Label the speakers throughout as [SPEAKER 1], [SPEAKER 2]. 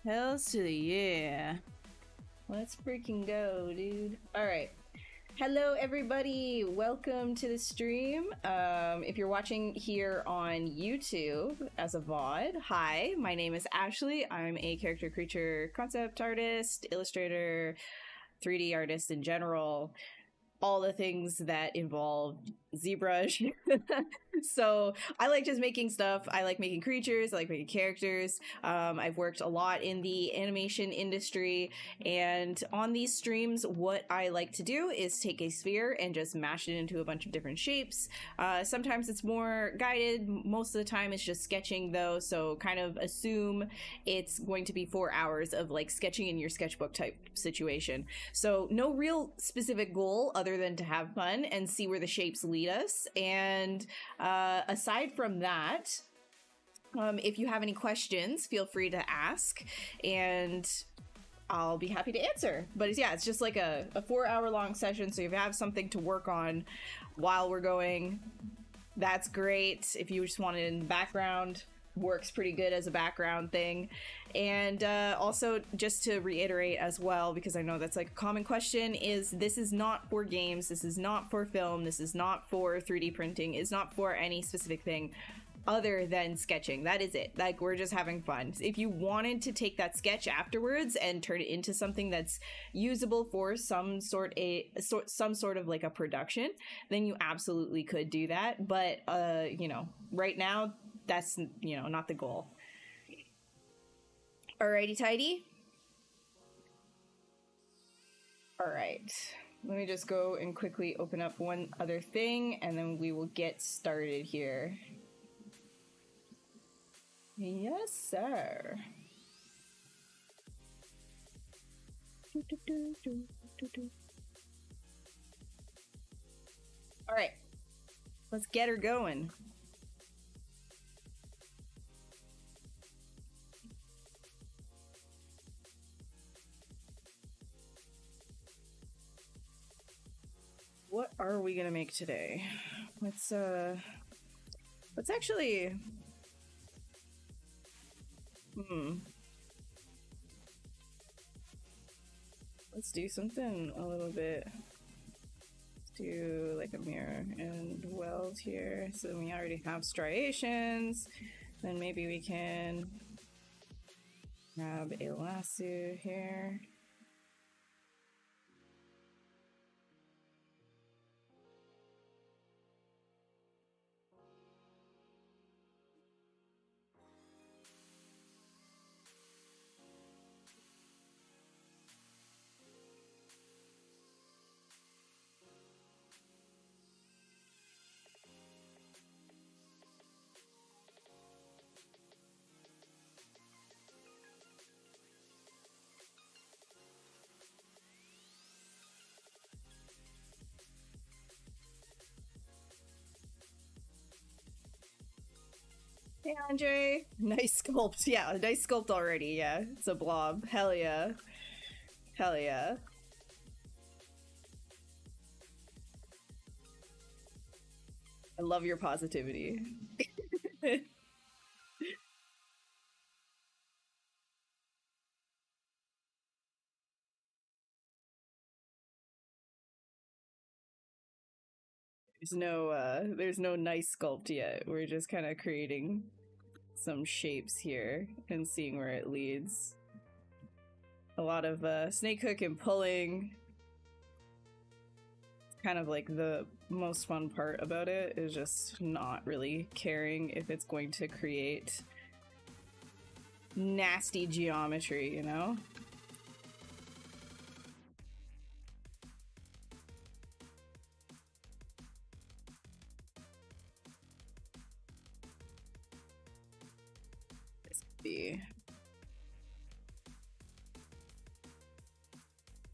[SPEAKER 1] Hells to the yeah. Let's freaking go, dude. All right. Hello, everybody. Welcome to the stream. If you're watching here on YouTube as a VOD, hi, my name is Ashley. I'm a character creature concept artist, illustrator, 3D artist in general, all the things that involve ZBrush. So I like just making stuff. I like making creatures. I like making characters. I've worked a lot in the animation industry, and on these streams, what I like to do is take a sphere and just mash it into a bunch of different shapes. Sometimes it's more guided. Most of the time it's just sketching though, so kind of assume it's going to be 4 hours of like sketching in your sketchbook type situation. So no real specific goal other than to have fun and see where the shapes lead us. And aside from that, if you have any questions, feel free to ask and I'll be happy to answer. But it's just like a 4 hour long session. So if you have something to work on while we're going, that's great. If you just want it in the background, works pretty good as a background thing. And also, just to reiterate as well, because I know that's like a common question, is this is not for games, this is not for film, this is not for 3D printing, it's not for any specific thing other than sketching. That is it. Like, we're just having fun. If you wanted to take that sketch afterwards and turn it into something that's usable for some sort of like a production, then you absolutely could do that. But right now, that's not the goal. Alrighty tidy. All right, let me just go and quickly open up one other thing and then we will get started here. Yes, sir. All right, let's get her going. What are we gonna make today? Let's actually let's do something a little bit. Let's do like a mirror and weld here. So we already have striations. Then maybe we can grab a lasso here. Hey, Andre. Nice sculpt. Yeah, nice sculpt already. Yeah, it's a blob. Hell yeah. Hell yeah. I love your positivity. There's no nice sculpt yet. We're just kind of creating some shapes here and seeing where it leads. A lot of snake hook and pulling. It's kind of like the most fun part about it is just not really caring if it's going to create nasty geometry, you know?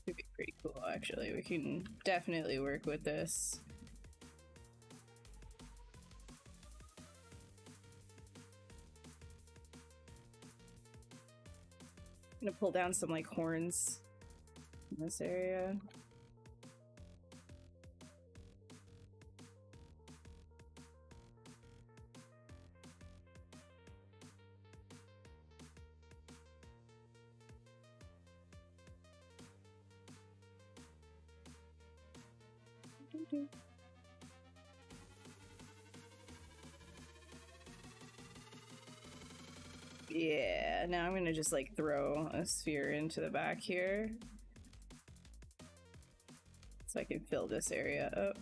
[SPEAKER 1] Could be pretty cool, actually. We can definitely work with this. I'm gonna pull down some like horns in this area. Yeah, now I'm gonna just like throw a sphere into the back here so I can fill this area up.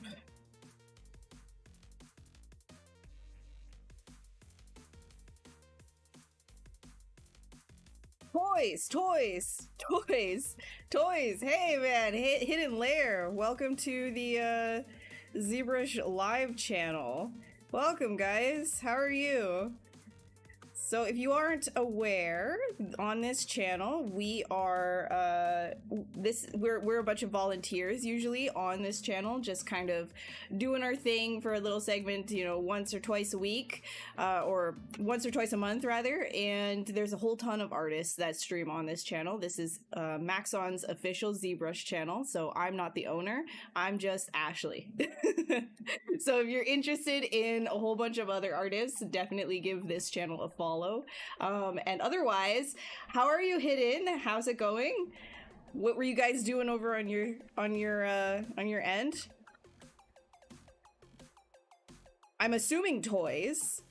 [SPEAKER 1] Toys. Hey man, hidden lair. Welcome to the ZBrush live channel. Welcome guys. How are you? So if you aren't aware, on this channel we are we're a bunch of volunteers usually on this channel, just kind of doing our thing for a little segment, you know, once or twice a week, or once or twice a month rather. And there's a whole ton of artists that stream on this channel. This is Maxon's official ZBrush channel, so I'm not the owner, I'm just Ashley. So if you're interested in a whole bunch of other artists, definitely give this channel a follow. And otherwise, how are you, Hidden? How's it going? What were you guys doing over on your end? I'm assuming toys,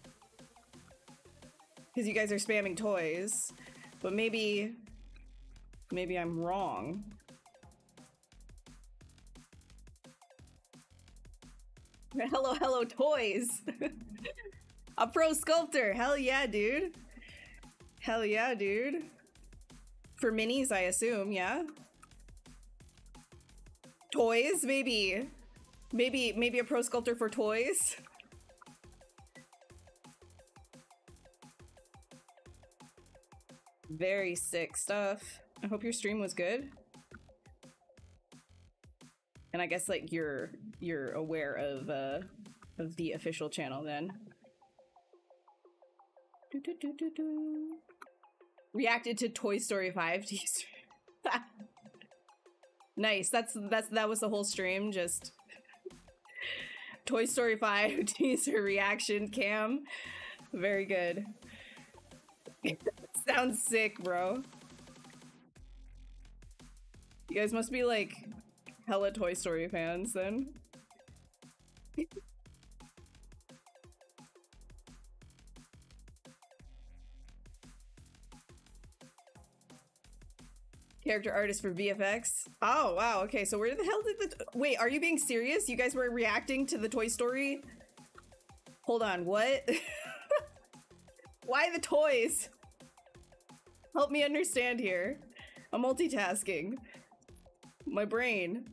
[SPEAKER 1] because you guys are spamming toys, but maybe I'm wrong. Hello, toys. A pro sculptor. Hell yeah, dude. Hell yeah, dude. For minis, I assume, yeah. Toys, maybe a pro sculptor for toys. Very sick stuff. I hope your stream was good. And I guess like you're aware of the official channel then. Reacted to Toy Story 5 teaser. Nice. That was the whole stream. Just Toy Story 5 teaser reaction cam. Very good. Sounds sick, bro. You guys must be like hella Toy Story fans then. Character artist for VFX. Oh wow, okay, so where the hell did wait, are you being serious? You guys were reacting to the Toy Story? Hold on, what? Why the toys? Help me understand here. I'm multitasking. My brain.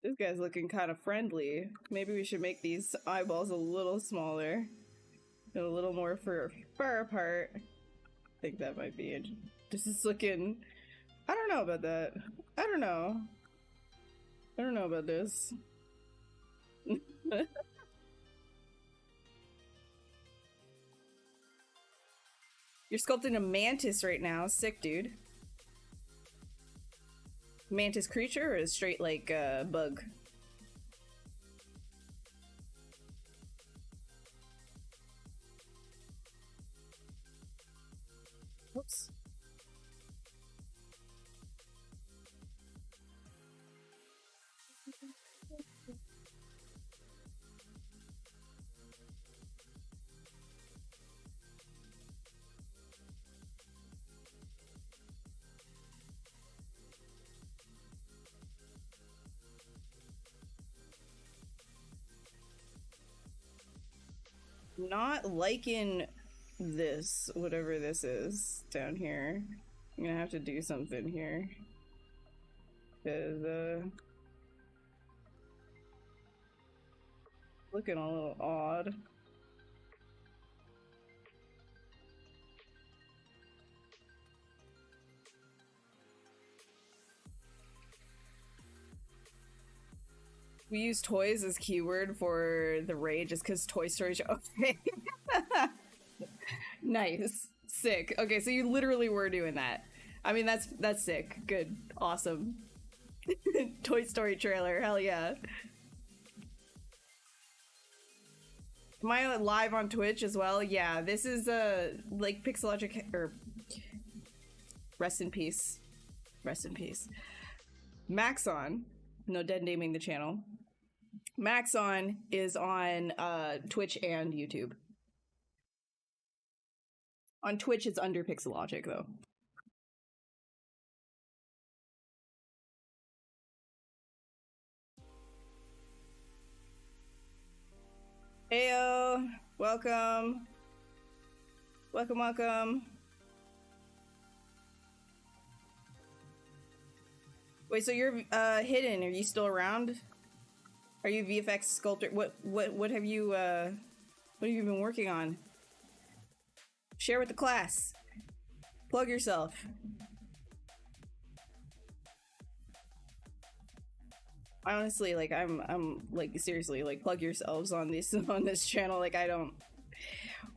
[SPEAKER 1] This guy's looking kind of friendly. Maybe we should make these eyeballs a little smaller. And a little more far apart. I think that might be it. This is looking... I don't know about that. I don't know about this. You're sculpting a mantis right now. Sick, dude. Mantis creature or a straight like bug? Whoops. Not liking this, whatever this is down here. I'm gonna have to do something here. Cause, looking a little odd. We use toys as keyword for the raid just because Toy Story. Okay. Nice. Sick. Okay, so you literally were doing that. I mean, that's sick. Good. Awesome. Toy Story trailer. Hell yeah. Am I live on Twitch as well? Yeah, this is like Pixelogic, or rest in peace. Rest in peace. Maxon, no dead naming the channel. Maxon is on Twitch and YouTube. On Twitch, it's under Pixelogic though. Heyo, welcome. Welcome, welcome. Wait, so you're hidden. Are you still around? Are you VFX sculptor? What have you been working on? Share with the class. Plug yourself. Honestly, like I'm like seriously, like plug yourselves on this channel. Like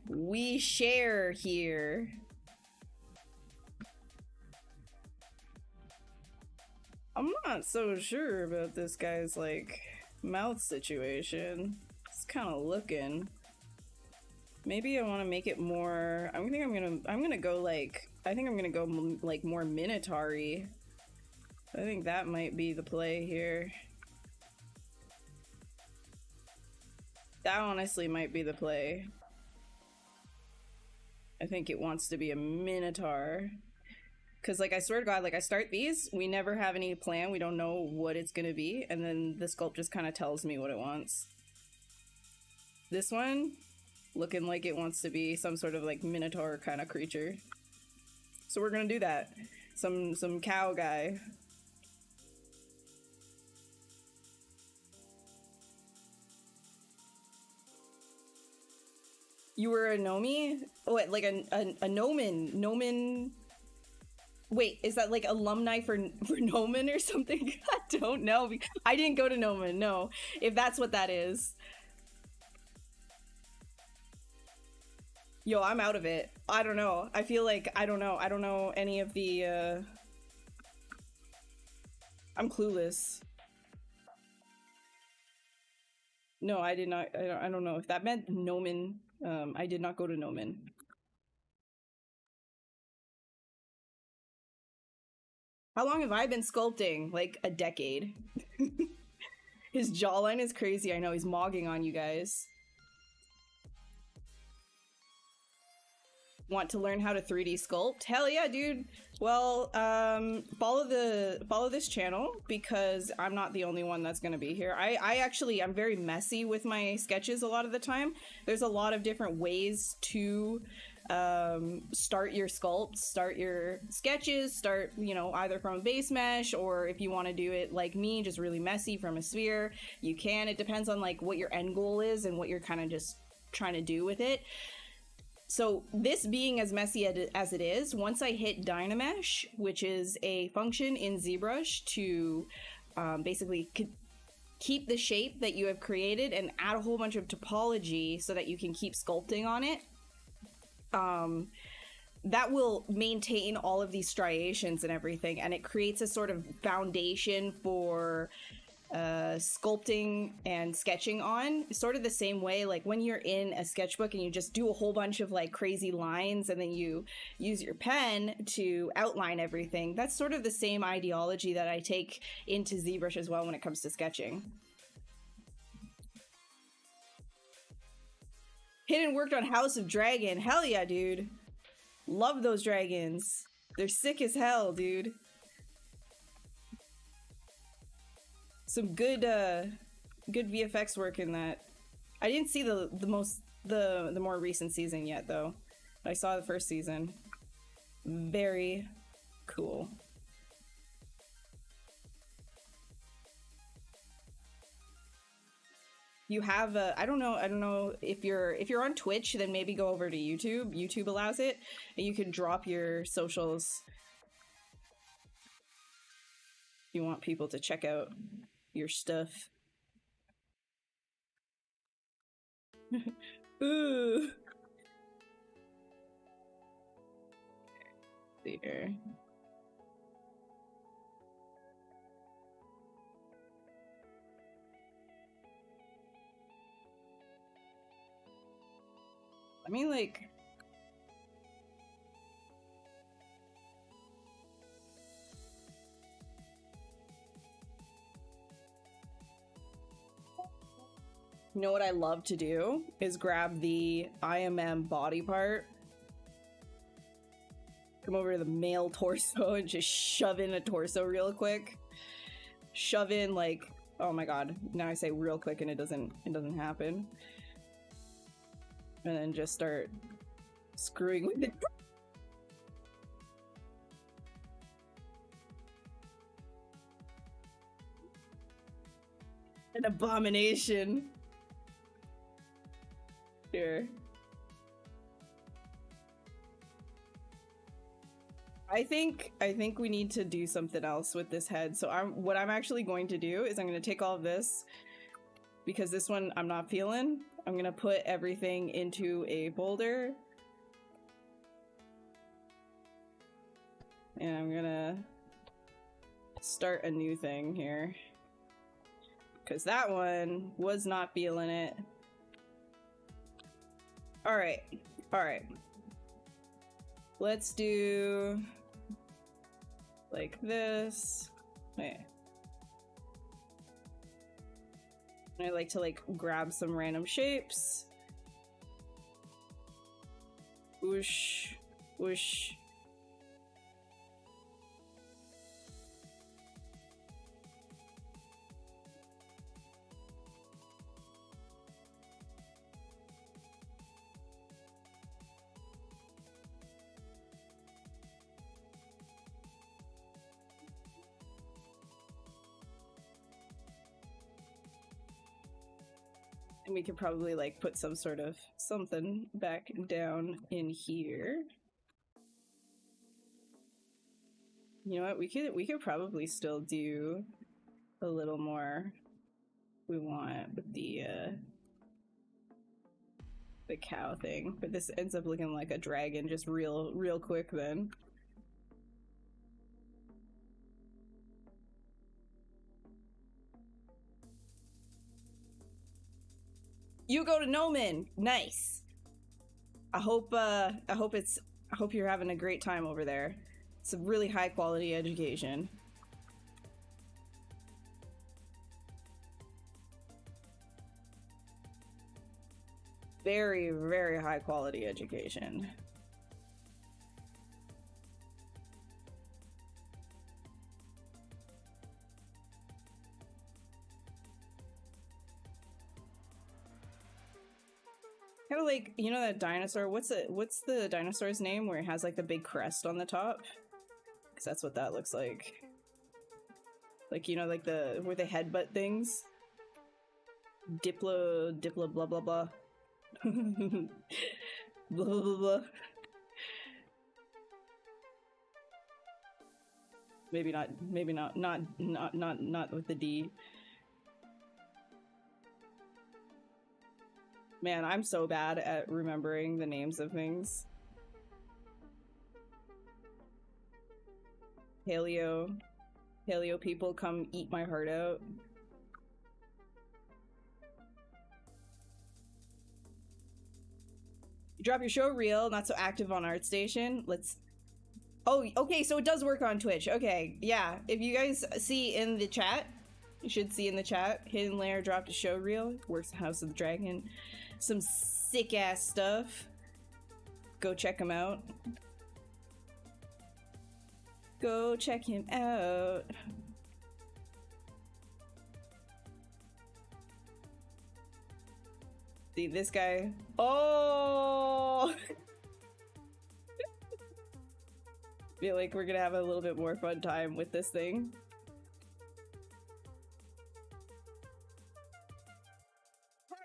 [SPEAKER 1] we share here. I'm not so sure about this guy's like mouth situation. It's kind of looking. Maybe I want to make it more. I'm gonna go like more minotaur-y. I think that might be the play here. That honestly might be the play. I think it wants to be a minotaur. Cause like I swear to God, like I start these, we never have any plan, we don't know what it's gonna be, and then the sculpt just kind of tells me what it wants. This one, looking like it wants to be some sort of like minotaur kind of creature. So we're gonna do that. Some cow guy. You were a Nomi? Oh, wait, like a Nomen. Nomen. Wait, is that like alumni for Nomen or something? I don't know. I didn't go to Nomen, no. If that's what that is. Yo, I'm out of it. I don't know. I feel like, I don't know. I don't know any of the, I'm clueless. No, I did not. I don't know if that meant Nomen. I did not go to Nomen. How long have I been sculpting? Like a decade. His jawline is crazy. I know, he's mogging on you guys. Want to learn how to 3D sculpt? Hell yeah, dude. Well, follow this channel because I'm not the only one that's gonna be here. I'm very messy with my sketches a lot of the time. There's a lot of different ways to start your sculpts, start your sketches, start, you know, either from a base mesh, or if you want to do it like me, just really messy from a sphere, you can. It depends on like what your end goal is and what you're kind of just trying to do with it. So this being as messy as it is, once I hit Dynamesh, which is a function in ZBrush to basically keep the shape that you have created and add a whole bunch of topology so that you can keep sculpting on it, that will maintain all of these striations and everything, and it creates a sort of foundation for sculpting and sketching on, sort of the same way like when you're in a sketchbook and you just do a whole bunch of like crazy lines and then you use your pen to outline everything. That's sort of the same ideology that I take into ZBrush as well when it comes to sketching. Hidden worked on House of Dragon. Hell yeah, dude. Love those dragons. They're sick as hell, dude. Some good VFX work in that. I didn't see the more recent season yet though. I saw the first season. Very cool. You have I don't know if you're on Twitch, then maybe go over to YouTube. YouTube allows it, and you can drop your socials. You want people to check out your stuff. Ooh. There. mean, like... You know what I love to do is grab the IMM body part, come over to the male torso and just shove in a torso real quick. Shove in like, oh my god, now I say real quick and it doesn't happen. And then just start screwing with it. An abomination. Here. I think we need to do something else with this head. So what I'm actually going to do is I'm going to take all of this, because this one I'm not feeling. I'm going to put everything into a folder. And I'm going to start a new thing here, because that one was not feeling it. All right. Let's do like this. Wait. I like to like grab some random shapes. Whoosh, whoosh. And we could probably like put some sort of something back down in here. You know what? We could probably still do a little more. We want with the cow thing, but this ends up looking like a dragon just real quick then. You go to Noman. Nice. I hope you're having a great time over there. It's a really high quality education. Very, very high quality education. Kind of like, you know that dinosaur? What's the dinosaur's name where it has like the big crest on the top? Because that's what that looks like. Like, you know, like where they headbutt things. Diplo blah blah blah. Blah blah blah blah. Maybe not with the D. Man, I'm so bad at remembering the names of things. Paleo people, come eat my heart out. You drop your show reel, not so active on ArtStation. Let's... Oh, okay, so it does work on Twitch. Okay, yeah. If you guys see in the chat, you should see in the chat, Hidden Layer dropped a show reel. Works House of the Dragon. Some sick ass stuff. Go check him out. Go check him out. See this guy. Oh! Feel like we're gonna have a little bit more fun time with this thing.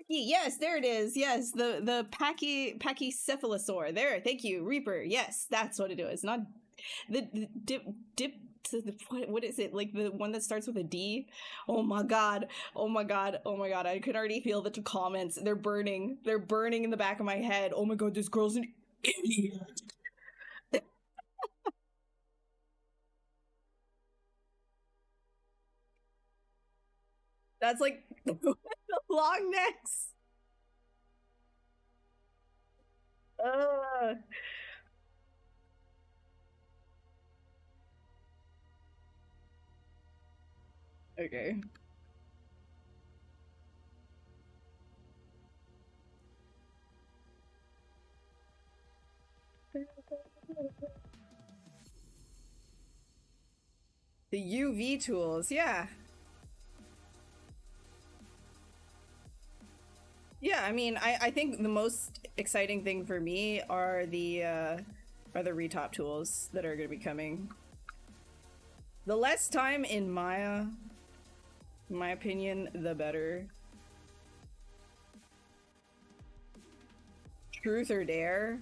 [SPEAKER 1] Yes, there it is. Yes, the pachycephalosaur. There, thank you, Reaper. Yes, that's what it is. Not the dip. What is it? Like the one that starts with a D? Oh my god! Oh my god! Oh my god! I could already feel the comments. They're burning. They're burning in the back of my head. Oh my god! This girl's an idiot. That's like the long necks. Uh, okay. The UV tools, yeah. Yeah, I mean, I think the most exciting thing for me are the retop tools that are going to be coming. The less time in Maya, in my opinion, the better. Truth or dare?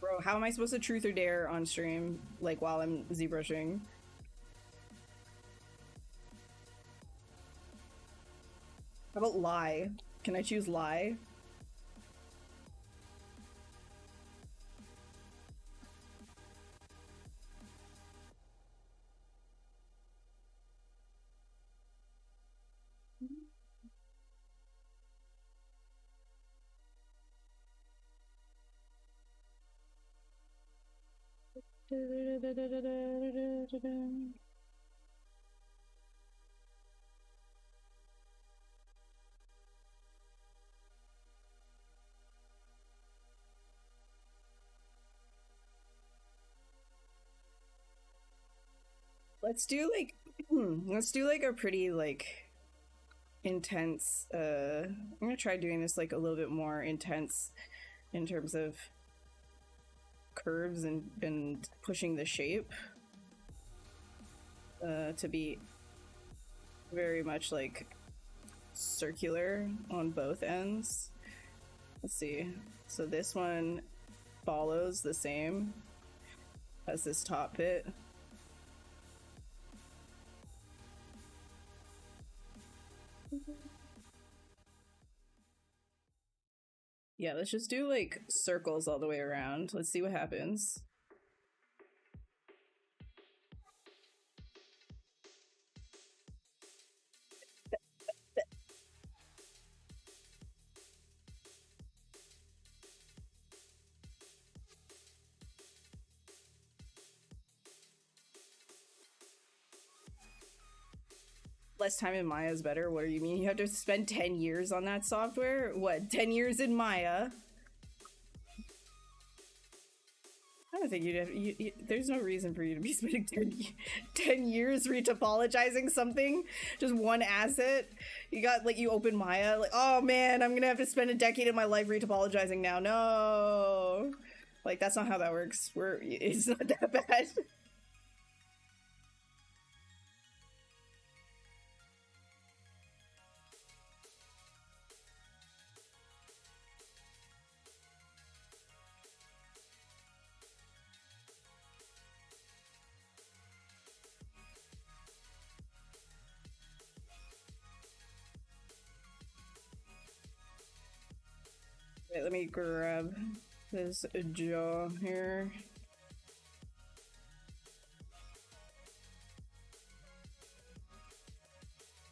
[SPEAKER 1] Bro, how am I supposed to truth or dare on stream, like, while I'm ZBrushing? How about lie? Can I choose lie? Let's do like let's do like a pretty like intense I'm gonna try doing this like a little bit more intense in terms of curves and pushing the shape to be very much like circular on both ends. Let's see. So this one follows the same as this top bit. Yeah, let's just do like circles all the way around. Let's see what happens. Less time in Maya is better. What do you mean? You have to spend 10 years on that software? What, 10 years in Maya? I don't think you'd have, there's no reason for you to be spending 10 years retopologizing something. Just one asset. You got, like, you open Maya, like, oh man, I'm gonna have to spend a decade of my life retopologizing now. No. Like, that's not how that works. It's not that bad. Wait, let me grab this jaw here.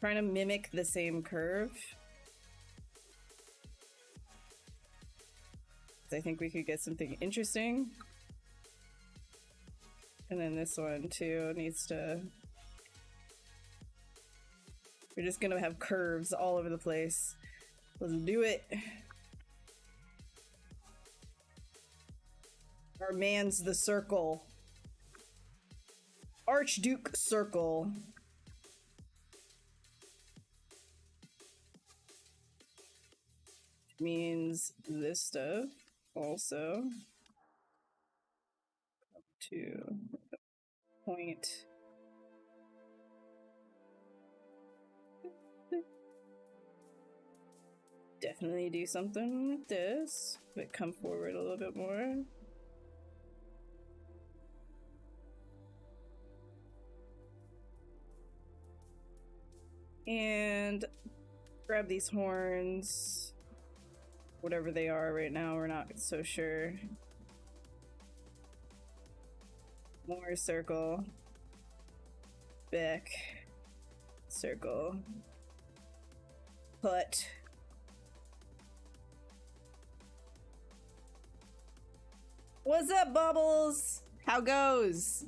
[SPEAKER 1] Trying to mimic the same curve. I think we could get something interesting. And then this one too needs to... We're just gonna have curves all over the place. Let's do it. Our man's the circle. Archduke Circle. Which means this stuff also up to point. Definitely do something with this, but come forward a little bit more. And grab these horns, whatever they are right now, we're not so sure. More circle, back, circle, put. What's up, Bubbles? How goes?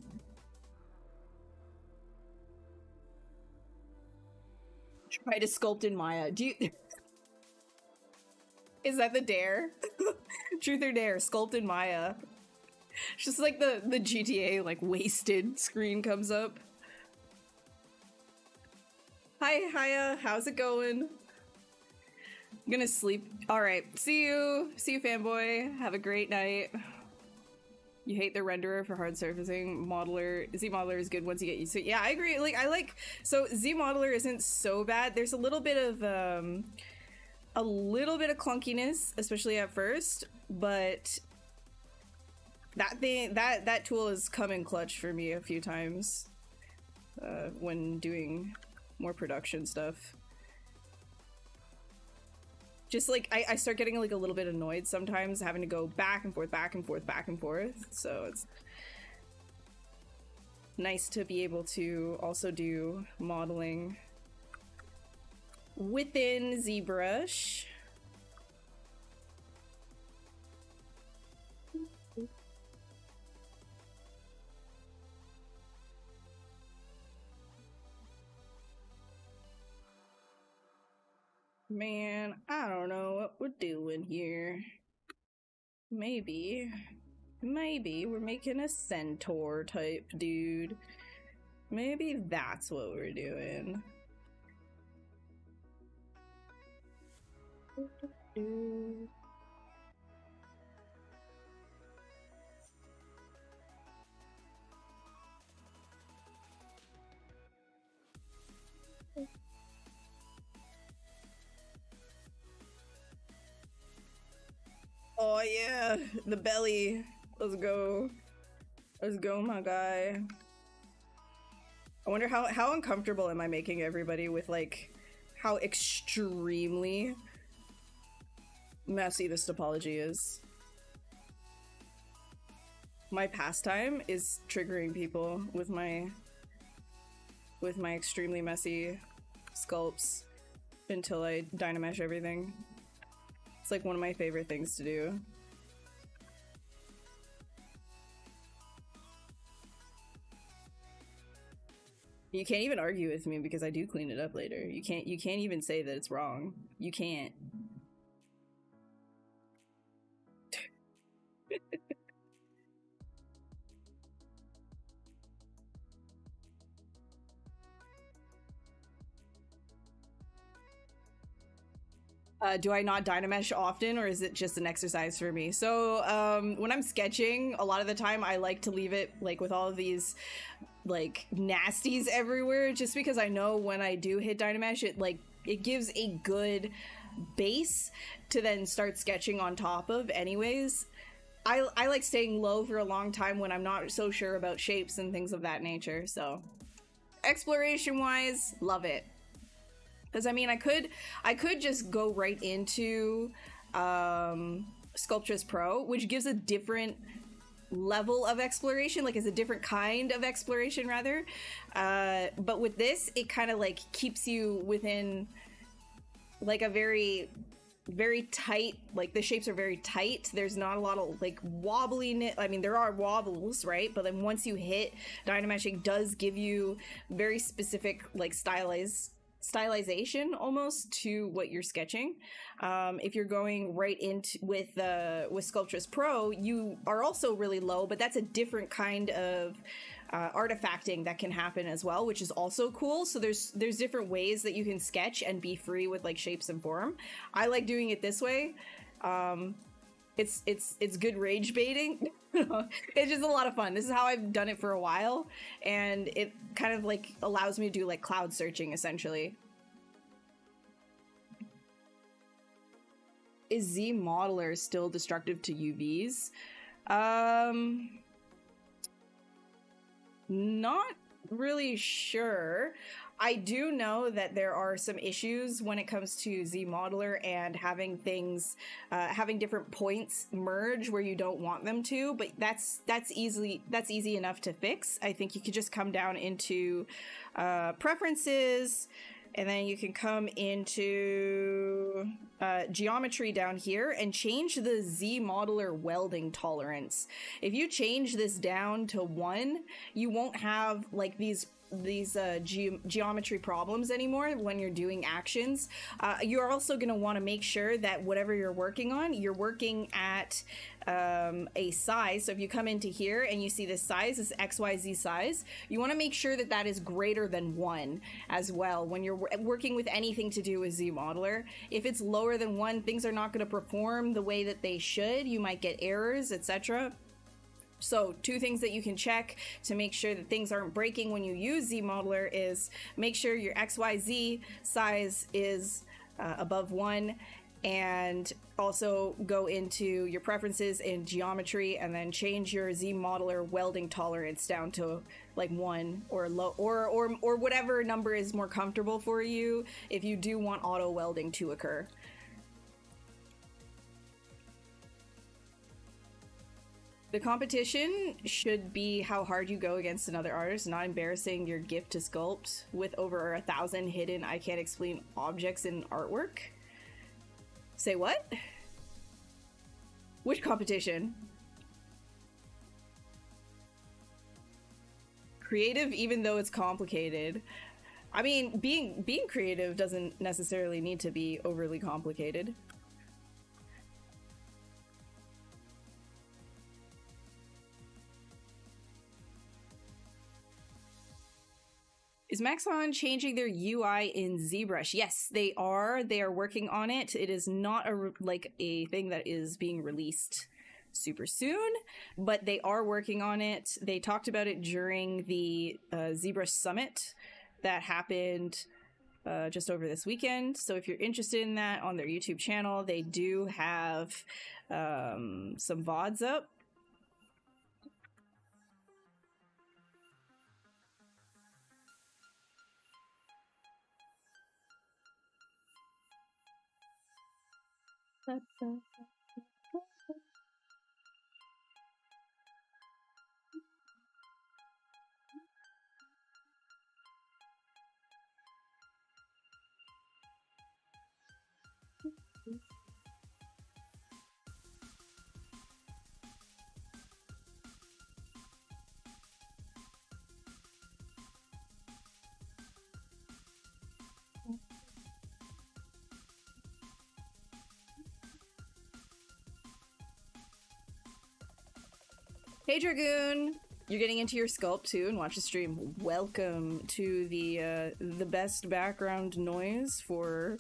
[SPEAKER 1] Try to sculpt in Maya. Do you... Is that the dare? Truth or dare, sculpt in Maya. It's just like the GTA, like, wasted screen comes up. Hi, Haya. How's it going? I'm gonna sleep. Alright, see you. See you, fanboy. Have a great night. You hate the renderer for hard surfacing. Z-modeler is good once you get used to it. Yeah, I agree. Like, so Z-modeler isn't so bad. There's a little bit of clunkiness, especially at first, but that tool has come in clutch for me a few times when doing more production stuff. Just like I start getting like a little bit annoyed sometimes, having to go back and forth, back and forth, back and forth. So it's nice to be able to also do modeling within ZBrush. Man, I don't know what we're doing here. Maybe we're making a centaur type dude. Maybe that's what we're doing. Oh yeah, the belly. Let's go. Let's go, my guy. I wonder how uncomfortable am I making everybody with like how extremely messy this topology is. My pastime is triggering people with my extremely messy sculpts until I Dynamesh everything. It's like one of my favorite things to do. You can't even argue with me because I do clean it up later. You can't even say that it's wrong. You can't. Do I not Dynamesh often, or is it just an exercise for me? So when I'm sketching, a lot of the time I like to leave it like with all of these like nasties everywhere, just because I know when I do hit Dynamesh, it gives a good base to then start sketching on top of anyways. I like staying low for a long time when I'm not so sure about shapes and things of that nature. So exploration wise, love it. Because I mean, I could just go right into Sculptress Pro, which gives a different level of exploration, like it's a different kind of exploration rather. But with this, it kind of like keeps you within like a very tight, like the shapes are very tight. There's not a lot of like wobbliness. I mean, there are wobbles, right? But then once you hit Dynamesh, it does give you very specific like stylization almost to what you're sketching. If you're going right into with Sculptress Pro, you are also really low, but that's a different kind of artifacting that can happen as well, which is also cool. So there's different ways that you can sketch and be free with like shapes and form. I like doing it this way. It's good rage baiting. It's just a lot of fun. This is how I've done it for a while, and it kind of like allows me to do like cloud searching essentially. Is Z Modeler still destructive to UVs? Not really sure. I do know that there are some issues when it comes to Z Modeler and having things, having different points merge where you don't want them to, but that's easy enough to fix. I think you could just come down into preferences, And then you can come into geometry down here and change the Z modeler welding tolerance. If you change this down to 1, you won't have like these geometry problems anymore when you're doing actions. You're also going to want to make sure that whatever you're working on, you're working at a size. So if you come into here and you see this size, this XYZ size, you want to make sure that that is greater than 1 as well when you're working with anything to do with Z modeler. If it's lower than 1, things are not going to perform the way that they should. You might get errors, etc. So 2 things that you can check to make sure that things aren't breaking when you use ZModeler is make sure your XYZ size is above 1, and also go into your preferences in geometry and then change your ZModeler welding tolerance down to like 1 or low or whatever number is more comfortable for you if you do want auto welding to occur. The competition should be how hard you go against another artist, not embarrassing your gift to Sculpt with over 1,000 hidden I can't explain objects in artwork. Say what? Which competition? Creative, even though it's complicated. I mean, being creative doesn't necessarily need to be overly complicated. Is Maxon changing their UI in ZBrush? Yes, they are. They are working on it. It is not a thing that is being released super soon, but they are working on it. They talked about it during the ZBrush Summit that happened just over this weekend. So if you're interested in that, on their YouTube channel, they do have some VODs up. Hey Dragoon, you're getting into your Sculpt too and watch the stream. Welcome to the best background noise for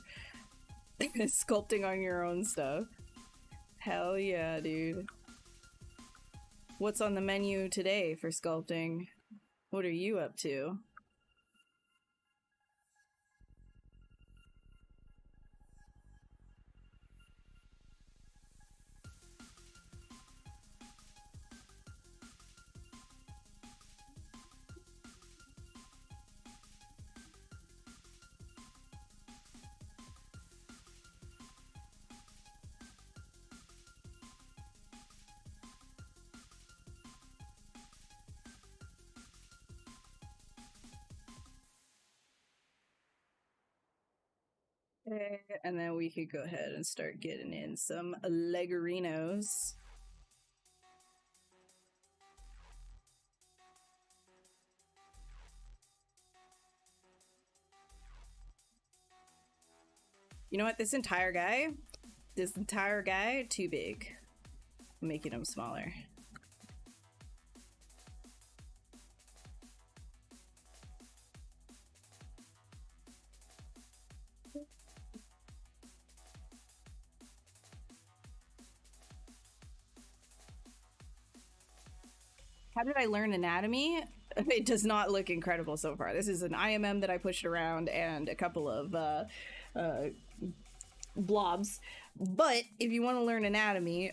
[SPEAKER 1] sculpting on your own stuff. Hell yeah, dude. What's on the menu today for sculpting? What are you up to? And then we could go ahead and start getting in some Legorinos. You know what? This entire guy, too big. I'm making him smaller. How did I learn anatomy? It does not look incredible so far. This is an IMM that I pushed around and a couple of blobs. But if you want to learn anatomy,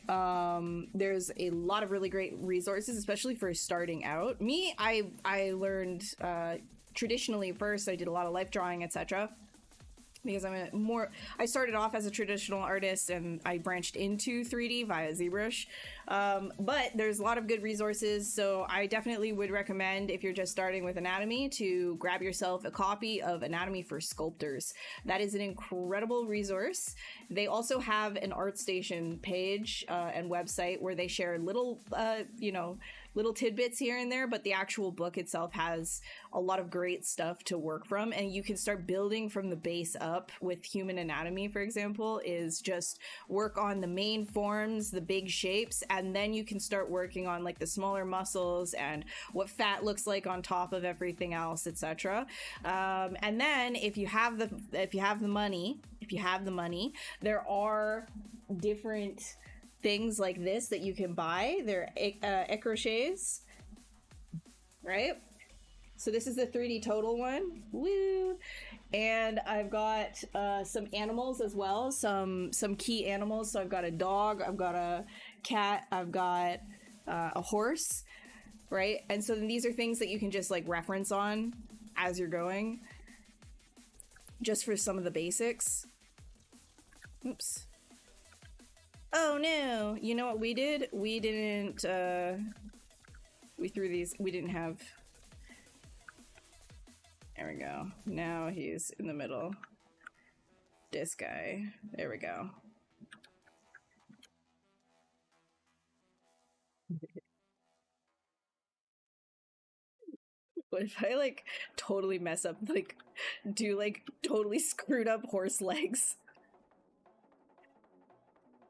[SPEAKER 1] there's a lot of really great resources, especially for starting out. Me, I learned traditionally first. I did a lot of life drawing, etc. because I started off as a traditional artist and I branched into 3D via ZBrush. But there's a lot of good resources, so I definitely would recommend, if you're just starting with anatomy, to grab yourself a copy of Anatomy for Sculptors. That is an incredible resource. They also have an ArtStation page and website where they share little, little tidbits here and there, but the actual book itself has a lot of great stuff to work from, and you can start building from the base up. With human anatomy, for example, is just work on the main forms, the big shapes, and then you can start working on like the smaller muscles and what fat looks like on top of everything else, etc. And then if you have the money, there are different things like this that you can buy. They're écrochets, right? So this is the 3D total one. Woo! And I've got some animals as well, some key animals. So I've got a dog, I've got a cat, I've got a horse, right? And so then these are things that you can just like reference on as you're going, just for some of the basics. Oops. Oh no, you know what we did? We didn't, we threw these, we didn't have, there we go. Now he's in the middle. This guy, there we go. What if I like totally mess up, like do like totally screwed up horse legs?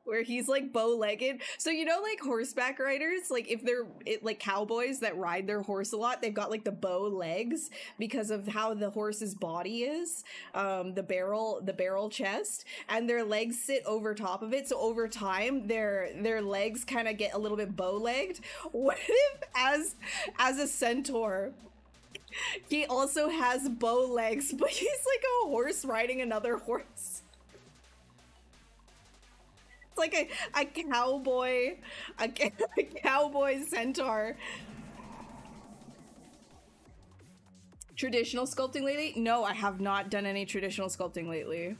[SPEAKER 1] Where he's like bow-legged. So you know, like horseback riders, like if they're like cowboys that ride their horse a lot, they've got like the bow legs because of how the horse's body is, the barrel chest, and their legs sit over top of it. So over time, their legs kind of get a little bit bow-legged. What if as a centaur, he also has bow legs, but he's like a horse riding another horse? It's like a cowboy centaur. Traditional sculpting lately? No, I have not done any traditional sculpting lately.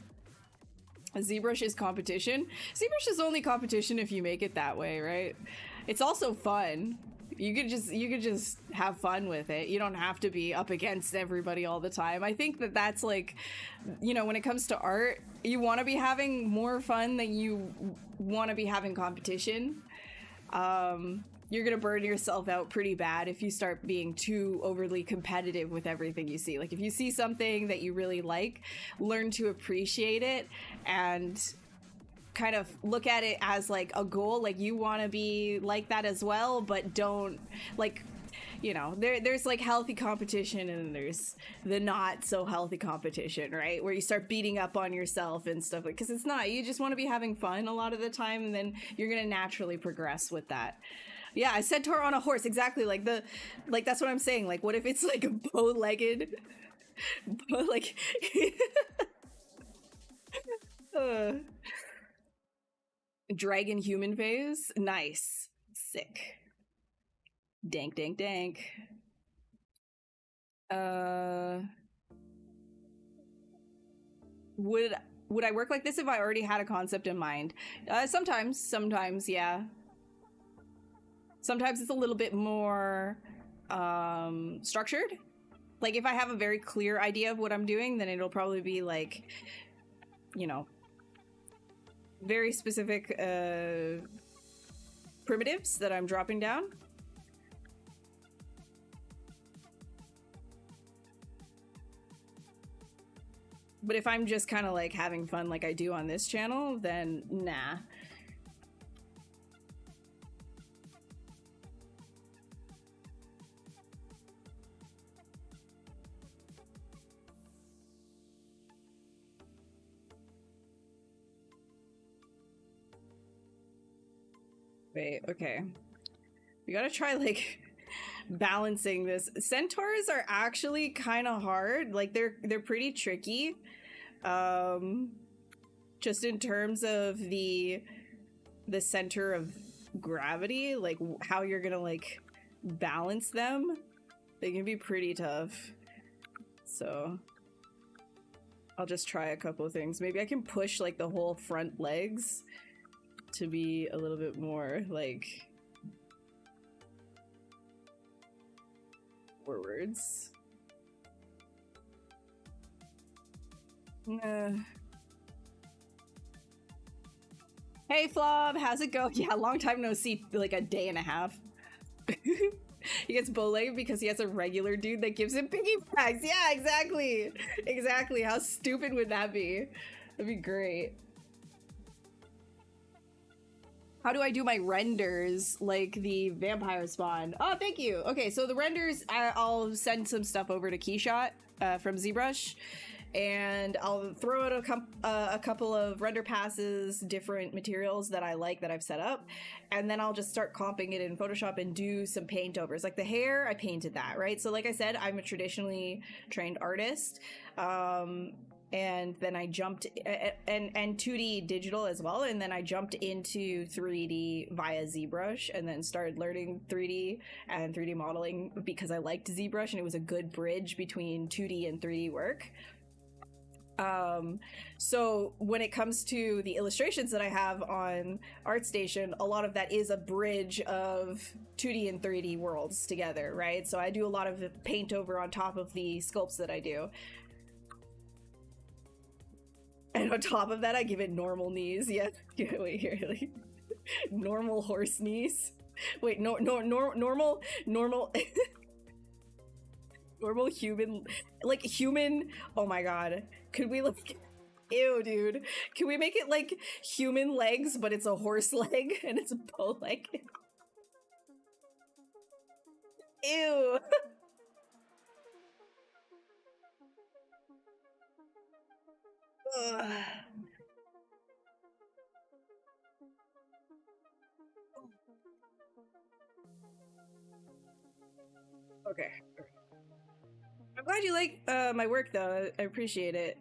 [SPEAKER 1] ZBrush is competition. ZBrush is only competition if you make it that way, right? It's also fun. You could just have fun with it. You don't have to be up against everybody all the time. I think that's like, you know, when it comes to art, you want to be having more fun than you want to be having competition. You're gonna burn yourself out pretty bad if you start being too overly competitive with everything you see. Like if you see something that you really like, learn to appreciate it and kind of look at it as like a goal. Like you want to be like that as well, but don't, like, you know, there's like healthy competition and there's the not so healthy competition, right? Where you start beating up on yourself and stuff, like, because it's not, you just want to be having fun a lot of the time, and then you're gonna naturally progress with that. Yeah, I said centaur on a horse, exactly. Like that's what I'm saying. Like, what if it's like a bow-legged, like dragon human phase? Nice. Sick. Dank, dank, dank. Would I work like this if I already had a concept in mind? Sometimes, yeah. Sometimes it's a little bit more structured. Like if I have a very clear idea of what I'm doing, then it'll probably be like, you know, very specific primitives that I'm dropping down. But if I'm just kind of like having fun like I do on this channel, then nah. Wait, okay. We gotta try like balancing this. Centaurs are actually kind of hard. Like they're pretty tricky. Just in terms of the center of gravity, like how you're gonna like balance them. They can be pretty tough. So I'll just try a couple of things. Maybe I can push like the whole front legs to be a little bit more like forwards. Hey Flob, how's it go? Yeah, long time no see, like a day and a half. He gets bow-legged because he has a regular dude that gives him piggy bags. Yeah, exactly. Exactly. How stupid would that be? That'd be great. How do I do my renders like the vampire spawn? Oh, thank you. Okay, so the renders, I'll send some stuff over to Keyshot from ZBrush, and I'll throw out a couple of render passes, different materials that I like that I've set up, and then I'll just start comping it in Photoshop and do some paint overs. Like the hair, I painted that, right? So like I said, I'm a traditionally trained artist. And then I jumped, and 2D digital as well, and then I jumped into 3D via ZBrush, and then started learning 3D and 3D modeling because I liked ZBrush, and it was a good bridge between 2D and 3D work. So when it comes to the illustrations that I have on ArtStation, a lot of that is a bridge of 2D and 3D worlds together, right? So I do a lot of paint over on top of the sculpts that I do. And on top of that, I give it normal knees. Yeah, wait here, like, normal horse knees. Wait, normal, normal human, like human. Oh my god, could we like? Ew, dude. Can we make it like human legs, but it's a horse leg and it's a bow leg? Ew. Okay. I'm glad you like my work though. I appreciate it.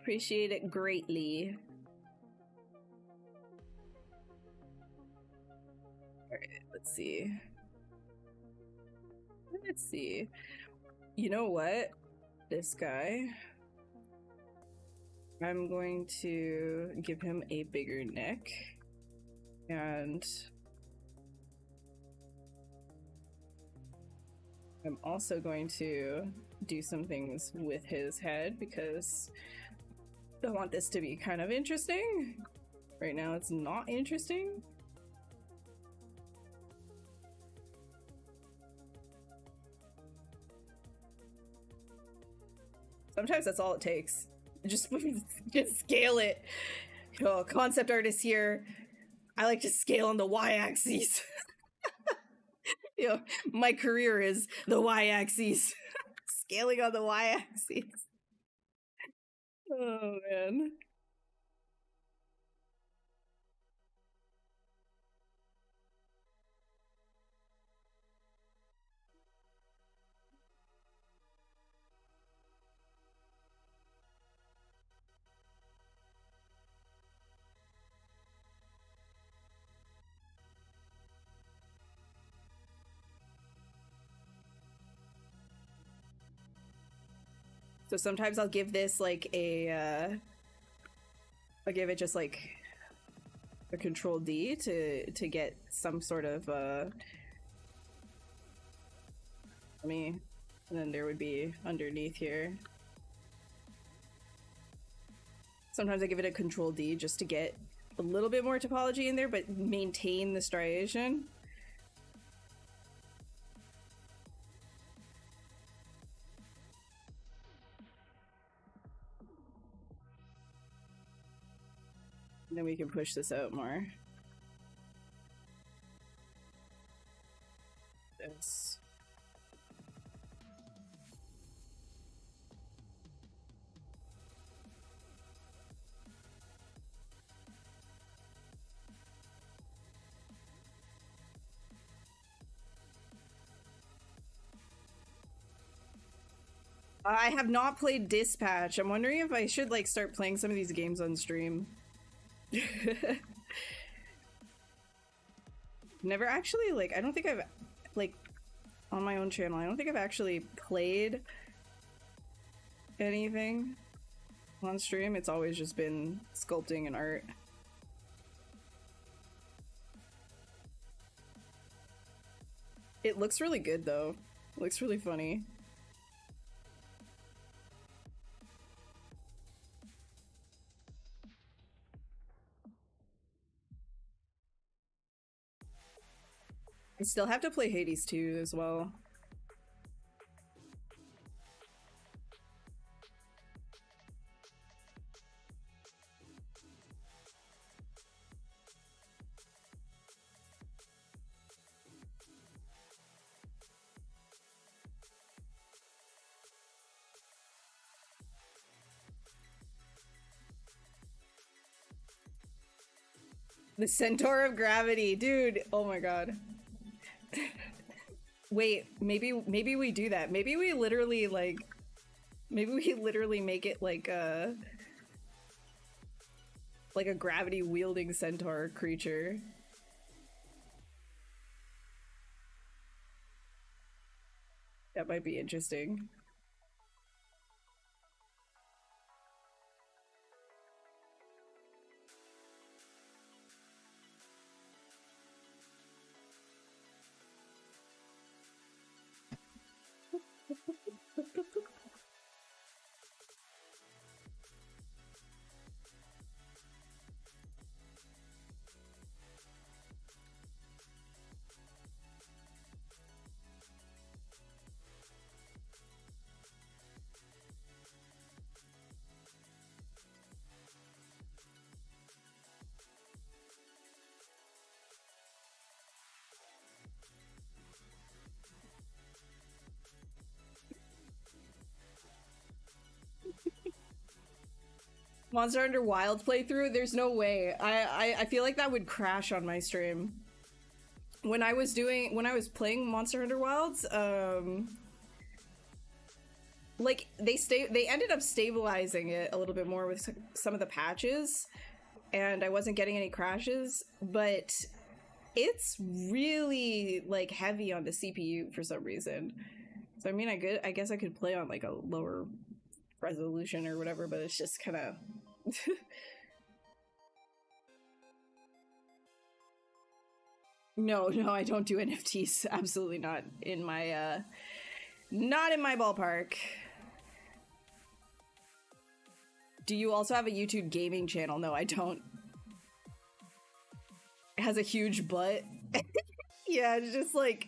[SPEAKER 1] Appreciate it greatly. Alright, let's see. Let's see. You know what? This guy. I'm going to give him a bigger neck. And I'm also going to do some things with his head because I want this to be kind of interesting. Right now it's not interesting. Sometimes that's all it takes. Just scale it. Oh, concept artist here. I like to scale on the y-axis. You know, my career is the y-axis. Scaling on the y-axis. Oh man. So sometimes I'll give this like a, I'll give it just like a Control D to get some sort of and then there would be underneath here. Sometimes I give it a Control D just to get a little bit more topology in there, but maintain the striation. And then we can push this out more. This. I have not played Dispatch. I'm wondering if I should like start playing some of these games on stream. Never actually, like, I don't think I've, like, on my own channel, I don't think I've actually played anything. on stream. It's always just been sculpting and art. It looks really good though. It looks really funny. I still have to play Hades 2 as well. The Centaur of Gravity, dude. Oh my god. Wait, maybe we do that. Maybe we literally make it like a gravity wielding centaur creature. That might be interesting. Monster Hunter Wild playthrough? There's no way. I feel like that would crash on my stream. When I was playing Monster Hunter Wilds, like they ended up stabilizing it a little bit more with some of the patches, and I wasn't getting any crashes, but it's really like heavy on the CPU for some reason. So I mean, I guess I could play on like a lower resolution or whatever, but it's just kind of No, I don't do NFTs. Absolutely not in my ballpark. Do you also have a YouTube gaming channel? No, I don't. It has a huge butt. Yeah, it's just like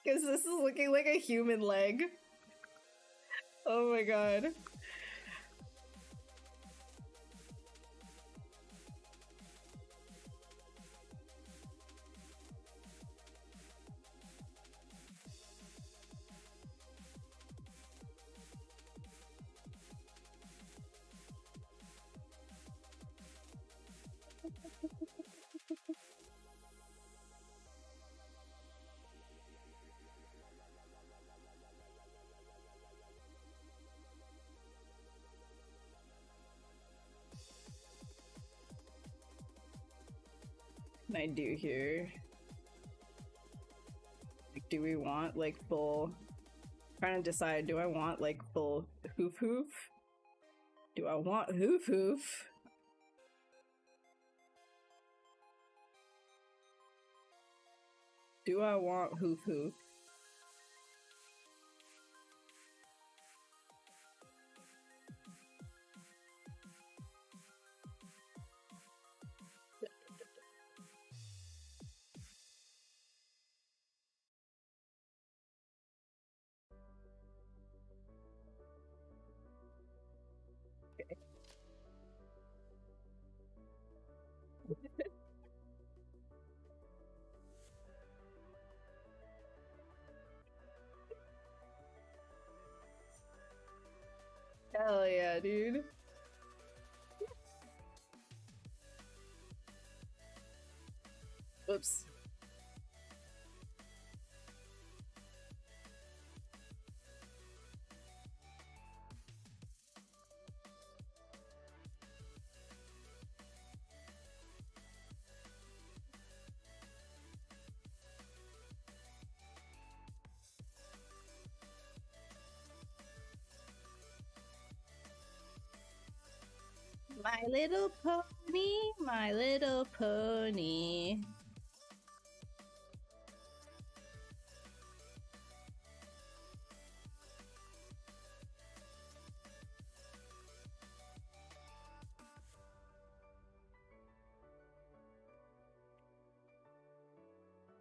[SPEAKER 1] because this is looking like a human leg. Oh my god. I do here. Like, do we want like full? Trying to decide. Do I want like full hoof? Do I want hoof? Do I want hoof? Hell yeah, dude. Oops. My little pony, my little pony.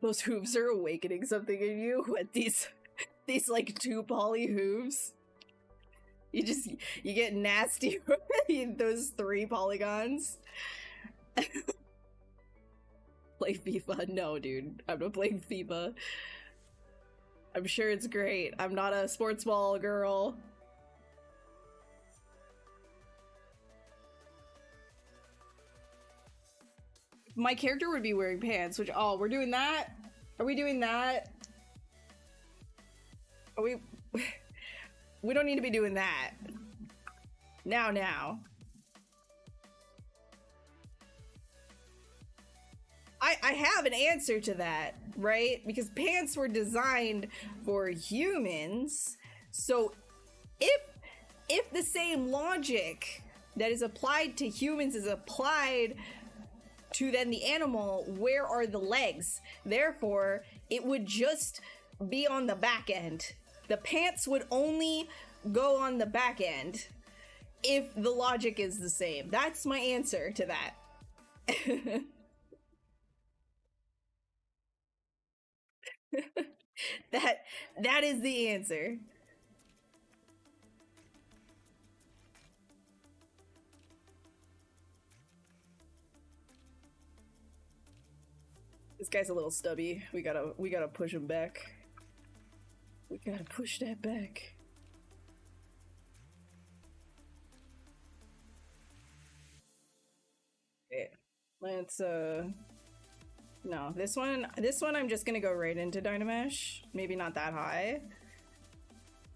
[SPEAKER 1] Those hooves are awakening something in you. What, these like 2 poly hooves? You get nasty with those 3 polygons. Play FIFA? No, dude. I'm not playing FIFA. I'm sure it's great. I'm not a sports ball girl. My character would be wearing pants, which, oh, we're doing that? Are we doing that? Are we... We don't need to be doing that. Now. I have an answer to that, right? Because pants were designed for humans, so if the same logic that is applied to humans is applied to then the animal, where are the legs? Therefore, it would just be on the back end. The pants would only go on the back end if the logic is the same. That's my answer to that. that is the answer. This guy's a little stubby. We gotta push him back. We gotta push that back. Okay, let's no, this one I'm just gonna go right into Dynamesh. Maybe not that high.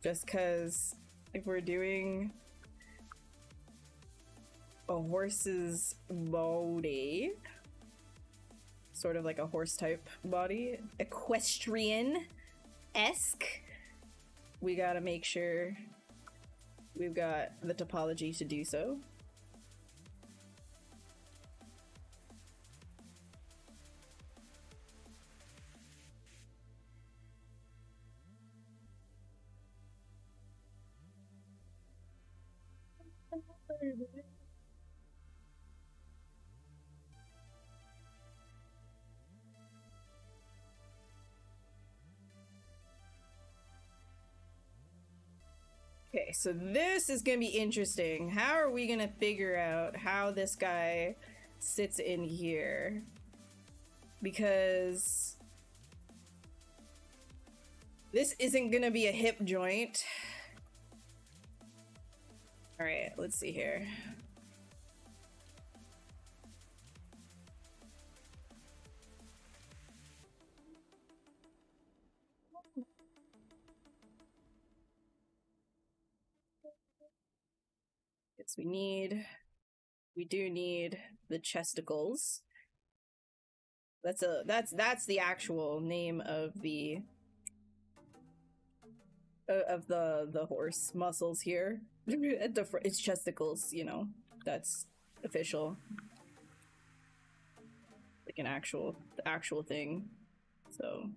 [SPEAKER 1] Just cause if we're doing a horse's body, sort of like a horse type body, equestrian-esque, we gotta make sure we've got the topology to do so. Okay, so this is gonna be interesting. How are we gonna figure out how this guy sits in here? Because this isn't gonna be a hip joint. All right, let's see here. Yes, we do need the chesticles. That's the actual name of the horse muscles here. At the it's chesticles, you know. That's official. Like the actual thing. So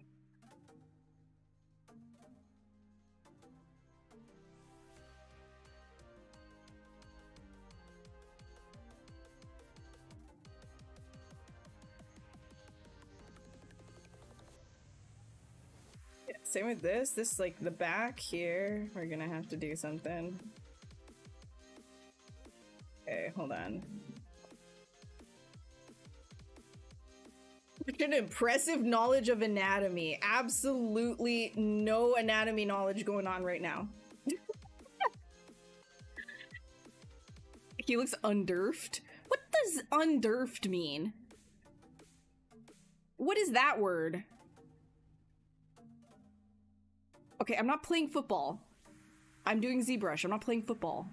[SPEAKER 1] same with this, like the back here, we're gonna have to do something. Okay, hold on. Such an impressive knowledge of anatomy. Absolutely no anatomy knowledge going on right now. He looks underfed. What does underfed mean? What is that word? Okay, I'm not playing football. I'm doing ZBrush. I'm not playing football.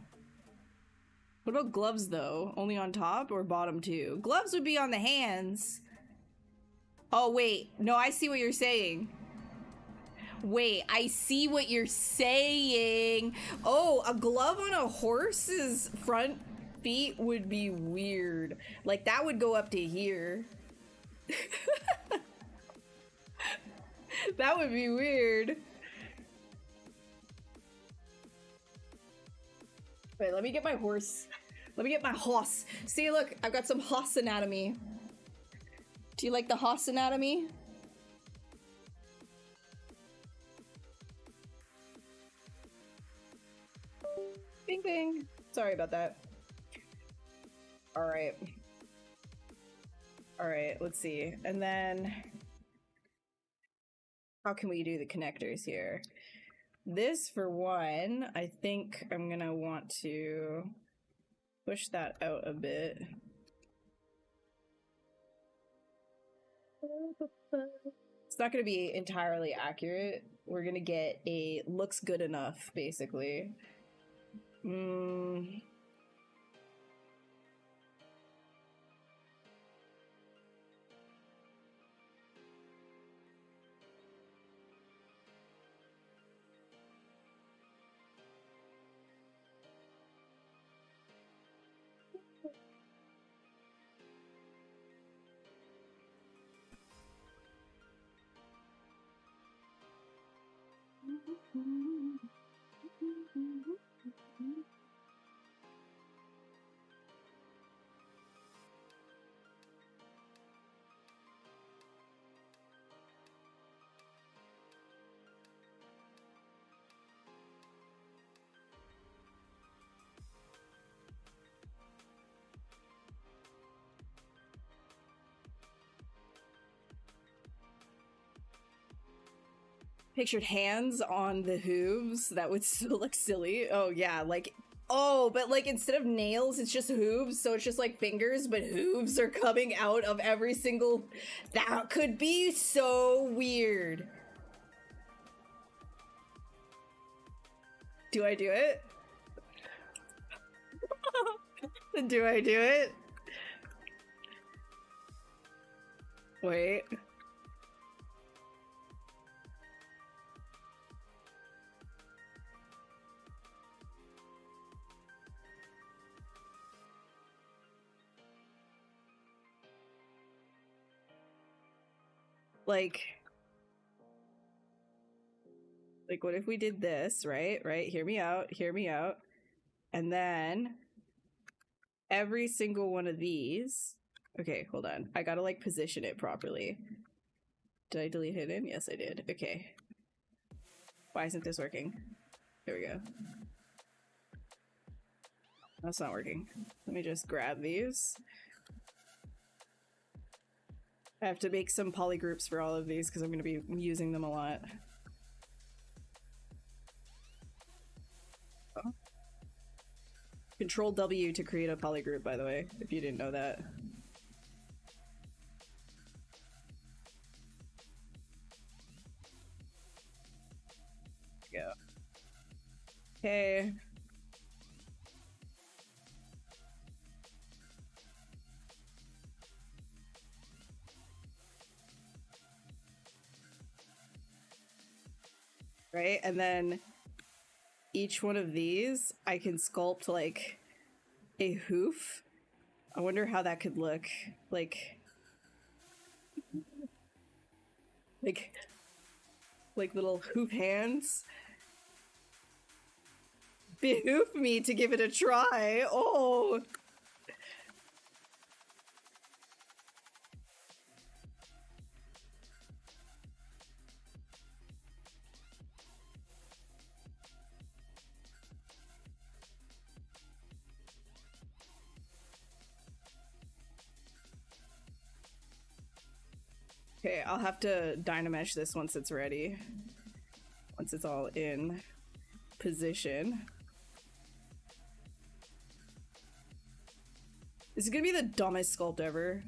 [SPEAKER 1] What about gloves, though? Only on top or bottom, too? Gloves would be on the hands. Oh, wait. No, I see what you're saying. Wait, I see what you're saying. Oh, a glove on a horse's front feet would be weird. Like, that would go up to here. That would be weird. Wait, let me get my horse. Let me get my hoss. See, look, I've got some hoss anatomy. Do you like the hoss anatomy? Bing, bing. Sorry about that. All right. All right, let's see. And then how can we do the connectors here? This, for one, I think I'm gonna want to push that out a bit. It's not gonna be entirely accurate. We're gonna get a looks good enough, basically. Pictured hands on the hooves. That would still look silly. Oh yeah, like, oh, but like instead of nails, it's just hooves, so it's just like fingers, but hooves are coming out of every single... That could be so weird. Do I do it? Do I do it? Wait. Like, what if we did this, right? Hear me out, hear me out. And then every single one of these... Okay, hold on. I gotta, like, position it properly. Did I delete hidden? Yes, I did. Okay. Why isn't this working? There we go. That's not working. Let me just grab these. I have to make some polygroups for all of these because I'm going to be using them a lot. Oh. Control W to create a polygroup, by the way, if you didn't know that. Go. Okay. Right, and then each one of these I can sculpt like a hoof. I wonder how that could look like little hoof hands. Behoof me to give it a try. Oh, okay, I'll have to Dynamesh this once it's ready. Once it's all in position. This is gonna be the dumbest sculpt ever.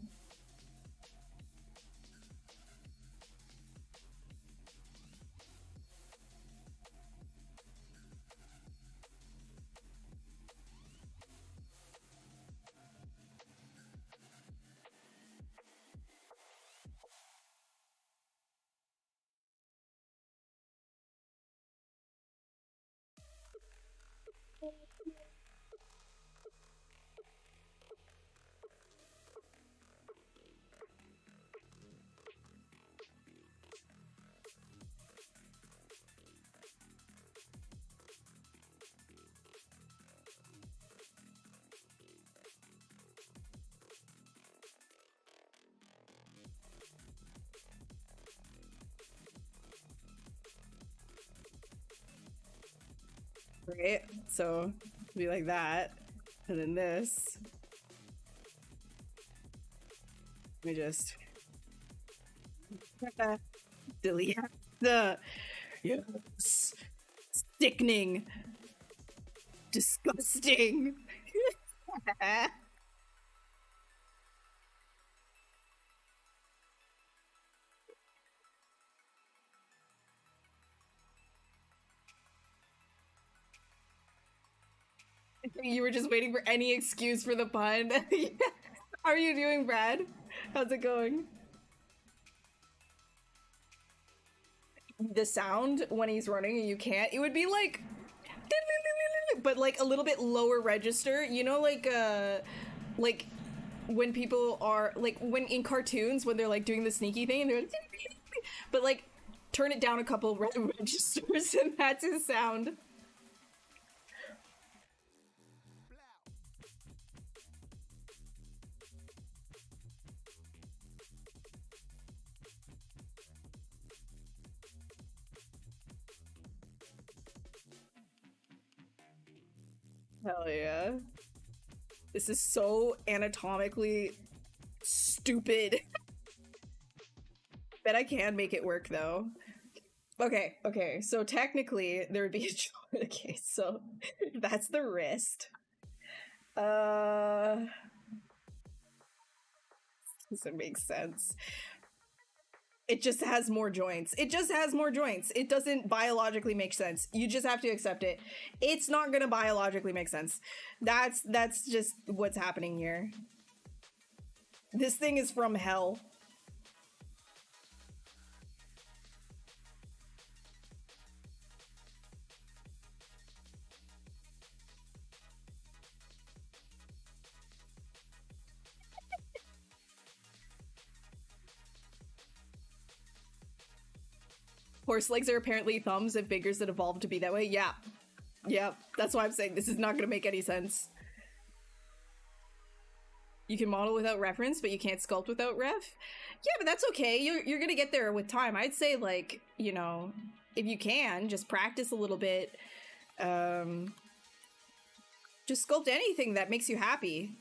[SPEAKER 1] right? So it'll be like that, and then this. Let me just delete the yes, sickening, disgusting. You were just waiting for any excuse for the pun. How are you doing, Brad? How's it going? The sound when he's running and you can't, it would be like, but like a little bit lower register. You know, like when people are like when in cartoons when they're like doing the sneaky thing and they're like, but like turn it down a couple registers and that's his sound. Hell yeah. This is so anatomically stupid. Bet I can make it work though. Okay, so technically there would be a okay, so that's the wrist. Doesn't make sense. It just has more joints. It just has more joints. It doesn't biologically make sense. You just have to accept it. It's not gonna biologically make sense. That's just what's happening here. This thing is from hell. Horse legs are apparently thumbs of figures that evolved to be that way. Yeah. Yeah, that's why I'm saying this is not gonna make any sense. You can model without reference, but you can't sculpt without ref? Yeah, but that's okay. You're gonna get there with time. I'd say, like, you know, if you can, just practice a little bit. Just sculpt anything that makes you happy.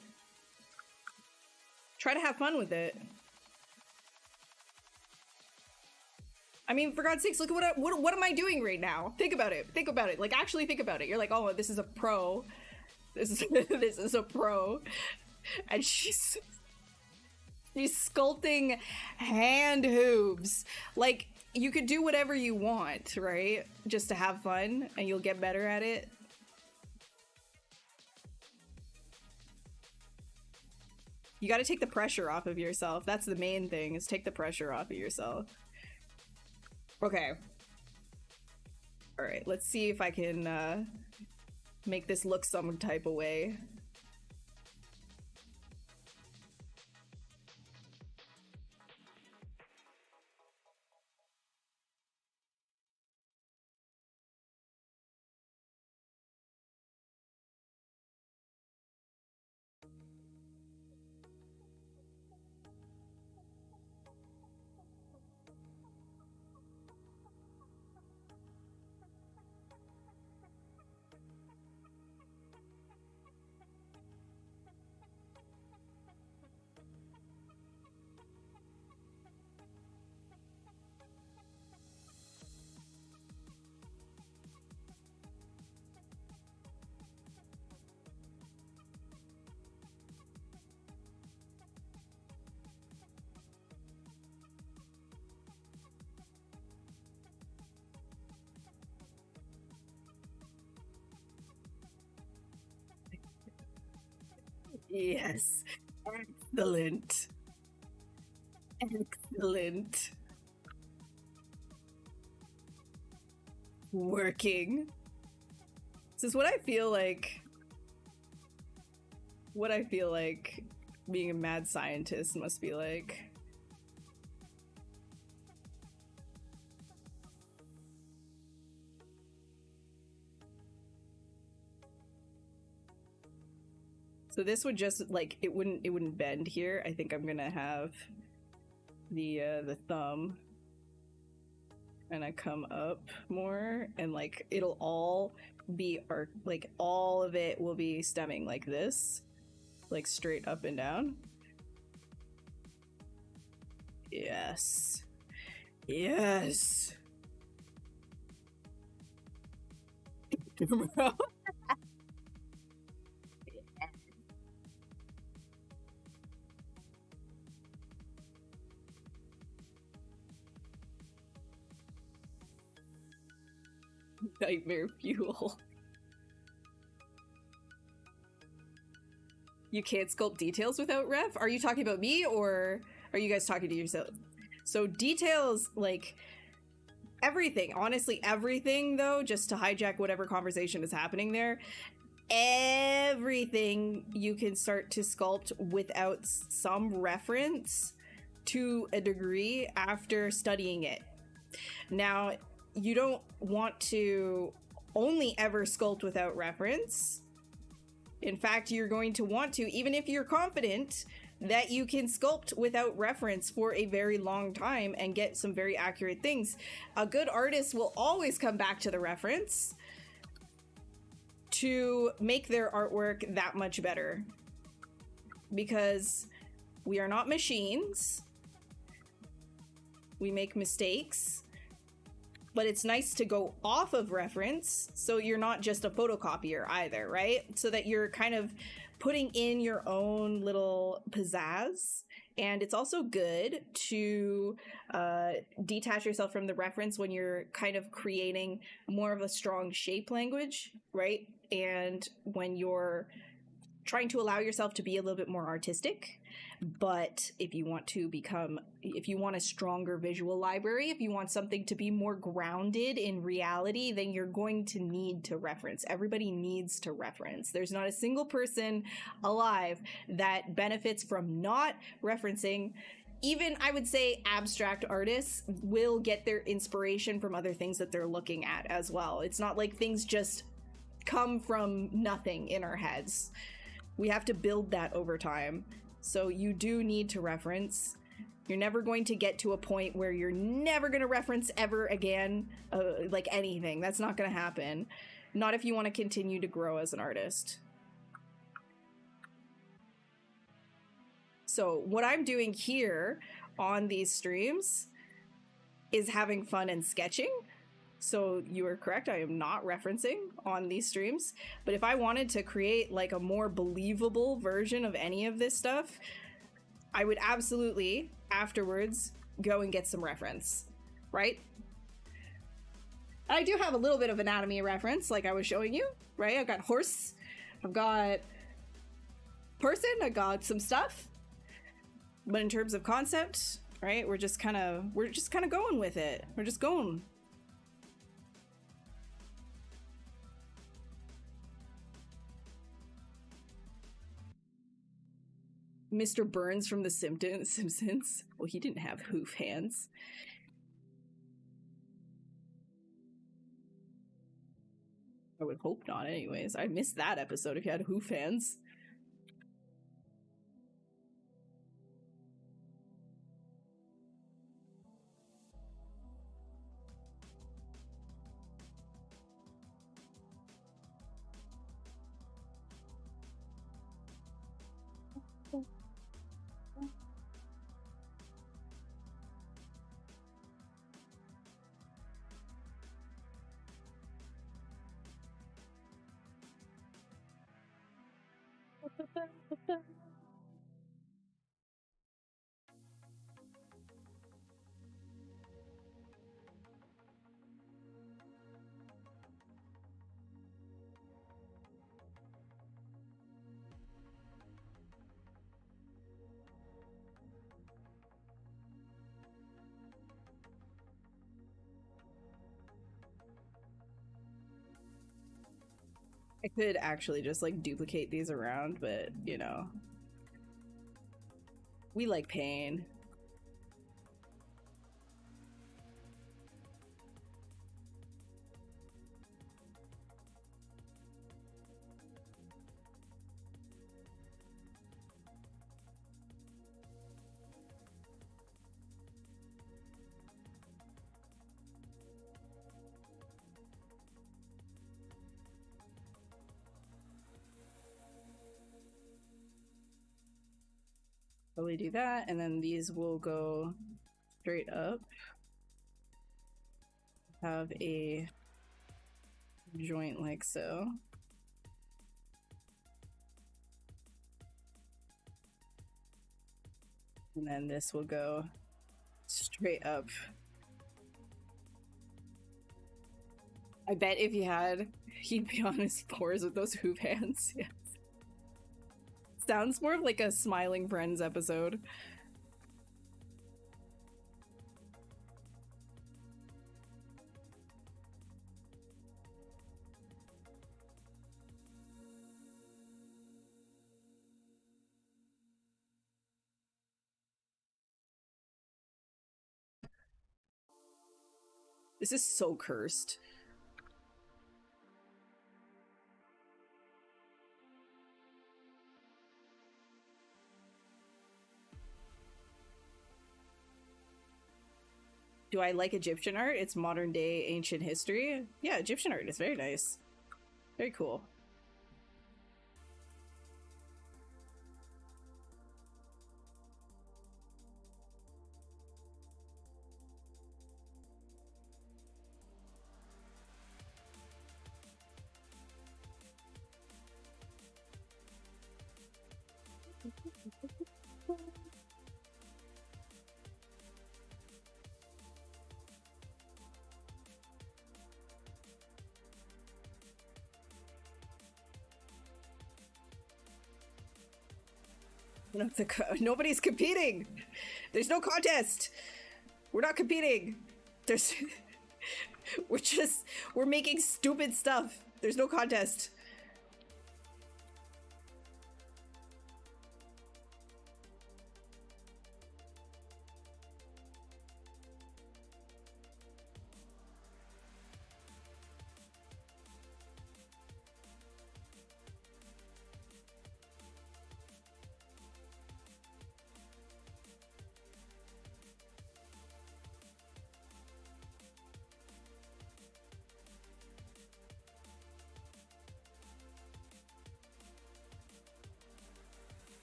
[SPEAKER 1] Try to have fun with it. I mean, for God's sakes, look at what am I doing right now? Think about it. Think about it. Like, actually think about it. You're like, oh, this is a pro. This is this is a pro. And she's sculpting hand hooves. Like, you could do whatever you want, right? Just to have fun, and you'll get better at it. You gotta take the pressure off of yourself. That's the main thing, is take the pressure off of yourself. Okay. Alright, let's see if I can make this look some type of way. Yes. Excellent. Excellent. Working. This is what I feel like. What I feel like being a mad scientist must be like. So this would just like it wouldn't bend here. I think I'm gonna have the thumb and I come up more and like it'll all be like all of it will be stemming like this, like straight up and down. Yes. Yes. Bro. Nightmare fuel. You can't sculpt details without ref? Are you talking about me or are you guys talking to yourself? So details, like everything, honestly, everything though, just to hijack whatever conversation is happening there, everything you can start to sculpt without some reference to a degree after studying it. Now, you don't want to only ever sculpt without reference. In fact, you're going to want to, even if you're confident that you can sculpt without reference for a very long time and get some very accurate things. A good artist will always come back to the reference to make their artwork that much better. Because we are not machines. We make mistakes. But it's nice to go off of reference so you're not just a photocopier either, right? So that you're kind of putting in your own little pizzazz. And it's also good to detach yourself from the reference when you're kind of creating more of a strong shape language, right? And when you're trying to allow yourself to be a little bit more artistic. But if you want a stronger visual library, if you want something to be more grounded in reality, then you're going to need to reference. Everybody needs to reference. There's not a single person alive that benefits from not referencing. Even, I would say, abstract artists will get their inspiration from other things that they're looking at as well. It's not like things just come from nothing in our heads. We have to build that over time. So you do need to reference. You're never going to get to a point where you're never going to reference ever again, like anything. That's not going to happen. Not if you want to continue to grow as an artist. So what I'm doing here on these streams is having fun and sketching. So you are correct, I am not referencing on these streams. But if I wanted to create like a more believable version of any of this stuff, I would absolutely afterwards go and get some reference, right? I do have a little bit of anatomy reference like I was showing you, right? I've got horse, I've got person, I got some stuff. But in terms of concept, right, we're just kind of going with it. We're just going. Mr. Burns from The Simpsons. Well, he didn't have hoof hands. I would hope not anyways. I missed that episode if you had hoof hands. I could actually just like duplicate these around, but you know, we like pain. Probably do that, and then these will go straight up. Have a joint like so. And then this will go straight up. I bet if he had, he'd be on his fours with those hoof hands. Yes. Sounds more like a Smiling Friends episode. This is so cursed. Do I like Egyptian art? It's modern day ancient history. Yeah, Egyptian art is very nice. Very cool. Nobody's competing. There's no contest. We're not competing. There's we're making stupid stuff. There's no contest.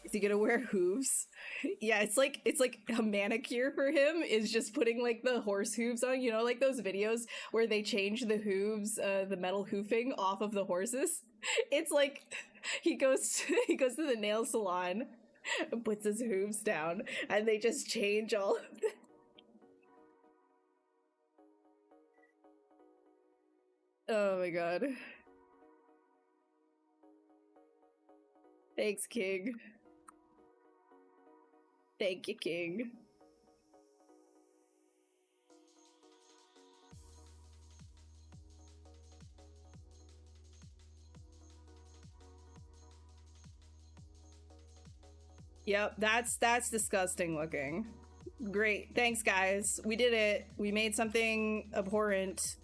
[SPEAKER 1] Is he gonna wear hooves? Yeah, it's like a manicure for him is just putting like the horse hooves on, you know, like those videos where they change the hooves, the metal hoofing off of the horses. It's like he goes to the nail salon and puts his hooves down and they just change all of them. Oh my god. Thanks, King. Thank you, King. Yep, that's disgusting looking. Great. Thanks, guys. We did it. We made something abhorrent.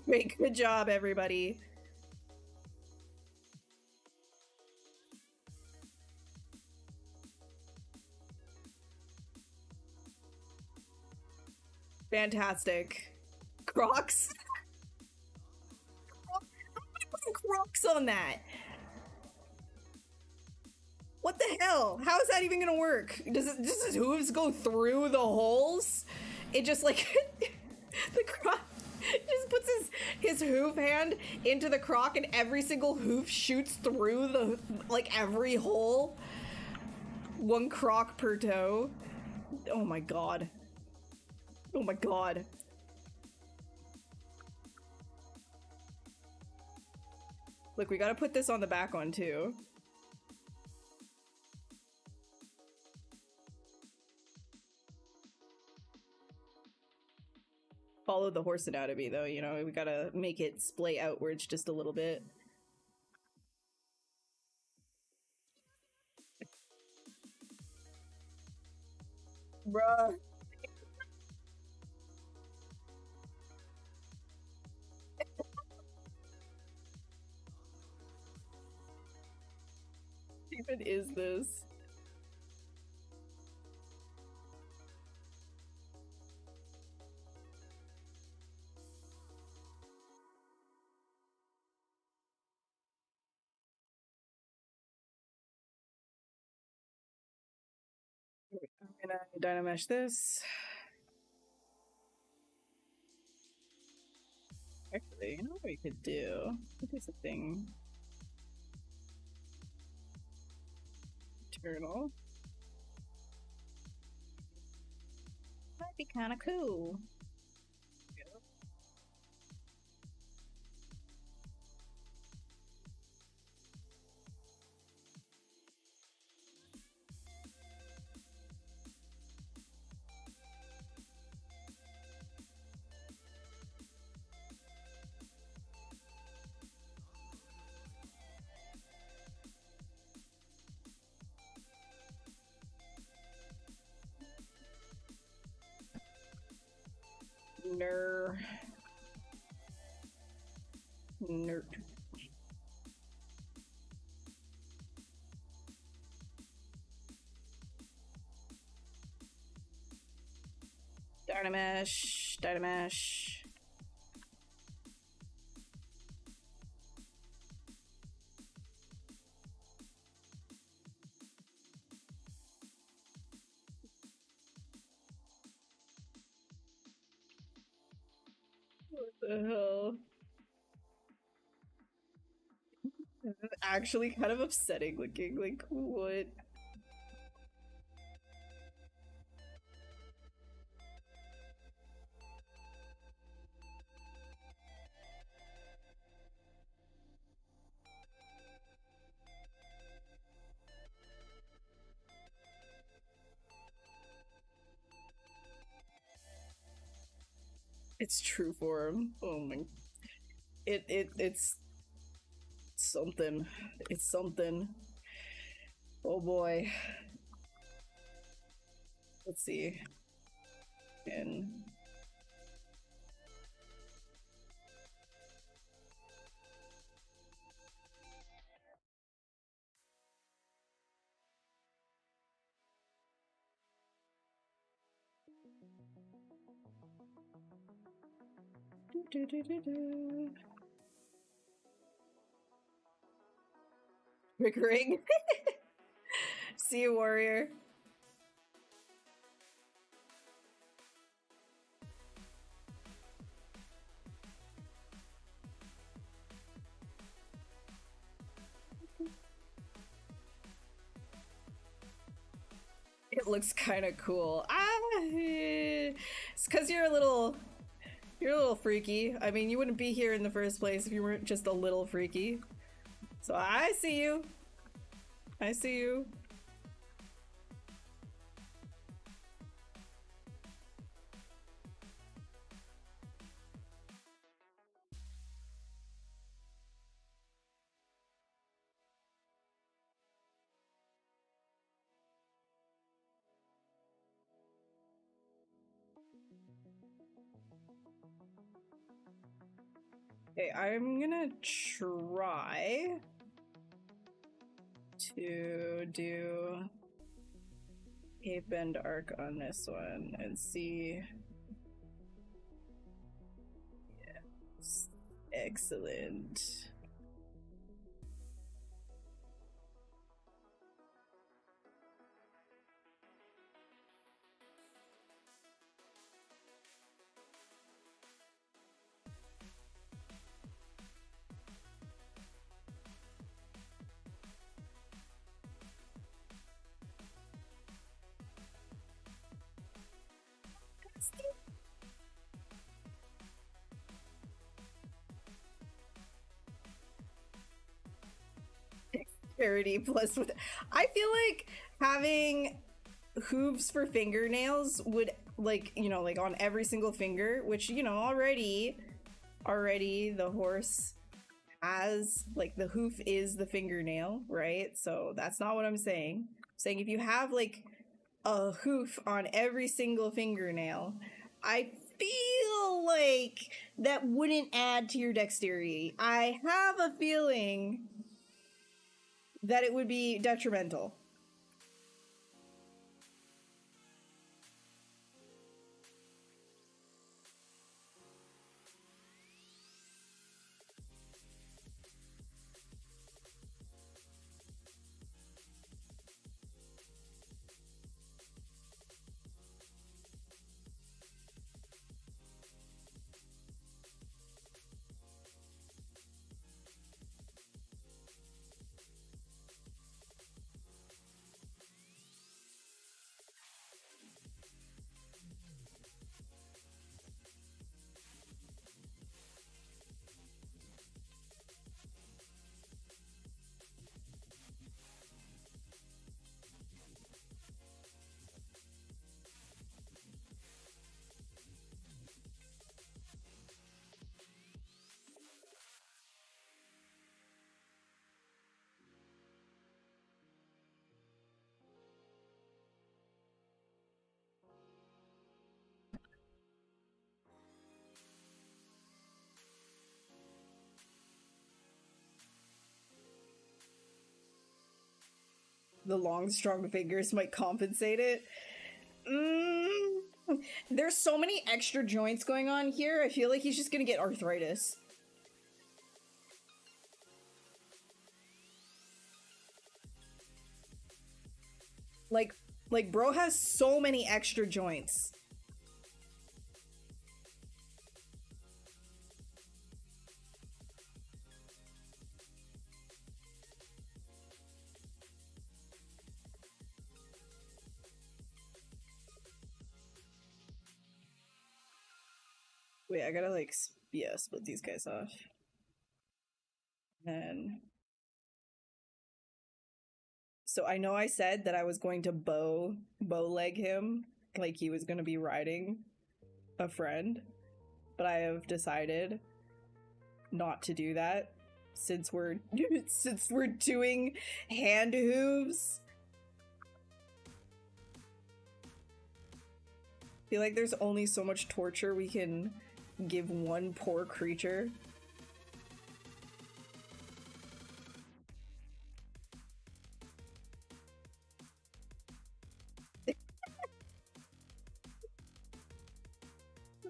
[SPEAKER 1] Great. Good job, everybody. Fantastic. Crocs? I'm putting Crocs on that. What the hell? How is that even gonna work? Does his hooves go through the holes? It just like the Croc just puts his hoof hand into the Croc and every single hoof shoots through the like every hole. One Croc per toe. Oh my god. Oh my god. Look, we gotta put this on the back one too. Follow the horse anatomy though, you know, we gotta make it splay outwards just a little bit. Bruh. Even is this? Can I Dynamesh this? Actually, you know what we could do? What is a thing? Eternal. Might be kind of cool. Nerd. Dynamesh. What the hell? This is actually kind of upsetting looking. Like, what? It's true form. Oh my. It's something. It's something. Oh boy. Let's see. And triggering. See you, warrior. It looks kind of cool. It's because you're a little freaky. I mean, you wouldn't be here in the first place if you weren't just a little freaky. So I see you. I see you. Okay, I'm gonna try to do a bend arc on this one and see. Yes. Excellent. Dexterity plus with. I feel like having hooves for fingernails would, like, you know, like on every single finger, which, you know, already the horse has, like, the hoof is the fingernail, right? So that's not what I'm saying. I'm saying if you have like a hoof on every single fingernail, I feel like that wouldn't add to your dexterity. I have a feeling that it would be detrimental. the long, strong fingers might compensate it. There's so many extra joints going on here, I feel like he's just gonna get arthritis. Like bro has so many extra joints. Wait, I gotta like, yeah, split these guys off. And so I know I said that I was going to bow leg him, like he was gonna be riding a friend, but I have decided not to do that since we're since we're doing hand hooves. I feel like there's only so much torture we can give one poor creature.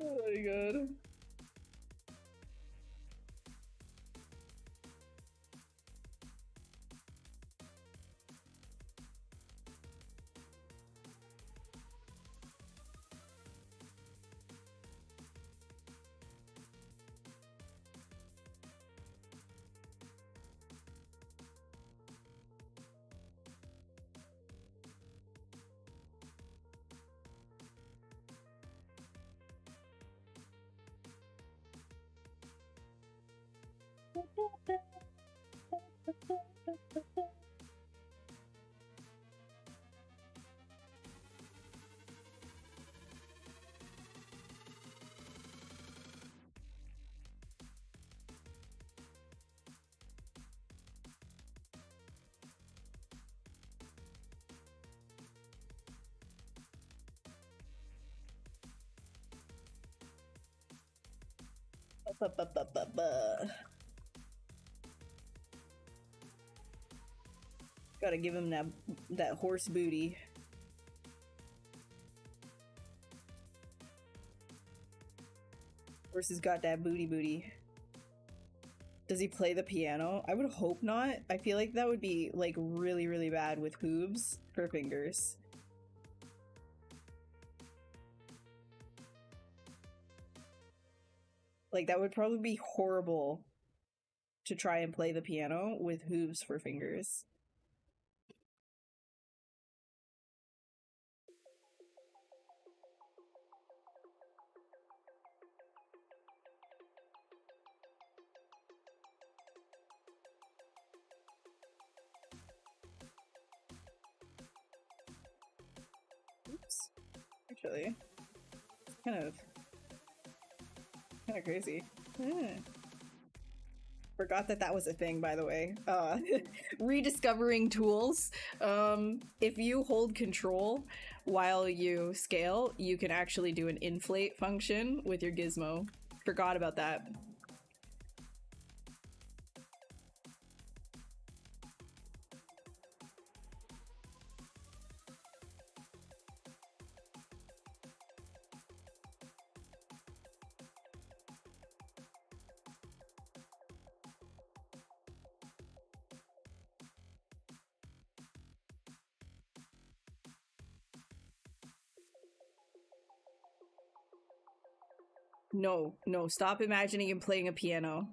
[SPEAKER 1] Oh my god. Gotta give him that horse booty. Horse has got that booty. Does he play the piano? I would hope not. I feel like that would be like really, really bad with hooves for fingers. Like that would probably be horrible to try and play the piano with hooves for fingers. Oops. Actually, kind of crazy. Forgot that was a thing, by the way. Rediscovering tools. If you hold control while you scale, you can actually do an inflate function with your gizmo. Forgot about that. No, stop imagining him playing a piano.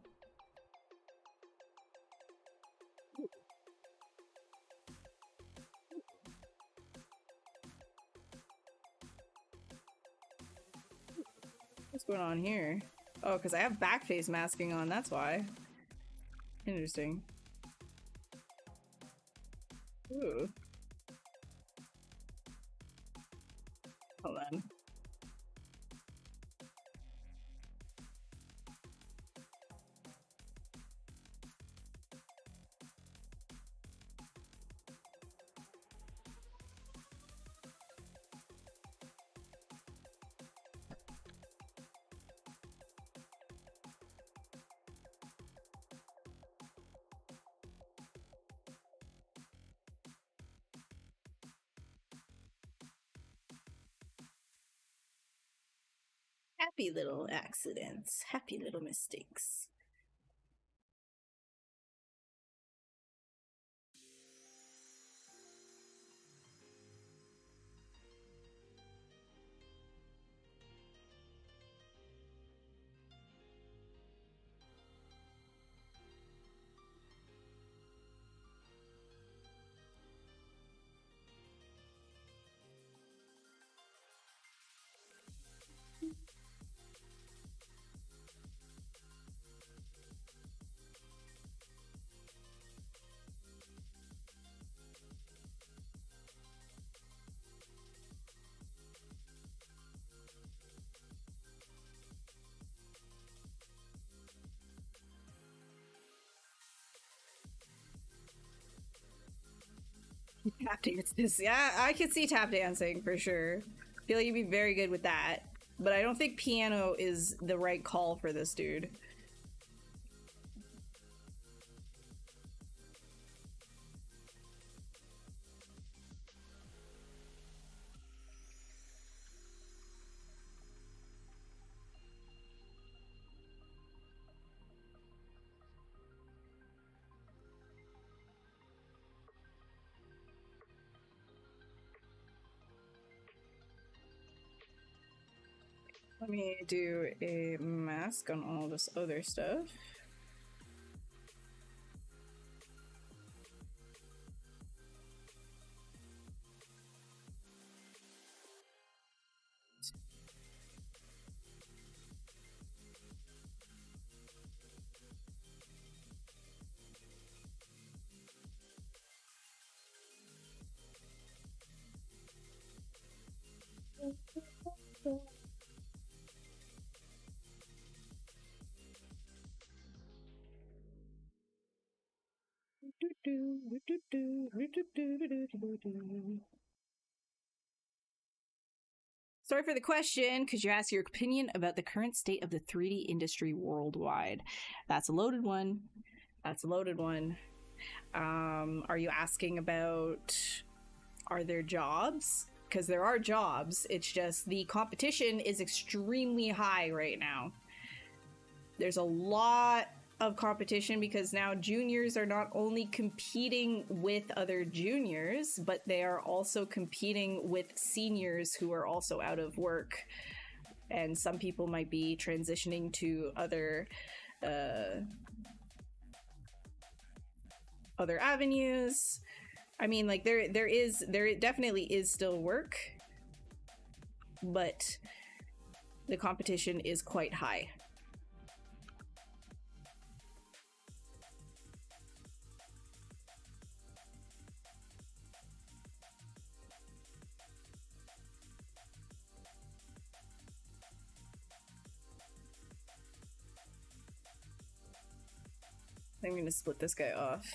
[SPEAKER 1] What's going on here? Oh, because I have back face masking on, that's why. Interesting. Ooh. Hold on. Happy little accidents, happy little mistakes. Tap dances. Yeah, I could see tap dancing for sure. I feel like you'd be very good with that. But I don't think piano is the right call for this dude. Let me do a mask on all this other stuff. Sorry for the question. Could you ask your opinion about the current state of the 3D industry worldwide? That's a loaded one. That's a loaded one. Are you asking about, are there jobs? Because there are jobs. It's just the competition is extremely high right now. There's a lot of competition because now juniors are not only competing with other juniors, but they are also competing with seniors who are also out of work. And some people might be transitioning to other avenues. I mean, like there definitely is still work, but the competition is quite high. I'm going to split this guy off.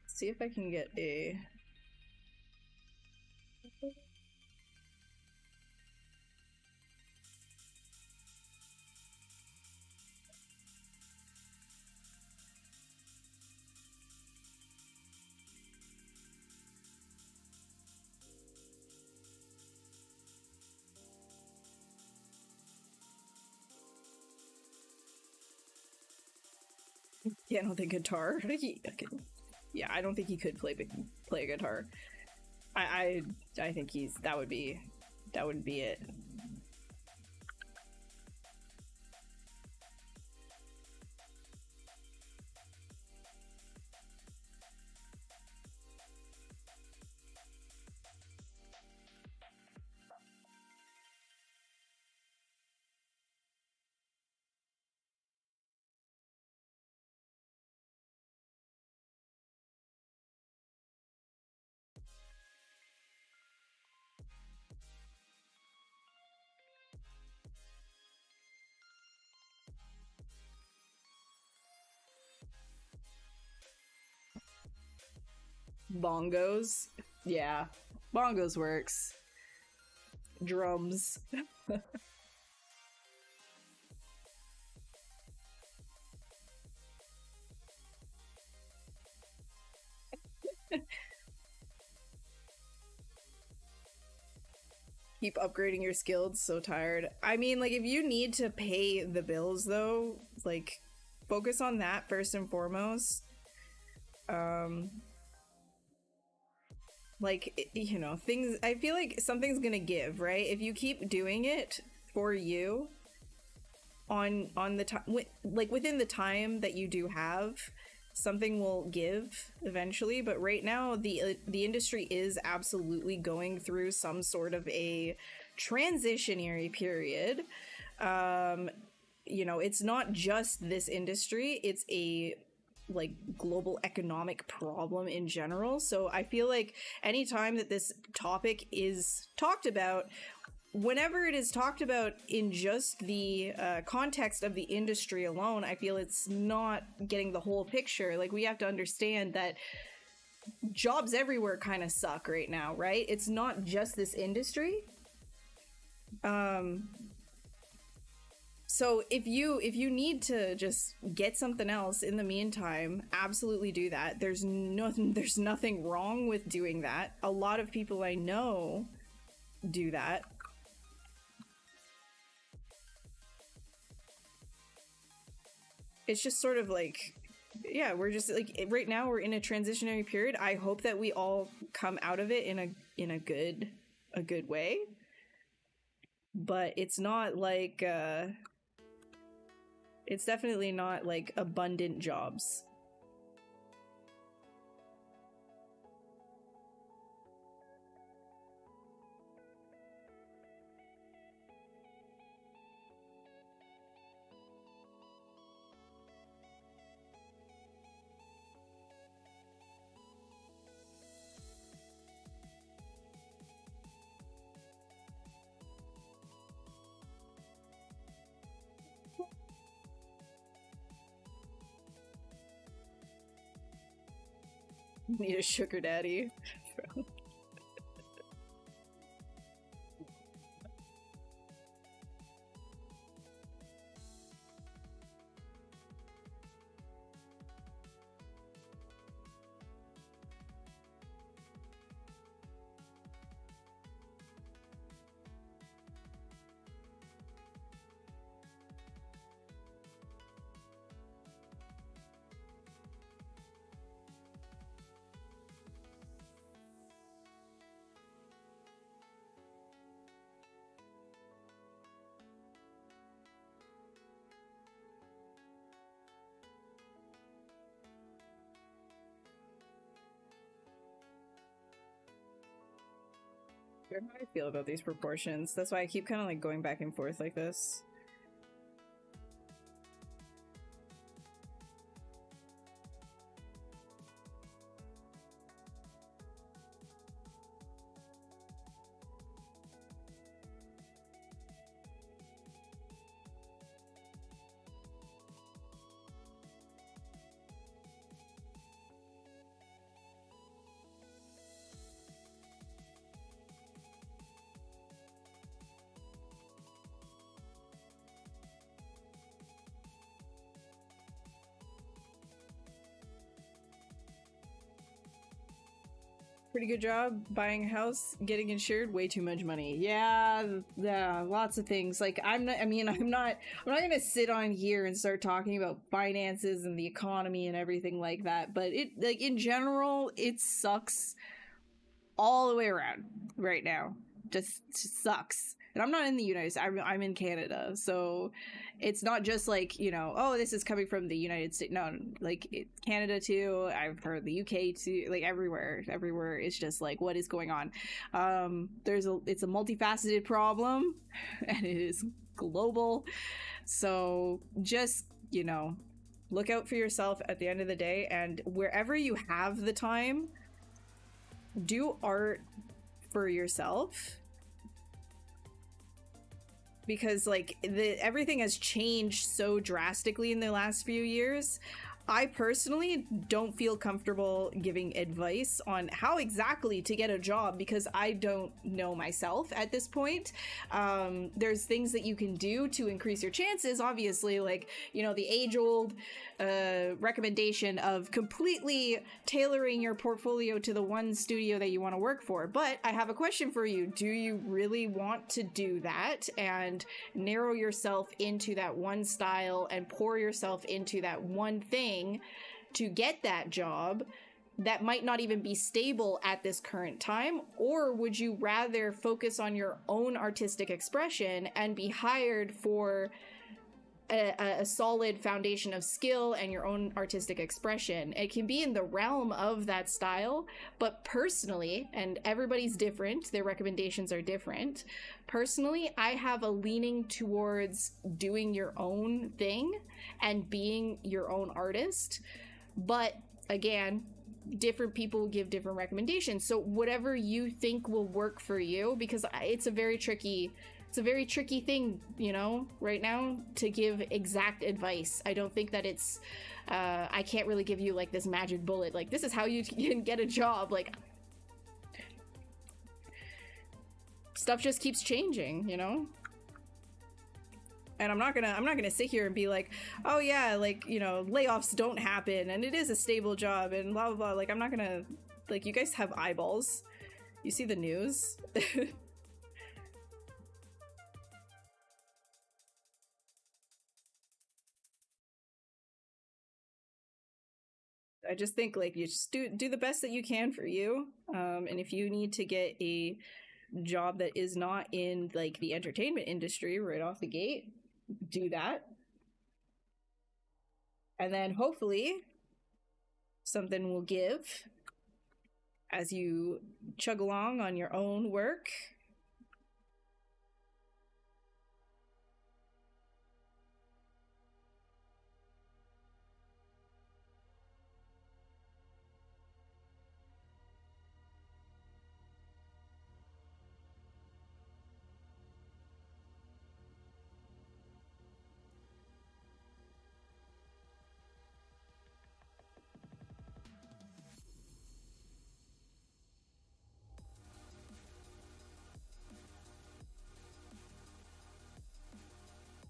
[SPEAKER 1] See if I can get a... Yeah, I don't think guitar. Yeah, I don't think he could play a guitar. I think that wouldn't be it. Bongos. Yeah. Bongos works. Drums. Keep upgrading your skills. So tired. I mean, like, if you need to pay the bills, though, like, focus on that first and foremost. Like, you know, things, I feel like something's gonna give, right? If you keep doing it for you on the time, like within the time that you do have, something will give eventually. But right now the industry is absolutely going through some sort of a transitionary period. You know, it's not just this industry, it's a like global economic problem in general. So I feel like anytime that this topic is talked about, whenever it is talked about in just the context of the industry alone, I feel it's not getting the whole picture. Like, we have to understand that jobs everywhere kind of suck right now, right? It's not just this industry. So if you need to just get something else in the meantime, absolutely do that. There's nothing wrong with doing that. A lot of people I know do that. It's just sort of like, yeah, we're just like, right now we're in a transitionary period. I hope that we all come out of it in a good way. But it's not like it's definitely not like abundant jobs. Need a sugar daddy. How do I feel about these proportions? That's why I keep kind of like going back and forth like this. Pretty good job buying a house, getting insured, way too much money. Yeah, lots of things. Like, I'm not gonna sit on here and start talking about finances and the economy and everything like that, but it, like, in general, it sucks all the way around right now. Just sucks. And I'm not in the United States, I'm in Canada, so it's not just like, you know, oh, this is coming from the United States. No, like, Canada too, I've heard the UK too, like everywhere it's just like, what is going on? It's a multifaceted problem, and it is global, so just, you know, look out for yourself at the end of the day, and wherever you have the time, do art for yourself. Because, like, everything has changed so drastically in the last few years. I personally don't feel comfortable giving advice on how exactly to get a job because I don't know myself at this point. There's things that you can do to increase your chances, obviously, like, you know, the age-old recommendation of completely tailoring your portfolio to the one studio that you want to work for. But I have a question for you. Do you really want to do that and narrow yourself into that one style and pour yourself into that one thing to get that job that might not even be stable at this current time? Or would you rather focus on your own artistic expression and be hired for a solid foundation of skill and your own artistic expression? It can be in the realm of that style, but personally, and everybody's different, their recommendations are different. Personally, I have a leaning towards doing your own thing and being your own artist. But again, different people give different recommendations. So whatever you think will work for you, because it's a very tricky thing, you know, right now to give exact advice. I don't think that it's, I can't really give you like this magic bullet, like this is how you can get a job. Like, stuff just keeps changing, you know? And I'm not gonna sit here and be like, oh yeah, like, you know, layoffs don't happen and it is a stable job and blah, blah, blah. Like, I'm not gonna, like, you guys have eyeballs. You see the news. I just think, like, you just do the best that you can for you. And if you need to get a job that is not in, like, the entertainment industry right off the gate, do that. And then hopefully something will give as you chug along on your own work.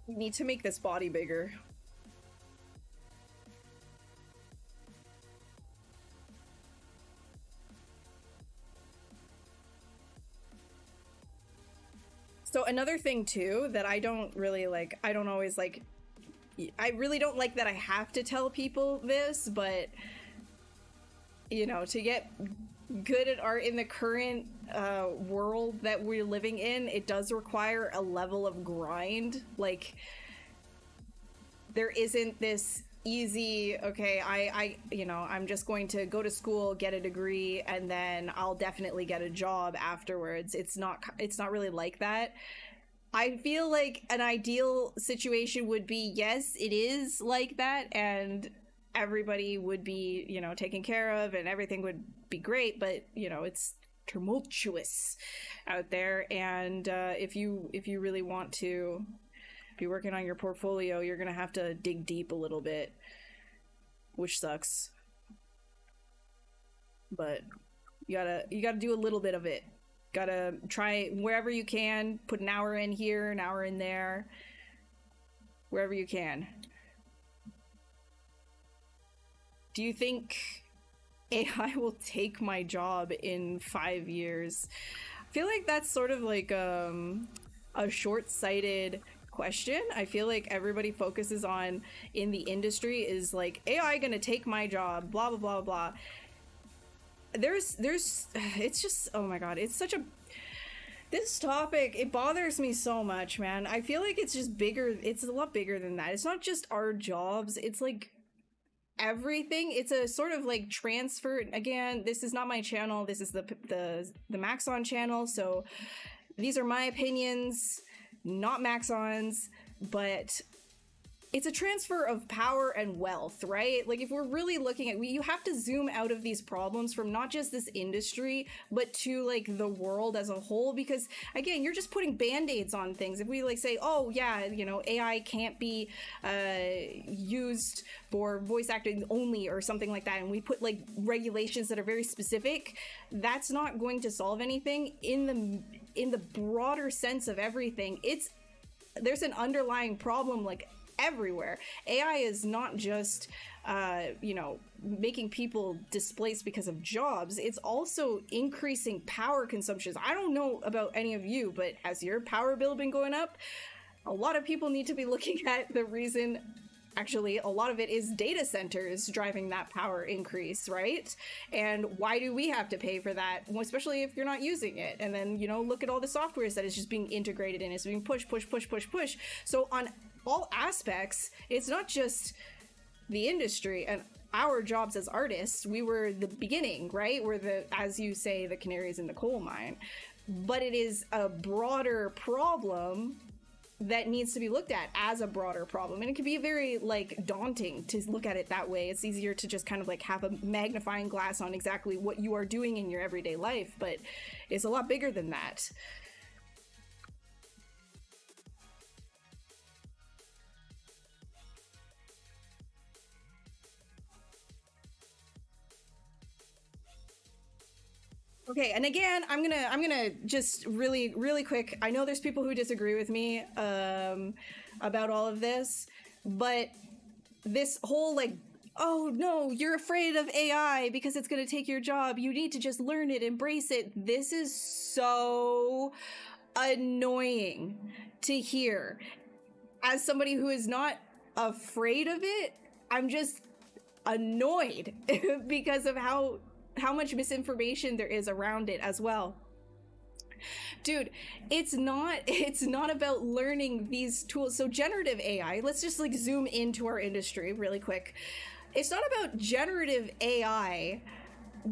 [SPEAKER 1] We need to make this body bigger. So another thing too that I don't really like, I don't always like, I really don't like that I have to tell people this, but, you know, to get good at art in the current world that we're living in, it does require a level of grind. Like, there isn't this easy, okay, I you know, I'm just going to go to school, get a degree, and then I'll definitely get a job afterwards. It's not really like that. I feel like an ideal situation would be, yes, it is like that, and everybody would be, you know, taken care of and everything would be great, but, you know, it's tumultuous out there. And if you really want to be working on your portfolio, you're gonna have to dig deep a little bit, which sucks, but you gotta do a little bit of it. Gotta try wherever you can, put an hour in here, an hour in there, wherever you can. Do you think AI will take my job in 5 years? I feel like that's sort of like a short-sighted question. I feel like everybody focuses on in the industry is like, AI gonna take my job, blah, blah, blah, blah. There's, it's just, oh my god, it's such a, this topic, it bothers me so much, man. I feel like it's just bigger, it's a lot bigger than that. It's not just our jobs, it's like everything. It's a sort of like transfer. Again, this is not my channel, this is the Maxon channel, so these are my opinions, not Maxon's, but it's a transfer of power and wealth, right? Like if we're really looking at, you have to zoom out of these problems from not just this industry, but to like the world as a whole, because again, you're just putting band-aids on things. If we like say, oh yeah, you know, AI can't be used for voice acting only or something like that, and we put like regulations that are very specific, that's not going to solve anything. In the broader sense of everything, there's an underlying problem like everywhere. AI is not just you know, making people displaced because of jobs. It's also increasing power consumptions. I don't know about any of you, but has your power bill been going up? A lot of people need to be looking at the reason. Actually, a lot of it is data centers driving that power increase, right? And why do we have to pay for that? Well, especially if you're not using it. And then, you know, look at all the softwares that is just being integrated in. It's being push. So on all aspects, it's not just the industry and our jobs as artists. We were the beginning, right? We're the, as you say, the canaries in the coal mine. But it is a broader problem that needs to be looked at as a broader problem. And it can be very like daunting to look at it that way. It's easier to just kind of like have a magnifying glass on exactly what you are doing in your everyday life, but it's a lot bigger than that. Okay, and again, I'm gonna just really quick. I know there's people who disagree with me about all of this, but this whole like, oh no, you're afraid of AI because it's gonna take your job. You need to just learn it, embrace it. This is so annoying to hear. As somebody who is not afraid of it, I'm just annoyed because of how much misinformation there is around it as well. Dude, it's not about learning these tools. So generative AI, let's just like zoom into our industry really quick. It's not about generative AI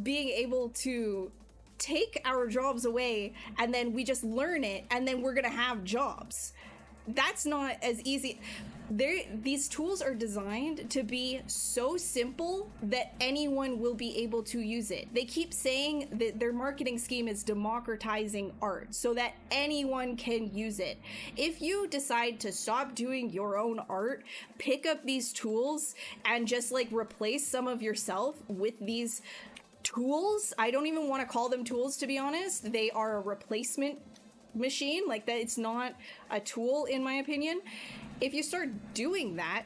[SPEAKER 1] being able to take our jobs away and then we just learn it and then we're gonna have jobs. That's not as easy. These tools are designed to be so simple that anyone will be able to use it. They keep saying that their marketing scheme is democratizing art so that anyone can use it. If you decide to stop doing your own art, pick up these tools and just like replace some of yourself with these tools. I don't even want to call them tools, to be honest. They are a replacement machine, like that. It's not a tool, in my opinion. If you start doing that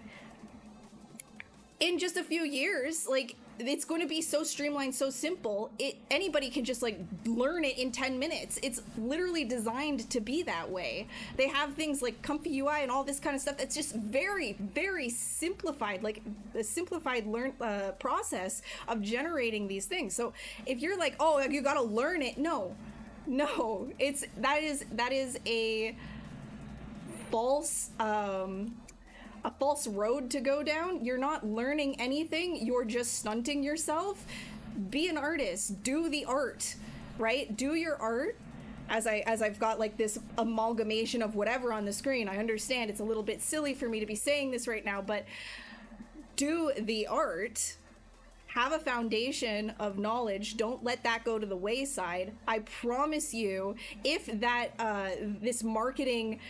[SPEAKER 1] in just a few years, like it's going to be so streamlined, so simple, anybody can just like learn it in 10 minutes. It's literally designed to be that way. They have things like comfy UI and all this kind of stuff that's just very, very simplified, like a simplified process of generating these things. So if you're like, oh, you got to learn it, no, that is a false road to go down. You're not learning anything. You're just stunting yourself. Be an artist. Do the art, right? Do your art. As I've got like this amalgamation of whatever on the screen, I understand it's a little bit silly for me to be saying this right now, but do the art. Have a foundation of knowledge. Don't let that go to the wayside. I promise you, if that this marketing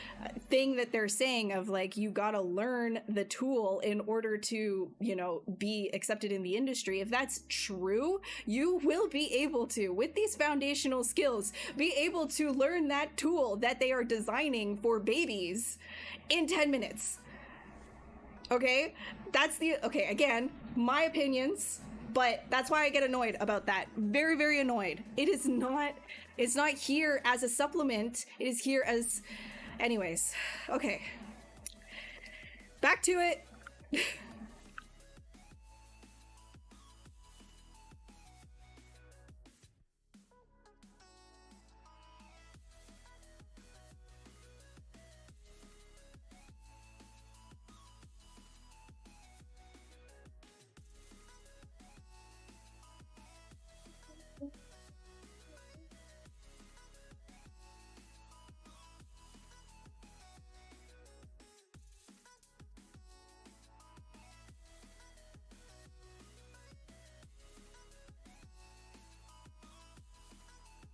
[SPEAKER 1] thing that they're saying of like you gotta learn the tool in order to, you know, be accepted in the industry, if that's true, you will be able to, with these foundational skills, be able to learn that tool that they are designing for babies in 10 minutes. Okay? Okay, again, my opinions. But that's why I get annoyed about that. Very, very annoyed. It's not here as a supplement. It is here as, anyways. Okay. Back to it.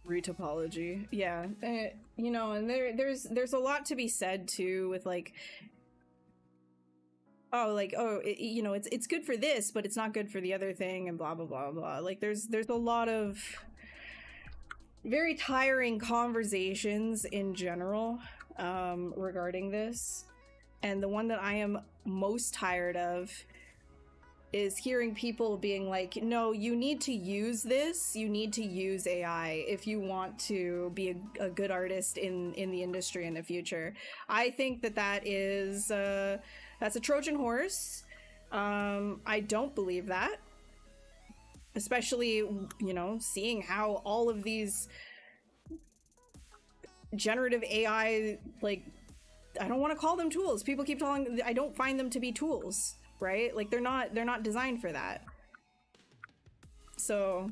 [SPEAKER 1] Retopology, yeah. You know, and there's a lot to be said too with like, oh, like, oh, you know, it's good for this, but it's not good for the other thing, and blah blah blah blah. Like, there's a lot of very tiring conversations in general regarding this, and the one that I am most tired of is hearing people being like, no, you need to use this, you need to use AI if you want to be a good artist in the industry in the future. I think that is that's a Trojan horse. I don't believe that, especially, you know, seeing how all of these generative AI, like, I don't want to call them tools. People keep telling, I don't find them to be tools, right? Like, they're not designed for that. So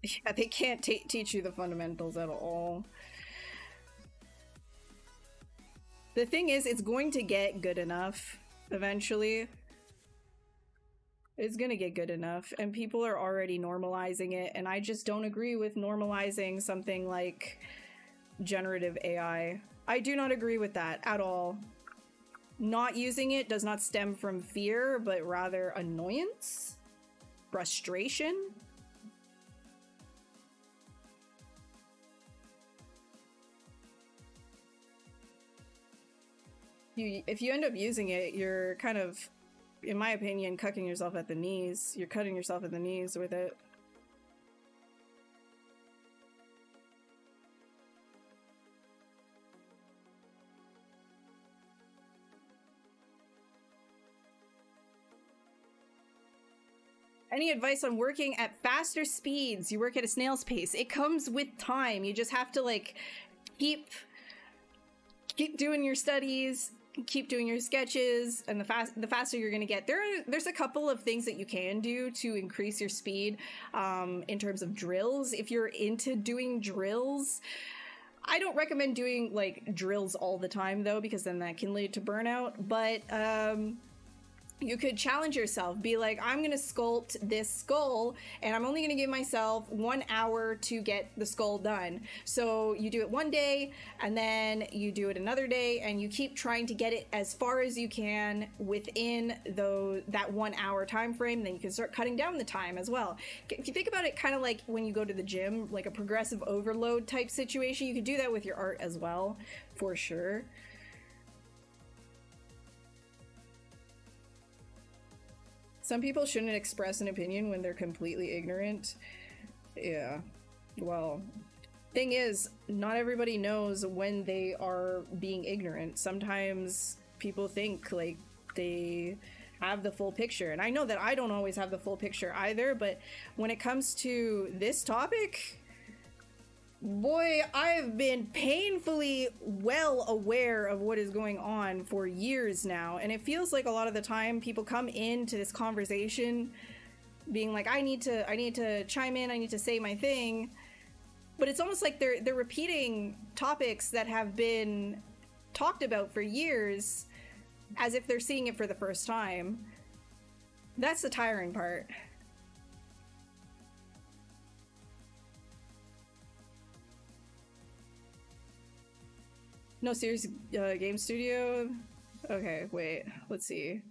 [SPEAKER 1] yeah, they can't teach you the fundamentals at all. The thing is, it's going to get good enough eventually. It's gonna get good enough, and people are already normalizing it, and I just don't agree with normalizing something like generative AI. I do not agree with that at all. Not using it does not stem from fear, but rather annoyance, frustration. If you end up using it, you're kind of, in my opinion, cutting yourself at the knees. You're cutting yourself at the knees with it. Any advice on working at faster speeds? You work at a snail's pace. It comes with time. You just have to, like, keep doing your studies, keep doing your sketches, and the faster you're going to get. There's a couple of things that you can do to increase your speed in terms of drills. If you're into doing drills, I don't recommend doing like drills all the time though, because then that can lead to burnout. But you could challenge yourself, be like, I'm gonna sculpt this skull and I'm only gonna give myself 1 hour to get the skull done. So you do it one day and then you do it another day, and you keep trying to get it as far as you can within that 1 hour time frame. Then you can start cutting down the time as well. If you think about it kind of like when you go to the gym, like a progressive overload type situation, you could do that with your art as well, for sure. Some people shouldn't express an opinion when they're completely ignorant. Yeah. Well, thing is, not everybody knows when they are being ignorant. Sometimes people think like they have the full picture. And I know that I don't always have the full picture either, but when it comes to this topic, boy, I've been painfully well aware of what is going on for years now, and it feels like a lot of the time people come into this conversation being like, I need to chime in, I need to say my thing, but it's almost like they're repeating topics that have been talked about for years as if they're seeing it for the first time. That's the tiring part. No, serious game studio? Okay, wait, let's see.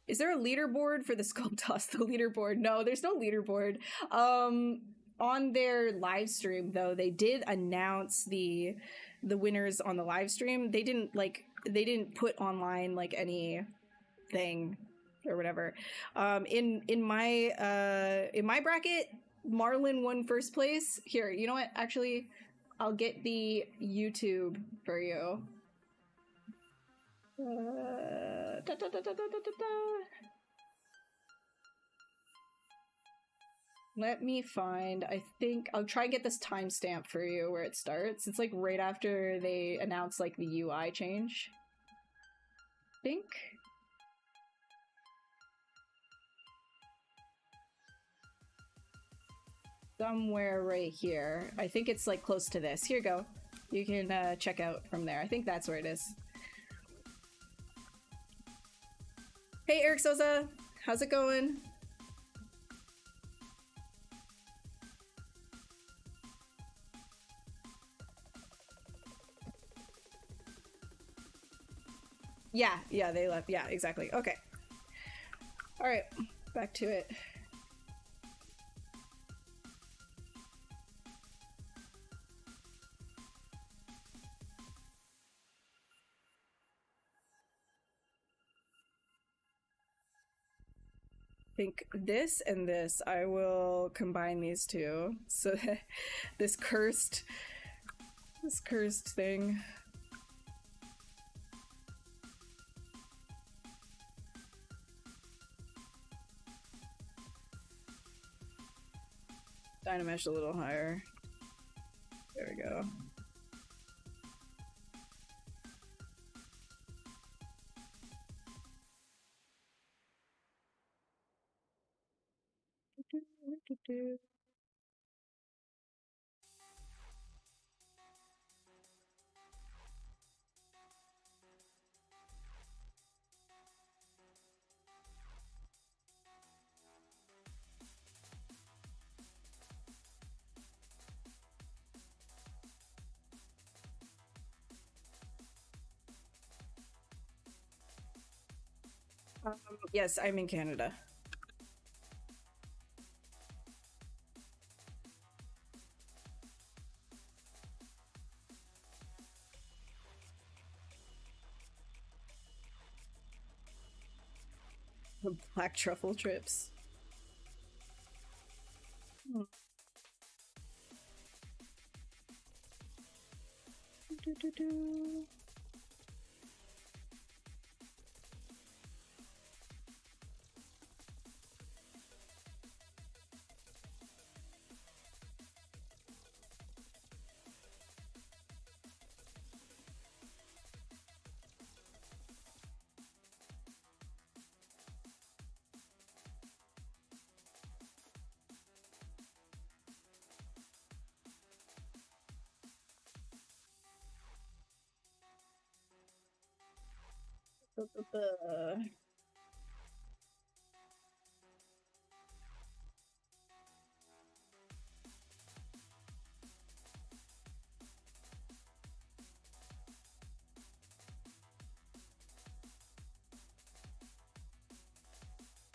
[SPEAKER 1] Is there a leaderboard for the Sculpt Toss? The leaderboard? No, there's no leaderboard. On their live stream, though, they did announce the winners on the live stream. They didn't put online like anything or whatever. In my bracket, Marlon won first place. Here, you know what? Actually, I'll get the YouTube for you. Let me find, I think, I'll try and get this timestamp for you where it starts. It's like right after they announce like the UI change. I think. Somewhere right here. I think it's like close to this. Here you go. You can check out from there. I think that's where it is. Hey, Eric Sosa, how's it going? Yeah, they left. Yeah, exactly. Okay. All right, back to it. I think this and this, I will combine these two. So this cursed thing. Dynamesh a little higher. There we go. Yes, I'm in Canada. The black truffle trips. Hmm.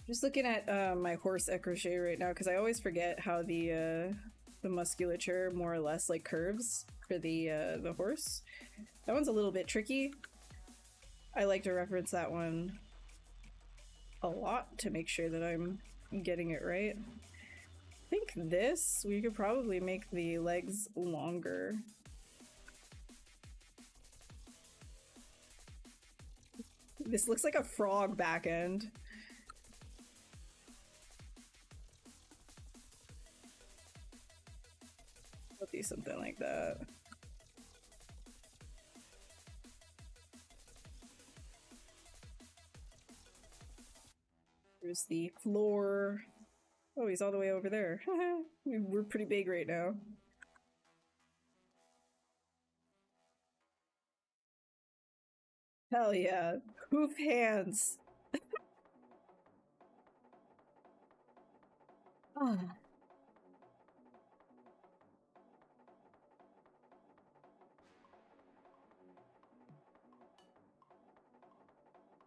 [SPEAKER 1] Just looking at my horse crochet right now because I always forget how the musculature more or less like curves for the horse. That one's a little bit tricky. I like to reference that one a lot to make sure that I'm getting it right. I think this, we could probably make the legs longer. This looks like a frog back end. I'll do something like that. There's the floor. Oh, he's all the way over there. We're pretty big right now. Hell yeah. Hoof hands. Ah.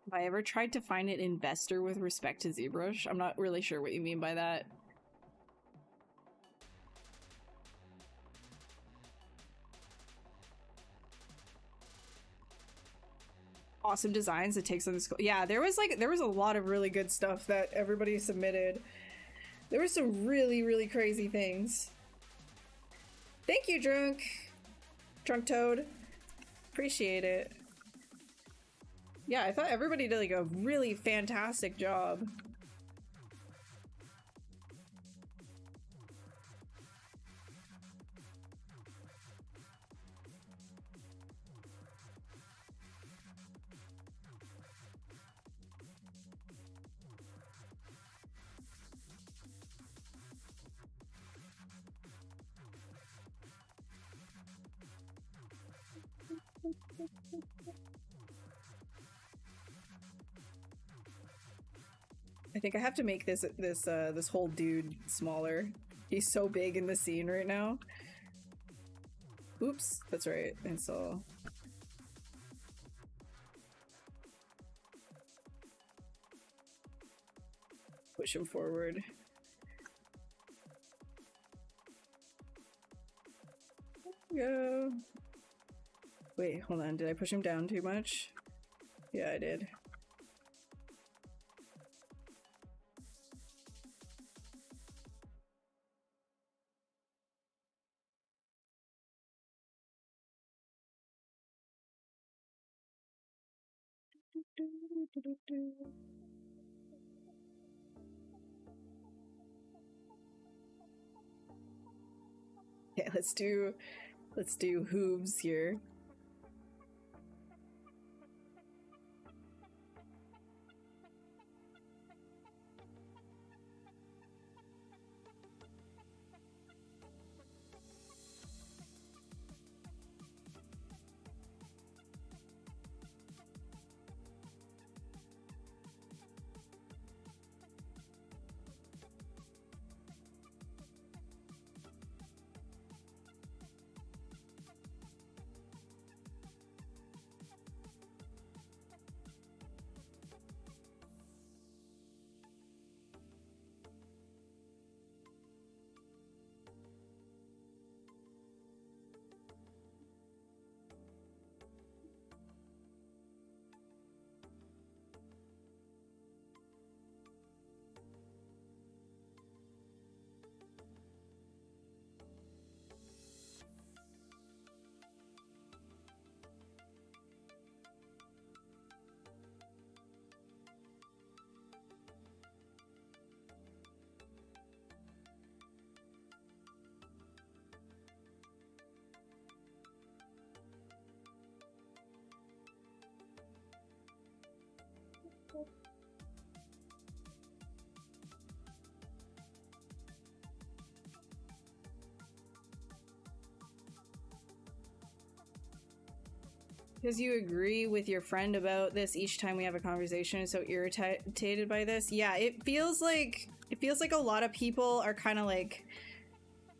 [SPEAKER 1] Have I ever tried to find an investor with respect to ZBrush? I'm not really sure what you mean by that. Awesome designs it takes on the school. Yeah, there was a lot of really good stuff that everybody submitted. There were some really crazy things. Thank you, Drunk Toad. Appreciate it. Yeah, I thought everybody did like a really fantastic job. I think I have to make this whole dude smaller. He's so big in the scene right now. Oops, that's right. And so push him forward. Go. Wait, hold on. Did I push him down too much? Yeah, I did. Yeah, let's do hooves here. Because you agree with your friend about this each time we have a conversation, so irritated by this. Yeah, it feels like a lot of people are kind of like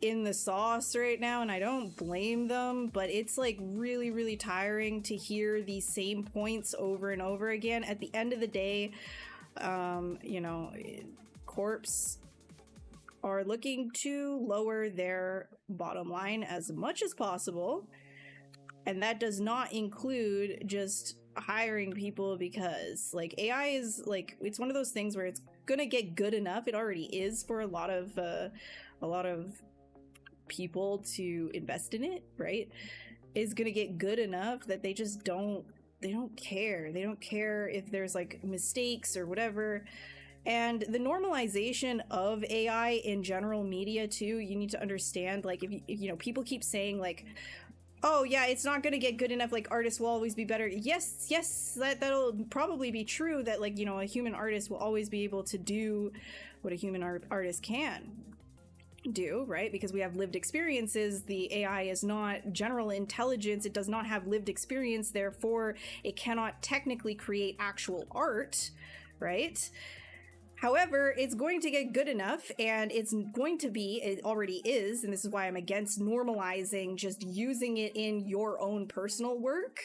[SPEAKER 1] in the sauce right now, and I don't blame them, but it's like really, really tiring to hear these same points over and over again. At the end of the day, you know, corps are looking to lower their bottom line as much as possible. And that does not include just hiring people, because like AI is like, it's one of those things where it's gonna get good enough. It already is for a lot of people to invest in it, right? Is gonna get good enough that they just don't care. They don't care if there's like mistakes or whatever. And the normalization of AI in general media too, you need to understand, like if you know, people keep saying like, oh yeah, it's not going to get good enough, like artists will always be better. Yes, that'll probably be true, that like, you know, a human artist will always be able to do what a human artist can do, right? Because we have lived experiences. The AI is not general intelligence. It does not have lived experience. Therefore, it cannot technically create actual art, right? However, it's going to get good enough, and it already is, and this is why I'm against normalizing just using it in your own personal work.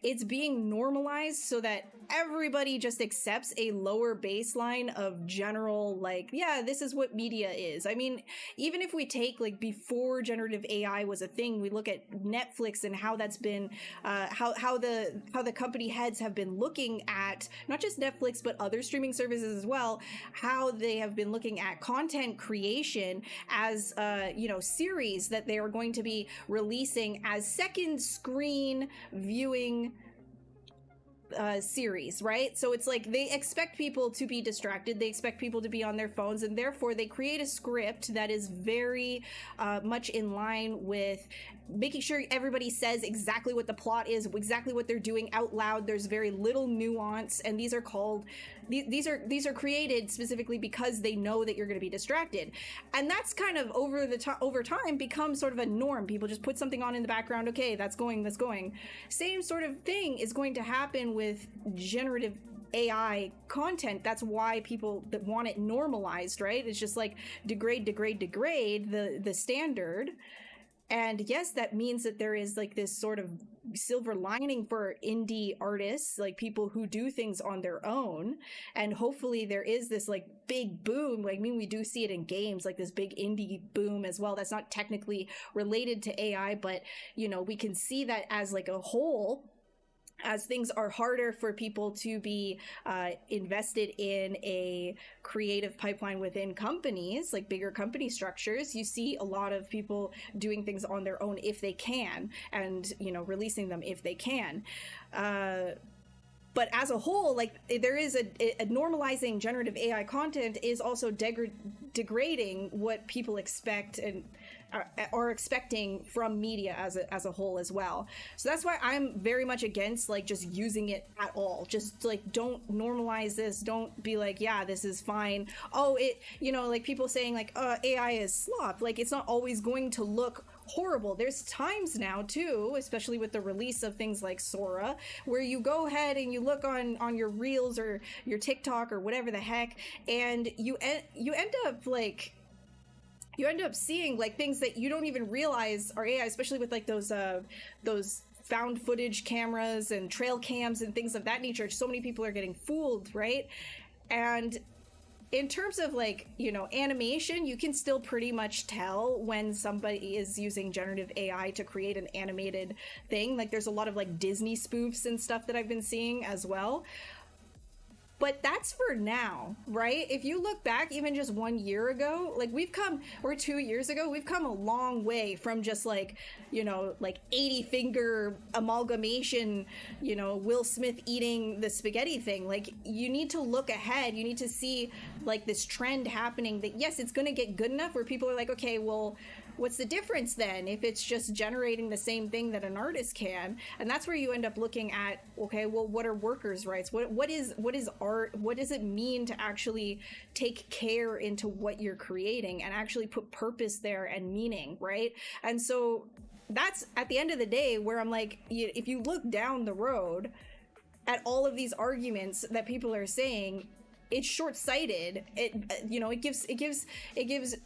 [SPEAKER 1] It's being normalized so that everybody just accepts a lower baseline of general, like, yeah, this is what media is. I mean, even if we take, like, before generative AI was a thing, we look at Netflix and how that's been, how the company heads have been looking at, not just Netflix, but other streaming services as well, how they have been looking at content creation as, you know, series that they are going to be releasing as second screen viewing series, right? So it's like they expect people to be distracted, they expect people to be on their phones, and therefore they create a script that is very much in line with making sure everybody says exactly what the plot is, exactly what they're doing out loud. There's very little nuance, and these are called these are created specifically because they know that you're going to be distracted, and that's kind of over time become sort of a norm. People just put something on in the background. Okay, that's going. Same sort of thing is going to happen with generative AI content. That's why people that want it normalized, right? It's just like degrade the standard. And yes, that means that there is like this sort of silver lining for indie artists, like people who do things on their own. And hopefully there is this like big boom. Like, I mean, we do see it in games, like this big indie boom as well. That's not technically related to AI, but you know, we can see that as like a whole. As things are harder for people to be invested in a creative pipeline within companies, like bigger company structures, you see a lot of people doing things on their own if they can, and, you know, releasing them if they can. But as a whole, like, there is a normalizing generative AI content is also degrading what people expect and are expecting from media as a whole as well. So that's why I'm very much against like just using it at all. Just like don't normalize this. Don't be like, yeah, this is fine. Oh, it, you know, like people saying like AI is slop. Like, it's not always going to look horrible. There's times now too, especially with the release of things like Sora, where you go ahead and you look on your Reels or your TikTok or whatever the heck, and you end up like, you end up seeing like things that you don't even realize are AI, especially with like those found footage cameras and trail cams and things of that nature. So many people are getting fooled, right? And in terms of like, you know, animation, you can still pretty much tell when somebody is using generative AI to create an animated thing. Like, there's a lot of like Disney spoofs and stuff that I've been seeing as well. But that's for now, right? If you look back even just 1 year ago, like we've come, or 2 years ago, we've come a long way from just like, you know, like 80 finger amalgamation, you know, Will Smith eating the spaghetti thing. Like, you need to look ahead. You need to see like this trend happening that, yes, it's going to get good enough where people are like, okay, well, what's the difference then if it's just generating the same thing that an artist can? And that's where you end up looking at, okay, well, what are workers' rights? What is art? What does it mean to actually take care into what you're creating and actually put purpose there and meaning, right? And so that's at the end of the day where I'm like, if you look down the road at all of these arguments that people are saying, it's short-sighted. It gives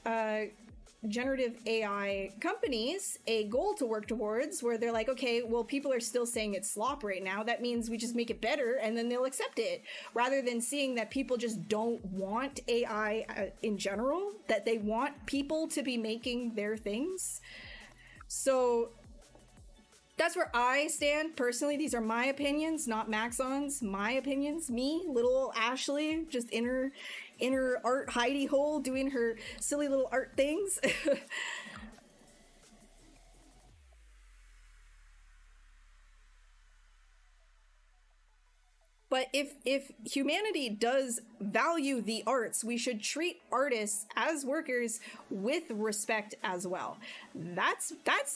[SPEAKER 1] generative AI companies a goal to work towards, where they're like, okay, well, people are still saying it's slop right now. That means we just make it better and then they'll accept it, rather than seeing that people just don't want AI in general, that they want people to be making their things. So that's where I stand personally. These are my opinions, not Maxon's. My opinions, me, little Ashley, just inner art hidey hole doing her silly little art things. But if humanity does value the arts, we should treat artists as workers with respect as well. That's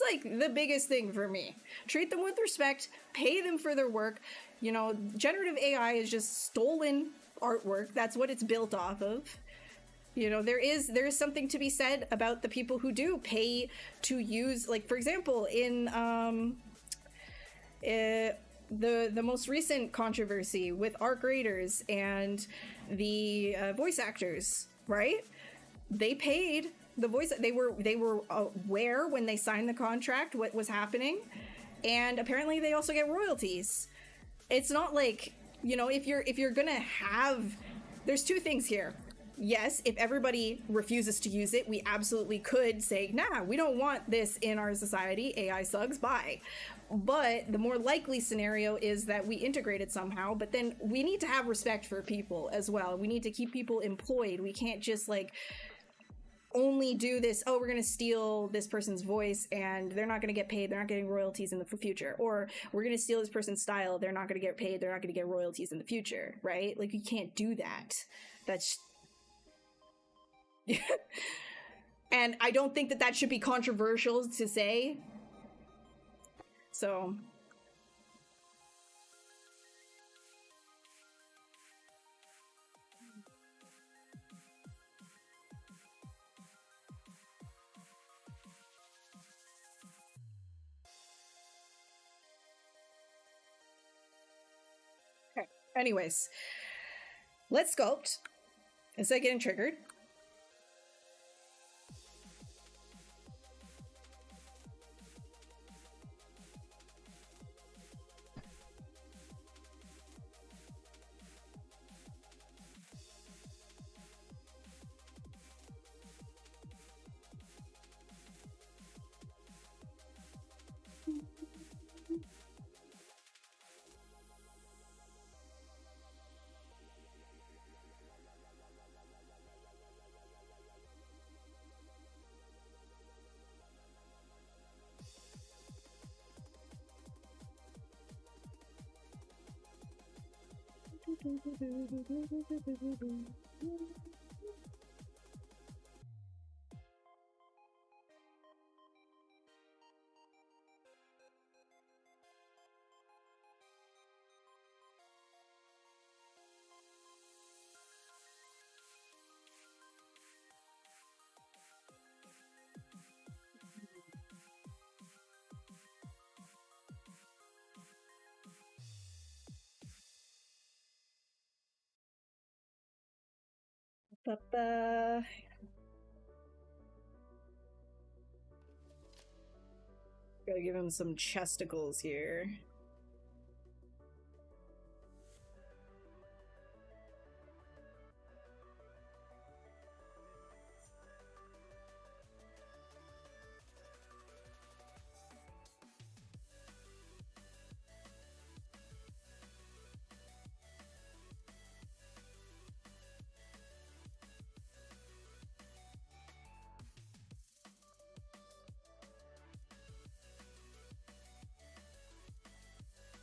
[SPEAKER 1] like the biggest thing for me. Treat them with respect, pay them for their work. You know, generative AI is just stolen artwork. That's what it's built off of. You know, there is something to be said about the people who do pay to use, like, for example, in the most recent controversy with art graders and the voice actors, right? They paid the voice. They were aware when they signed the contract what was happening, and apparently they also get royalties. It's not like, you know, if you're gonna have, there's two things here. Yes, if everybody refuses to use it, we absolutely could say, nah, we don't want this in our society. AI sucks, bye. But the more likely scenario is that we integrate it somehow, but then we need to have respect for people as well. We need to keep people employed. We can't just like only do this, oh, we're going to steal this person's voice and they're not going to get paid. They're not getting royalties in the future. Or we're going to steal this person's style. They're not going to get paid. They're not going to get royalties in the future, right? Like, you can't do that. That's... And I don't think that should be controversial to say. So okay, Anyways, let's sculpt instead of getting triggered. Gotta give him some chesticles here.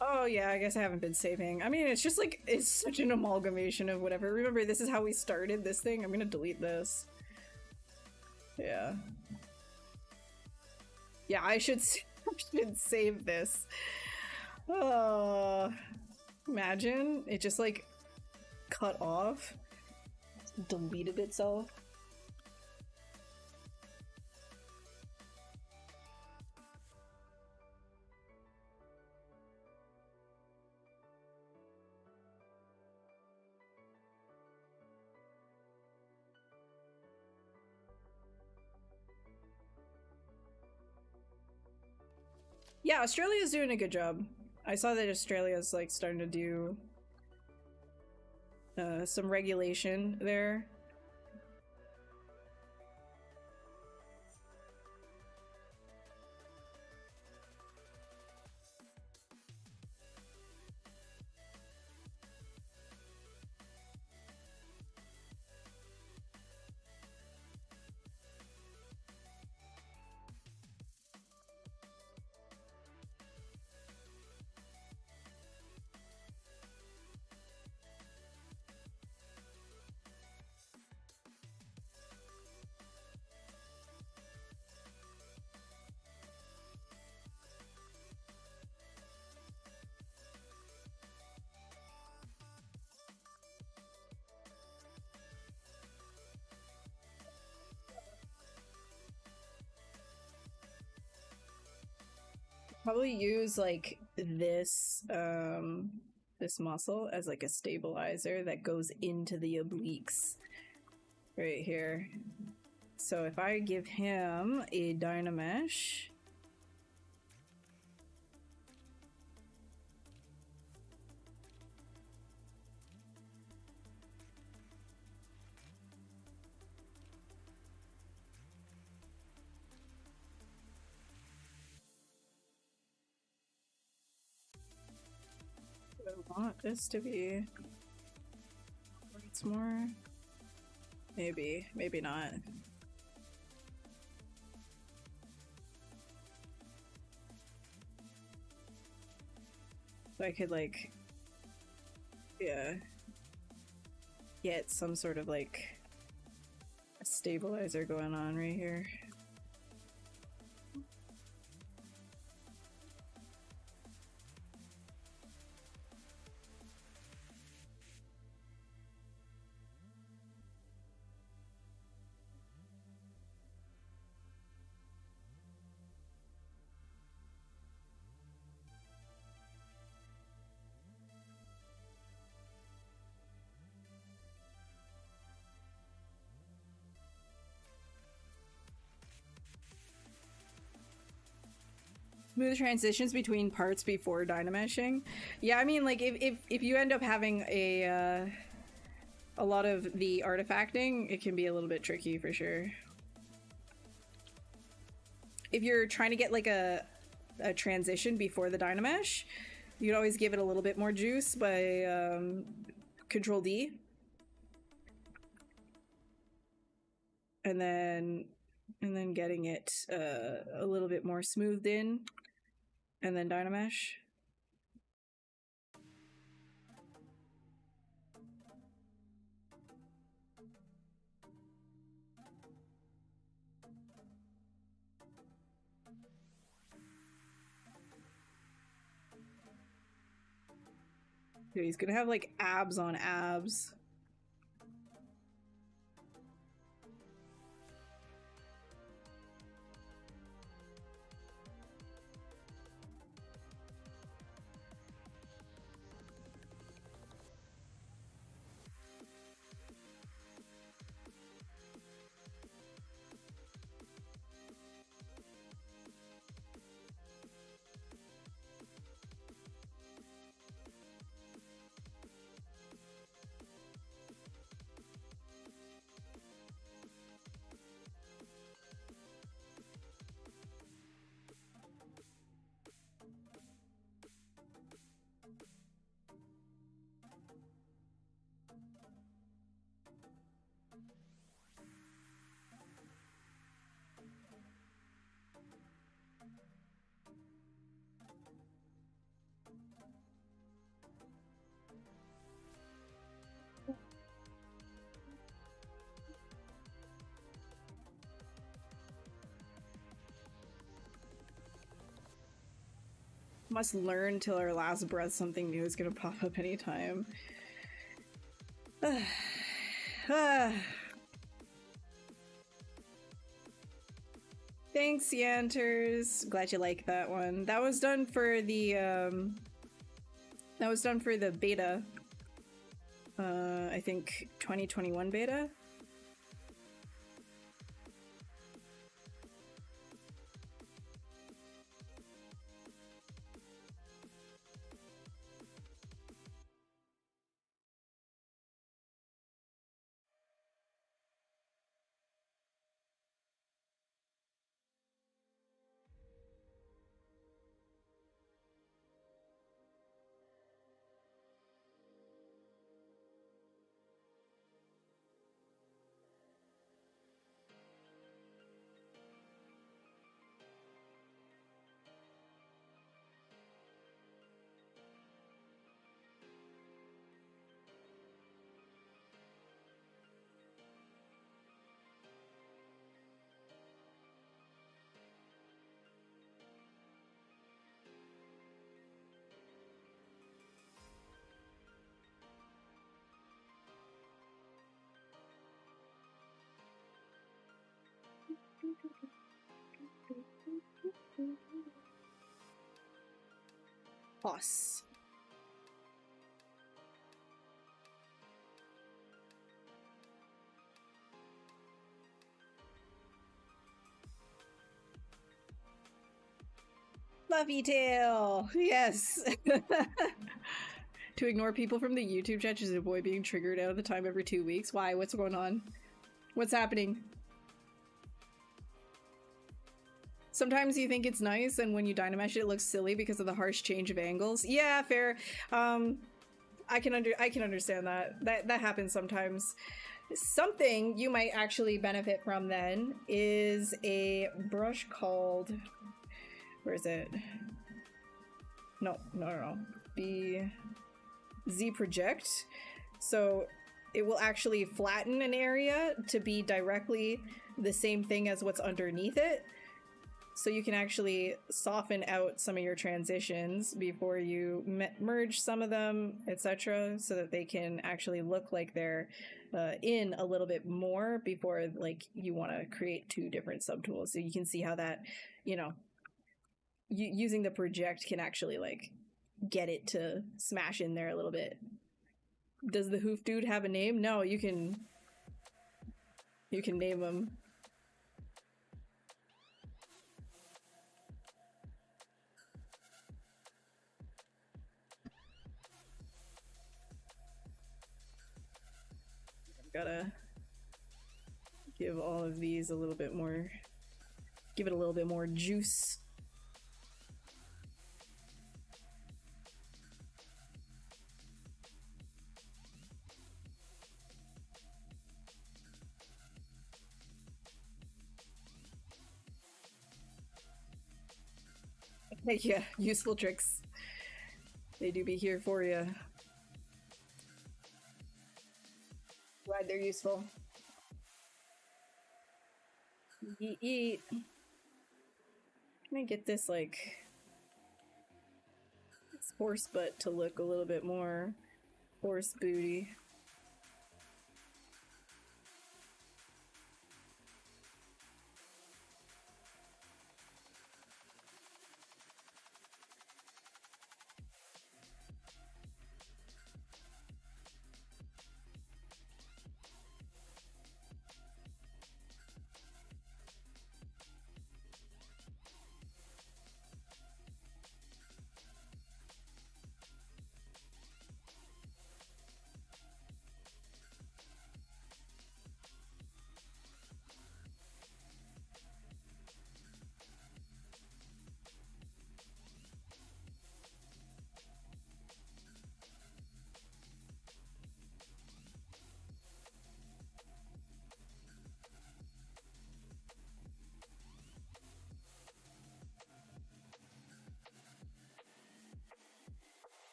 [SPEAKER 1] Oh yeah, I guess I haven't been saving. I mean, it's just like, it's such an amalgamation of whatever. Remember, this is how we started this thing? I'm gonna delete this. Yeah. Yeah, I should save this. Oh, imagine it just like cut off, deleted itself. Yeah, Australia's doing a good job. I saw that Australia's like starting to do some regulation there. Probably use like this this muscle as like a stabilizer that goes into the obliques right here. So if I give him a Dynamesh, I want this to be it's more, maybe not. So I could like, yeah, get some sort of like a stabilizer going on right here. Smooth transitions between parts before Dynameshing. Yeah, I mean, like, if you end up having a lot of the artifacting, it can be a little bit tricky for sure. If you're trying to get like a transition before the Dynamesh, you'd always give it a little bit more juice by Control D. And then getting it a little bit more smoothed in, and then Dynamesh. Dude, he's gonna have like abs on abs. Must learn till our last breath something new is gonna pop up anytime. Thanks, Yanters. Glad you like that one. That was done for the beta. I think 2021 beta. Boss. Fluffy tail! Yes! To ignore people from the YouTube chat is a boy being triggered out of the time every 2 weeks. Why? What's going on? What's happening? Sometimes you think it's nice, and when you Dynamesh it looks silly because of the harsh change of angles. Yeah, fair. I can understand that. That happens sometimes. Something you might actually benefit from then is a brush called... Where is it? No. ZBrush. So it will actually flatten an area to be directly the same thing as what's underneath it. So you can actually soften out some of your transitions before you merge some of them, etc., so that they can actually look like they're in a little bit more before like you want to create two different subtools. So you can see how that, you know, using the project can actually like get it to smash in there a little bit. Does the hoof dude have a name? No, you can name him. gotta give all of these a little bit more, give it a little bit more juice. Yeah, useful tricks. They do be here for you. Glad they're useful. Eat. Can I get this, like, this horse butt to look a little bit more horse booty?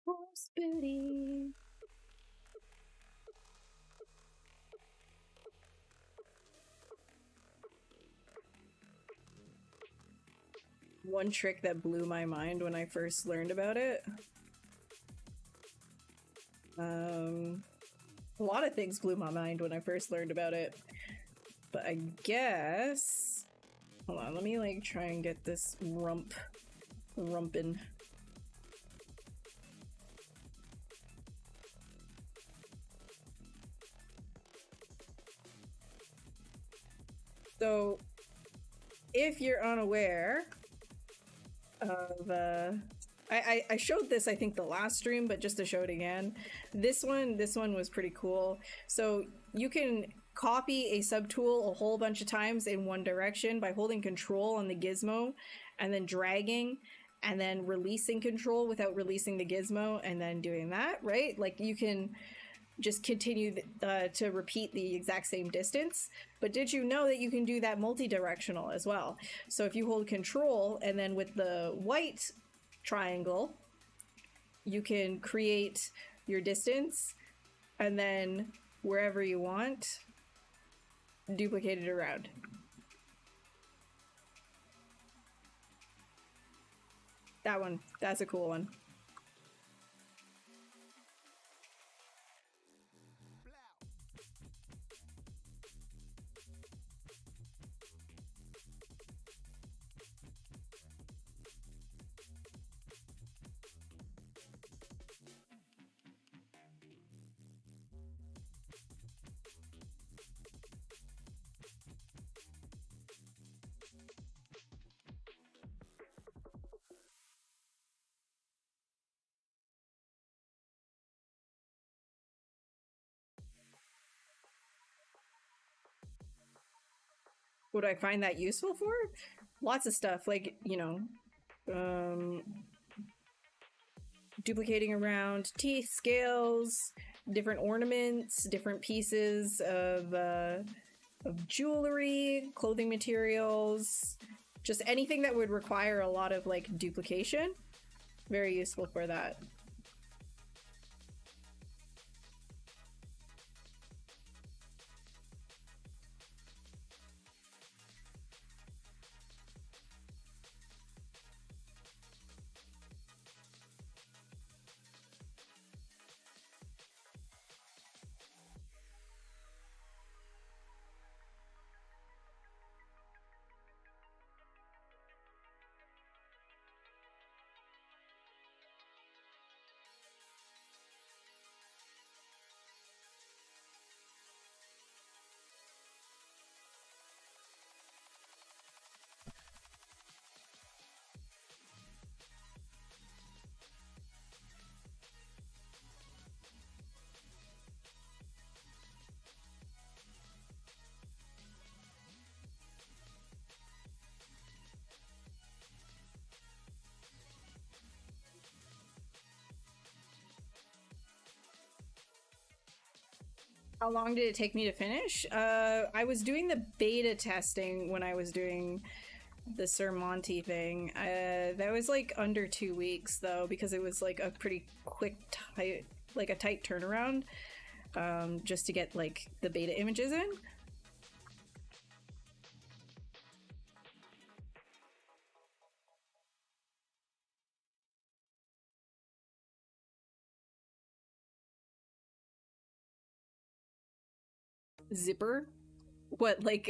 [SPEAKER 1] Horse booty. One trick that blew my mind when I first learned about it. A lot of things blew my mind when I first learned about it. But I guess... Hold on, let me like try and get this rumpin'. So, if you're unaware of, I showed this, I think, the last stream, but just to show it again. This one was pretty cool. So, you can copy a subtool a whole bunch of times in one direction by holding Control on the gizmo, and then dragging, and then releasing Control without releasing the gizmo, and then doing that, right? Like, you can just continue to repeat the exact same distance. But did you know that you can do that multi-directional as well? So if you hold Control and then with the white triangle, you can create your distance and then wherever you want, duplicate it around. That one, that's a cool one. Would I find that useful for? Lots of stuff, like, you know, duplicating around teeth, scales, different ornaments, different pieces of jewelry, clothing materials, just anything that would require a lot of, like, duplication. Very useful for that. How long did it take me to finish? I was doing the beta testing when I was doing the Sir Monty thing. That was like under 2 weeks though, because it was like a pretty quick, tight turnaround, just to get like the beta images in. Zipper? What, like,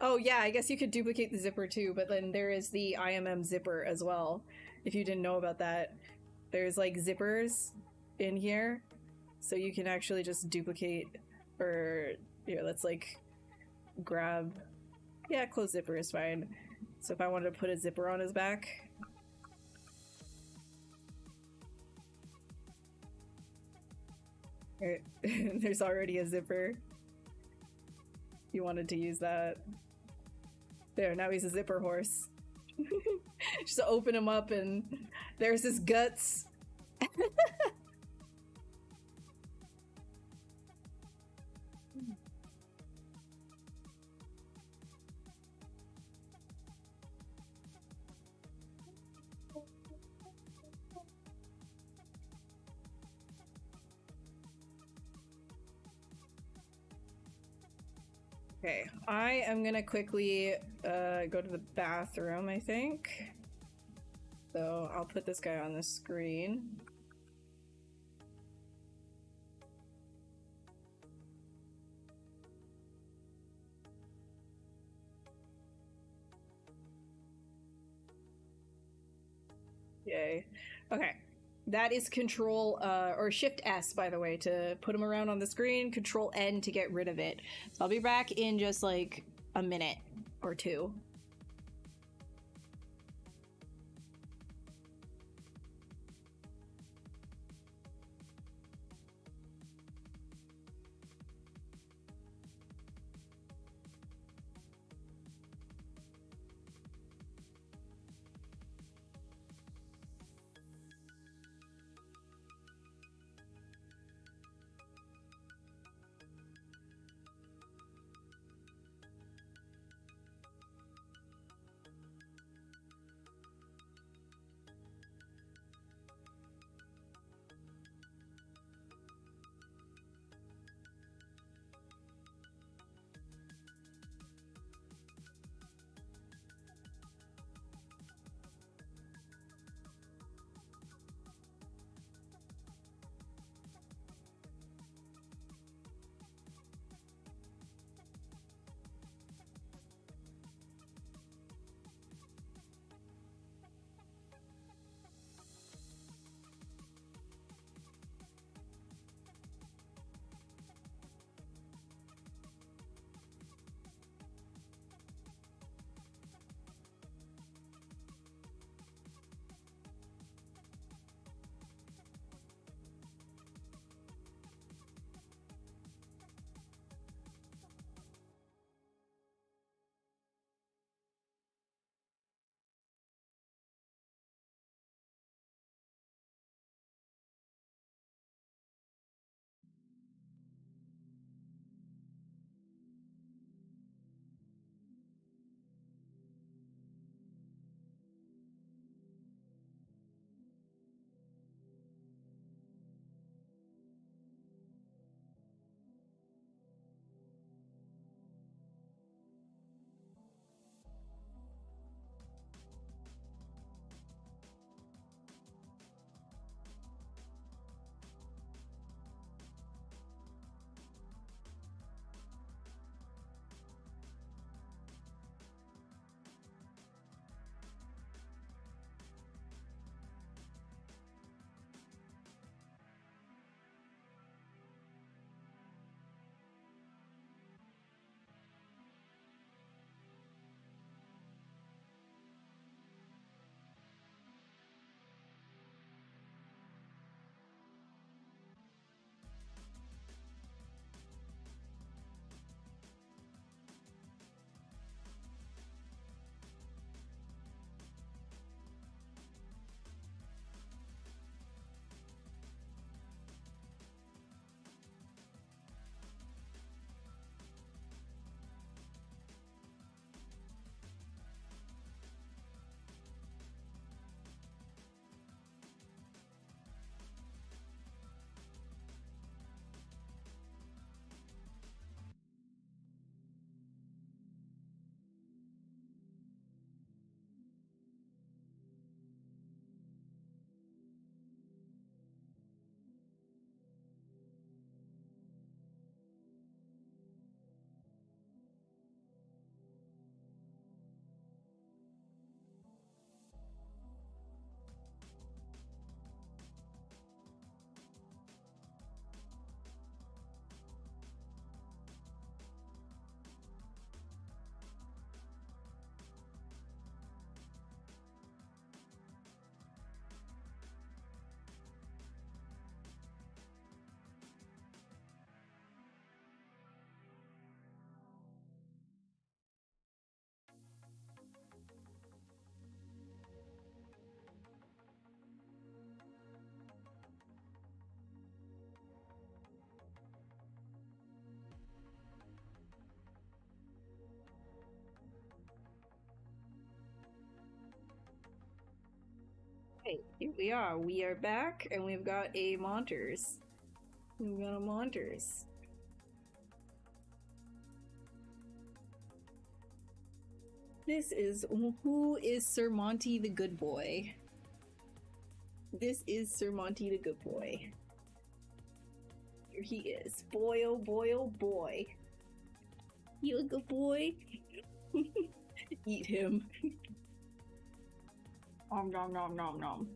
[SPEAKER 1] oh yeah, I guess you could duplicate the zipper too, but then there is the IMM zipper as well. If you didn't know about that, there's like zippers in here, so you can actually just duplicate, or here, let's like grab, yeah, close zipper is fine. So if I wanted to put a zipper on his back, there's already a zipper. You wanted to use that. There, now he's a zipper horse. Just open him up and there's his guts. Okay, I am gonna quickly go to the bathroom, I think. So I'll put this guy on the screen. Yay. Okay. That is Control, or Shift S, by the way, to put him around on the screen, Control N to get rid of it. So I'll be back in just like a minute or two. Alright, here we are. We are back, and we've got a Monters. We've got a Monters. This is... Who is Sir Monty the Good Boy? This is Sir Monty the Good Boy. Here he is. Boy, oh boy, oh boy. You a good boy? Eat him. Nom nom nom nom nom.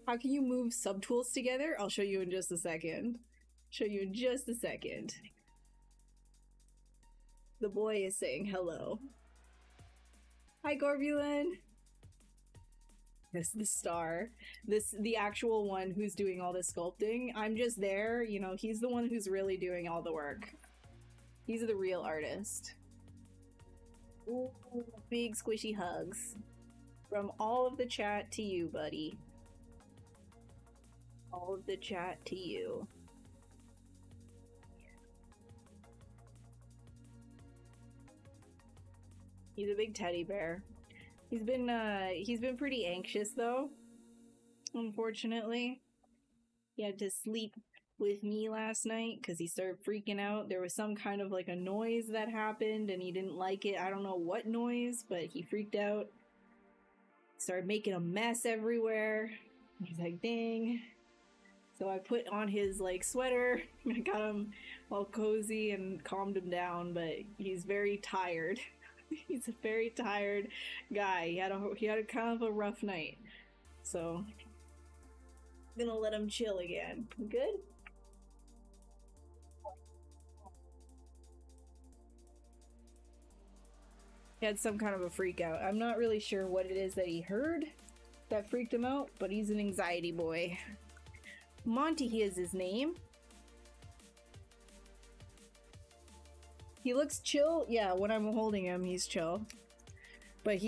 [SPEAKER 1] How can you move subtools together? I'll show you in just a second. Show you in just a second. The boy is saying hello. Hi, Gorbulin. This is the star. The actual one who's doing all the sculpting. I'm just there, you know, he's the one who's really doing all the work. He's the real artist. Ooh, big squishy hugs. From all of the chat to you, buddy. All of the chat to you. He's a big teddy bear. He's been pretty anxious though, unfortunately. He had to sleep with me last night because he started freaking out. There was some kind of like a noise that happened and he didn't like it. I don't know what noise, but he freaked out. Started making a mess everywhere. He's like, dang. So I put on his like sweater. I got him all cozy and calmed him down, but he's very tired. He's a very tired guy. He had a kind of a rough night. So I'm gonna let him chill again. Good? He had some kind of a freak out. I'm not really sure what it is that he heard that freaked him out, but he's an anxiety boy. Monty is his name. He looks chill. Yeah, when I'm holding him, he's chill. But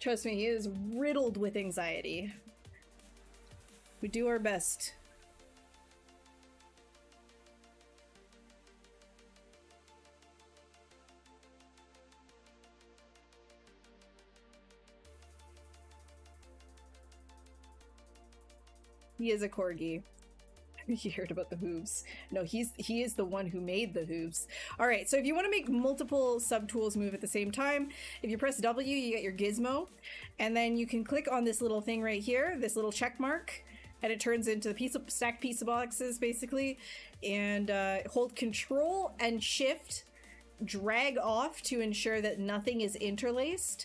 [SPEAKER 1] trust me, he is riddled with anxiety. We do our best. He is a corgi. You heard about the hooves. No, he is the one who made the hooves. All right, so if you want to make multiple subtools move at the same time, if you press W, you get your gizmo, and then you can click on this little thing right here, this little check mark, and it turns into the stacked pizza boxes, basically, and hold Control and Shift, drag off to ensure that nothing is interlaced.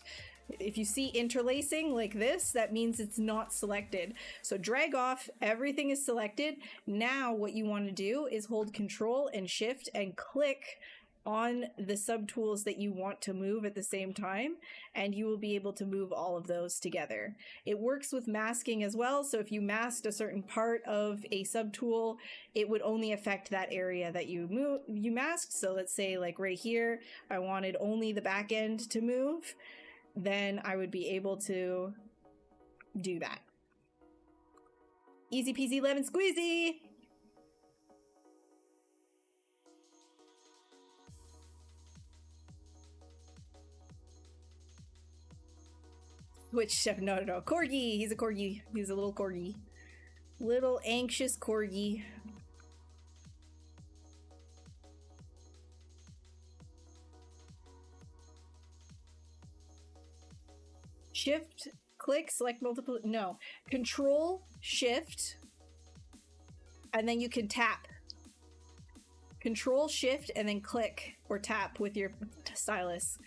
[SPEAKER 1] If you see interlacing like this, that means it's not selected. So drag off, everything is selected. Now what you want to do is hold Control and Shift and click on the subtools that you want to move at the same time, and you will be able to move all of those together. It works with masking as well, so if you masked a certain part of a subtool, it would only affect that area that you masked. So let's say like right here, I wanted only the back end to move, then I would be able to do that. Easy peasy lemon squeezy! Which, no, corgi! He's a corgi. He's a little corgi. Little anxious corgi. Shift, click, select multiple, no. Control, Shift, and then you can tap. Control, Shift, and then click or tap with your stylus.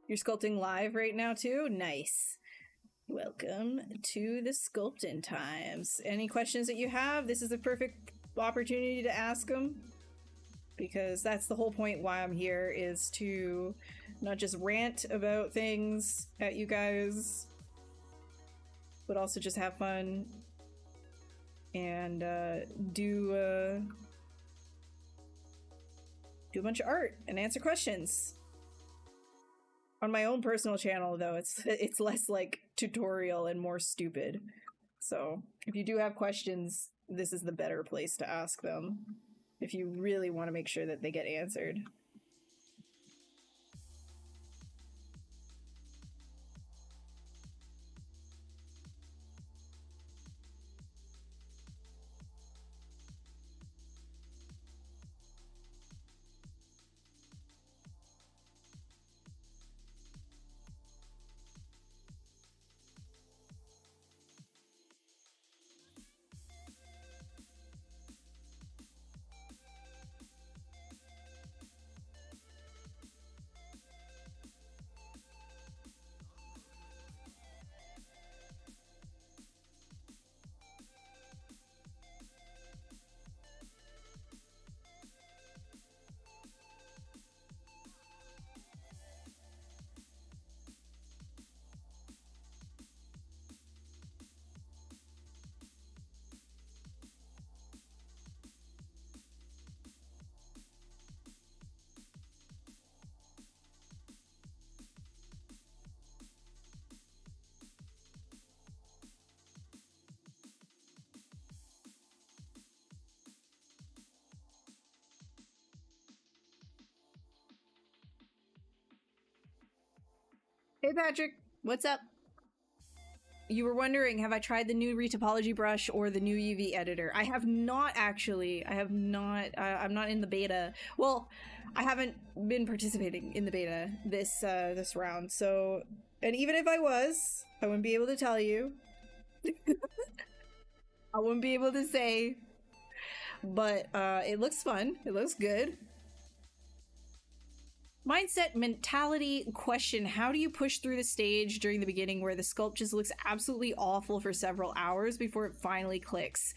[SPEAKER 1] You're sculpting live right now too? Nice. Welcome to the Sculpting times. Any questions that you have? This is the perfect opportunity to ask them, because that's the whole point why I'm here, is to not just rant about things at you guys, but also just have fun and do a bunch of art and answer questions. On my own personal channel, though, it's less like tutorial and more stupid. So if you do have questions, this is the better place to ask them if you really want to make sure that they get answered. Hey Patrick, what's up? You were wondering, have I tried the new retopology brush or the new UV editor? I have not actually. I have not. I'm not in the beta. Well, I haven't been participating in the beta this round. So, and even if I was, I wouldn't be able to tell you. I wouldn't be able to say. But it looks fun. It looks good. Mindset, mentality, question. How do you push through the stage during the beginning where the sculpt just looks absolutely awful for several hours before it finally clicks?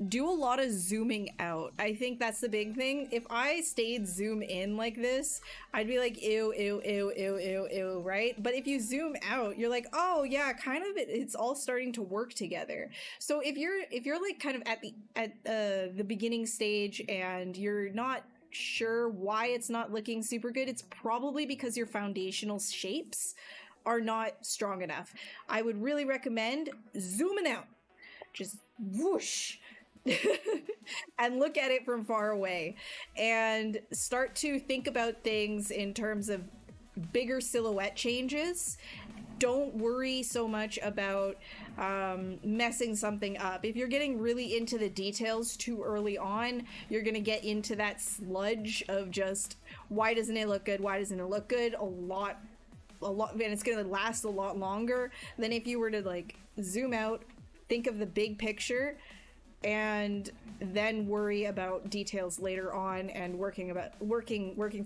[SPEAKER 1] Do a lot of zooming out. I think that's the big thing. If I stayed zoom in like this, I'd be like, ew, ew, ew, ew, ew, ew, right? But if you zoom out, you're like, oh yeah, kind of it's all starting to work together. So if you're like kind of at the beginning stage and you're not sure why it's not looking super good, it's probably because your foundational shapes are not strong enough. I would really recommend zooming out, just whoosh, and look at it from far away and start to think about things in terms of bigger silhouette changes. Don't worry so much about messing something up. If you're getting really into the details too early on, you're gonna get into that sludge of just, why doesn't it look good? Why doesn't it look good? A lot, and it's gonna last a lot longer than if you were to like zoom out, think of the big picture, and then worry about details later on and working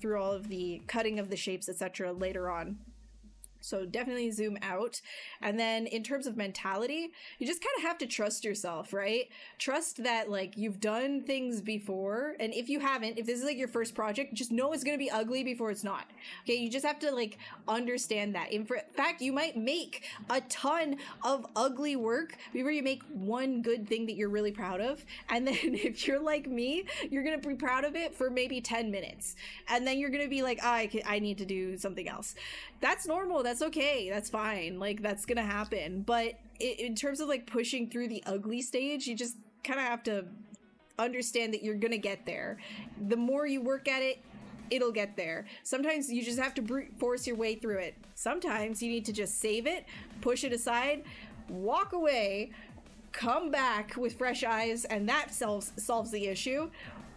[SPEAKER 1] through all of the cutting of the shapes, etc. later on. So definitely zoom out. And then in terms of mentality, you just kind of have to trust yourself, right? Trust that like you've done things before. And if you haven't, if this is like your first project, just know it's going to be ugly before it's not. Okay. You just have to like understand that. In fact, you might make a ton of ugly work before you make one good thing that you're really proud of. And then if you're like me, you're going to be proud of it for maybe 10 minutes. And then you're going to be like, oh, I need to do something else. That's normal. That's okay. That's fine. Like, that's gonna happen. But in terms of like pushing through the ugly stage, you just kind of have to understand that you're gonna get there. The more you work at it, it'll get there. Sometimes you just have to brute force your way through it. Sometimes you need to just save it, push it aside, walk away, come back with fresh eyes, and that solves the issue.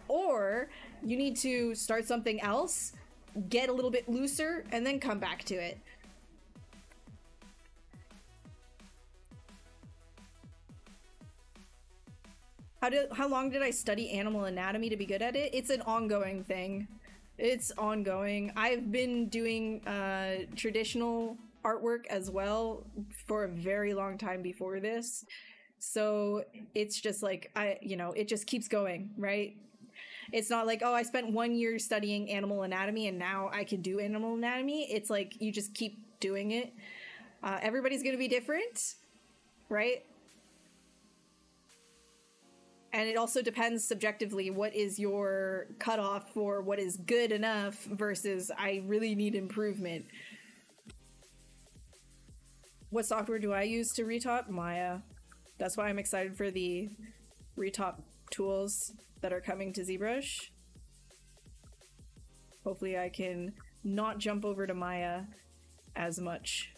[SPEAKER 1] Or you need to start something else, get a little bit looser, and then come back to it. How long did I study animal anatomy to be good at it? It's an ongoing thing. It's ongoing. I've been doing traditional artwork as well for a very long time before this. So it's just like, it just keeps going, right? It's not like, oh, I spent 1 year studying animal anatomy and now I can do animal anatomy. It's like you just keep doing it. Everybody's going to be different, right? And it also depends subjectively, what is your cutoff for what is good enough versus I really need improvement. What software do I use to retop? Maya. That's why I'm excited for the retop tools that are coming to ZBrush. Hopefully I can not jump over to Maya as much.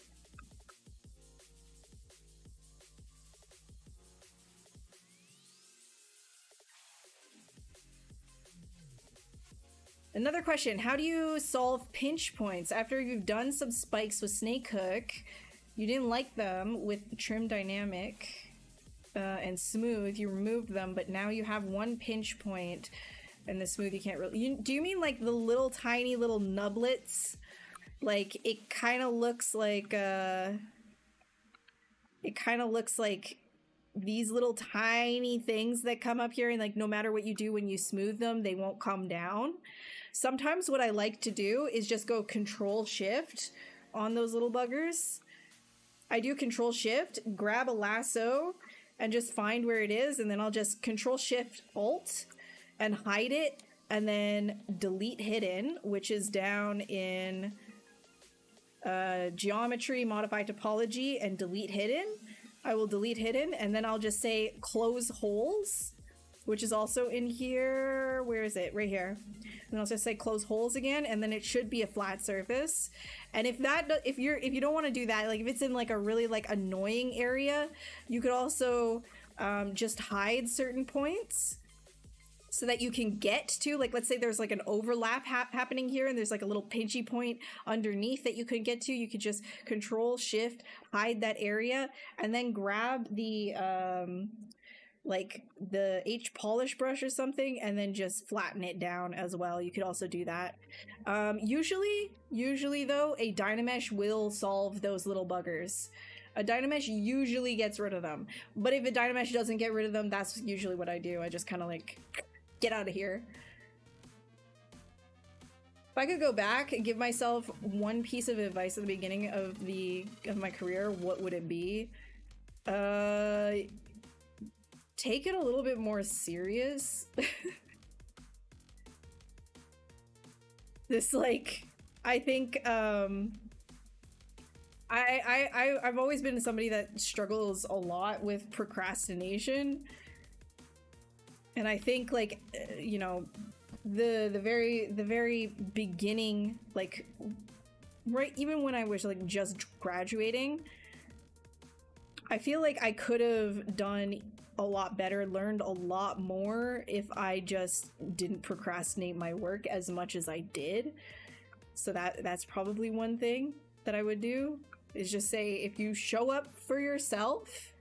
[SPEAKER 1] Another question, how do you solve pinch points? After you've done some spikes with Snake Hook, you didn't like them with the trim dynamic and smooth, you removed them, but now you have one pinch point and the smooth you can't really... do you mean like the little tiny little nublets? Like it kind of looks like these little tiny things that come up here, and like no matter what you do when you smooth them, they won't come down. Sometimes what I like to do is just go Control Shift on those little buggers. I do Control Shift, grab a lasso, and just find where it is, and then I'll just Control Shift Alt and hide it, and then delete hidden, which is down in geometry, modify topology, and delete hidden. I will delete hidden, and then I'll just say close holes, which is also in here. Where is it? Right here. And I'll just say close holes again, and then it should be a flat surface. And if you don't want to do that, like if it's in like a really like annoying area, you could also just hide certain points so that you can get to, like, let's say there's like an overlap happening here and there's like a little pinchy point underneath that you could get to. You could just Control Shift, hide that area, and then grab the like the H polish brush or something, and then just flatten it down as well. You could also do that. Usually though, a Dynamesh will solve those little buggers. A Dynamesh usually gets rid of them. But if a Dynamesh doesn't get rid of them, that's usually what I do. I just kind of like, get out of here. If I could go back and give myself one piece of advice at the beginning of my career, what would it be? Take it a little bit more serious. This, like, I think, I've always been somebody that struggles a lot with procrastination. And I think, like, you know, the very beginning, like, right, even when I was, like, just graduating, I feel like I could have done a lot better, learned a lot more if I just didn't procrastinate my work as much as I did. So that's probably one thing that I would do, is just say, if you show up for yourself,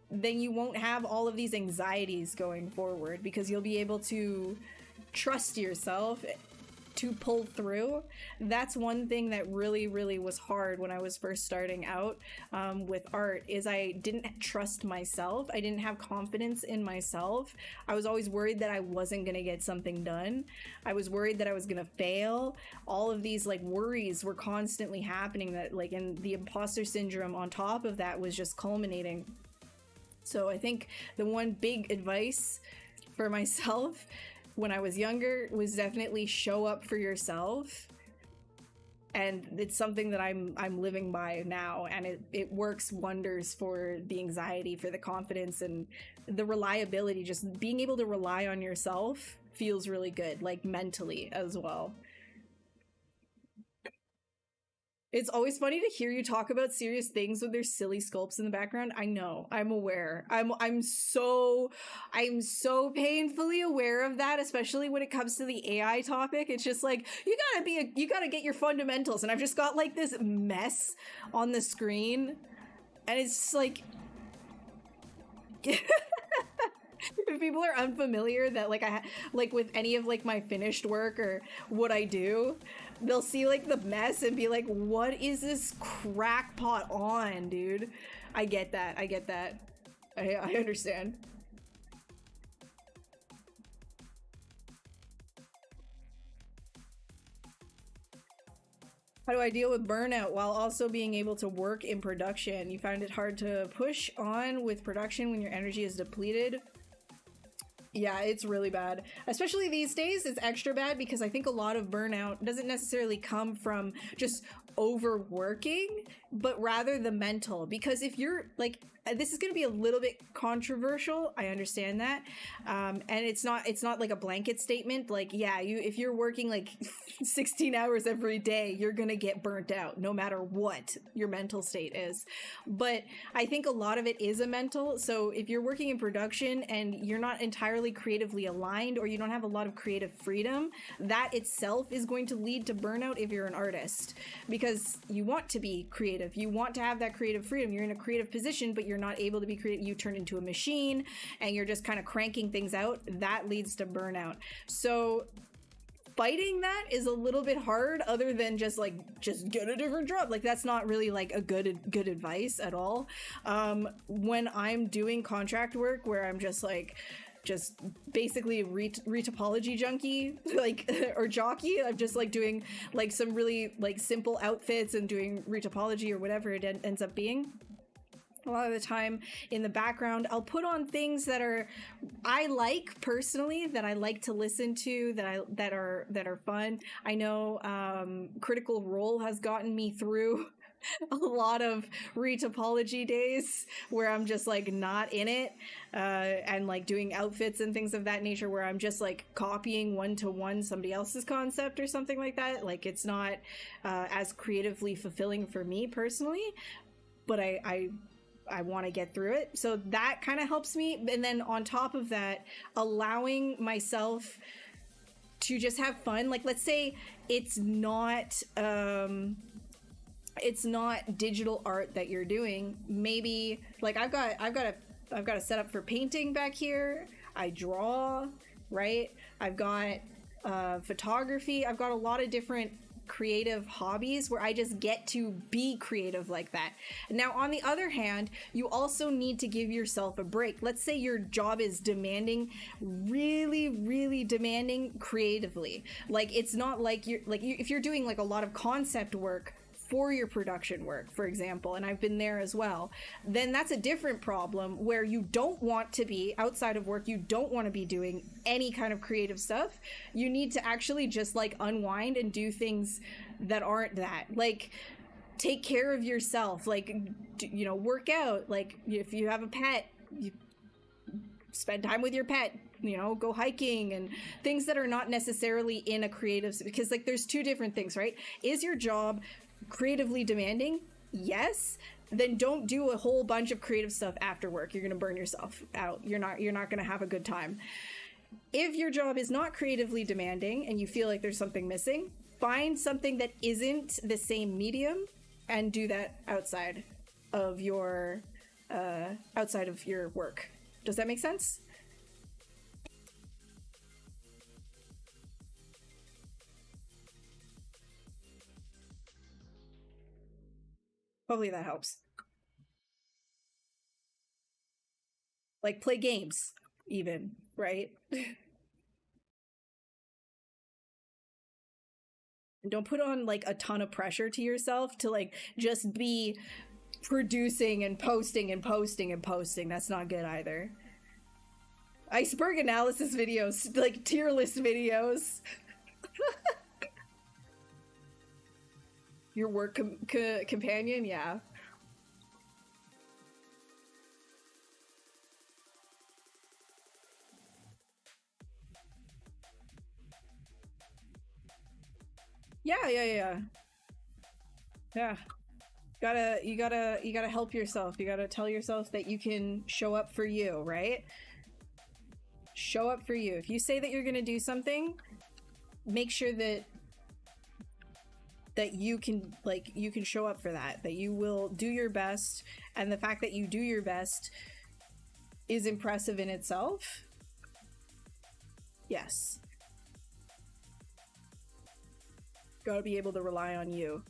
[SPEAKER 1] then you won't have all of these anxieties going forward, because you'll be able to trust yourself to pull through. That's one thing that really, really was hard when I was first starting out with art, is I didn't trust myself. I didn't have confidence in myself. I was always worried that I wasn't gonna get something done. I was worried that I was gonna fail. All of these like worries were constantly happening, that like, and the imposter syndrome on top of that was just culminating. So I think the one big advice for myself when I was younger was definitely show up for yourself. And it's something that I'm living by now, and it works wonders for the anxiety, for the confidence, and the reliability. Just being able to rely on yourself feels really good, like mentally as well. It's always funny to hear you talk about serious things with their silly sculpts in the background. I know, I'm aware. I'm so painfully aware of that, especially when it comes to the AI topic. It's just like, you gotta get your fundamentals, and I've just got like this mess on the screen, and it's like If people are unfamiliar that like like with any of like my finished work or what I do, they'll see like the mess and be like, what is this crackpot on, dude? I get that. I get that. I understand. How do I deal with burnout while also being able to work in production? You find it hard to push on with production when your energy is depleted? Yeah, it's really bad. Especially these days, it's extra bad because I think a lot of burnout doesn't necessarily come from just overworking, but rather the mental. Because if you're like, this is going to be a little bit controversial. I understand that, and it's not like a blanket statement. Like, yeah, if you're working like 16 hours every day, you're gonna get burnt out, no matter what your mental state is. But I think a lot of it is a mental. So if you're working in production and you're not entirely creatively aligned, or you don't have a lot of creative freedom, that itself is going to lead to burnout if you're an artist, because you want to be creative, you want to have that creative freedom, you're in a creative position, but you're not able to be creative. You turn into a machine and you're just kind of cranking things out. That leads to burnout. So fighting that is a little bit hard, other than just get a different job. Like, that's not really like a good advice at all. When I'm doing contract work where I'm just basically retopology junkie, like, or jockey, I'm just like doing like some really like simple outfits and doing retopology or whatever it ends up being. A lot of the time in the background, I'll put on things that I like personally, that I like to listen to, that are fun. I know Critical Role has gotten me through a lot of retopology days where I'm just like not in it, and like doing outfits and things of that nature where I'm just like copying one-to-one somebody else's concept or something like that. Like, it's not as creatively fulfilling for me personally, but I want to get through it. So that kind of helps me. And then on top of that, allowing myself to just have fun. Like, let's say it's not digital art that you're doing. Maybe like I've got a setup for painting back here. I draw, right? I've got photography. I've got a lot of different creative hobbies where I just get to be creative like that. Now, on the other hand, you also need to give yourself a break. Let's say your job is demanding, really demanding creatively. Like, it's not like if you're doing like a lot of concept work for your production work, for example, and I've been there as well, then that's a different problem where you don't want to be outside of work. You don't want to be doing any kind of creative stuff. You need to actually just like unwind and do things that aren't that. Like, take care of yourself, like, work out. Like, if you have a pet, you spend time with your pet, go hiking and things that are not necessarily in a creative, because like there's two different things, right? Is your job creatively demanding? Yes. Then don't do a whole bunch of creative stuff after work. You're going to burn yourself out. You're not going to have a good time. If your job is not creatively demanding and you feel like there's something missing, find something that isn't the same medium and do that outside of your work. Does that make sense? Hopefully that helps. Like, play games, even, right? Don't put on like a ton of pressure to yourself to like just be producing and posting and posting and posting. That's not good either. Iceberg analysis videos, like tier list videos. Your work companion, yeah. Yeah. You gotta help yourself. You gotta tell yourself that you can show up for you, right? Show up for you. If you say that you're gonna do something, make sure that you can show up for that, that you will do your best. And the fact that you do your best is impressive in itself. Yes. Gotta be able to rely on you.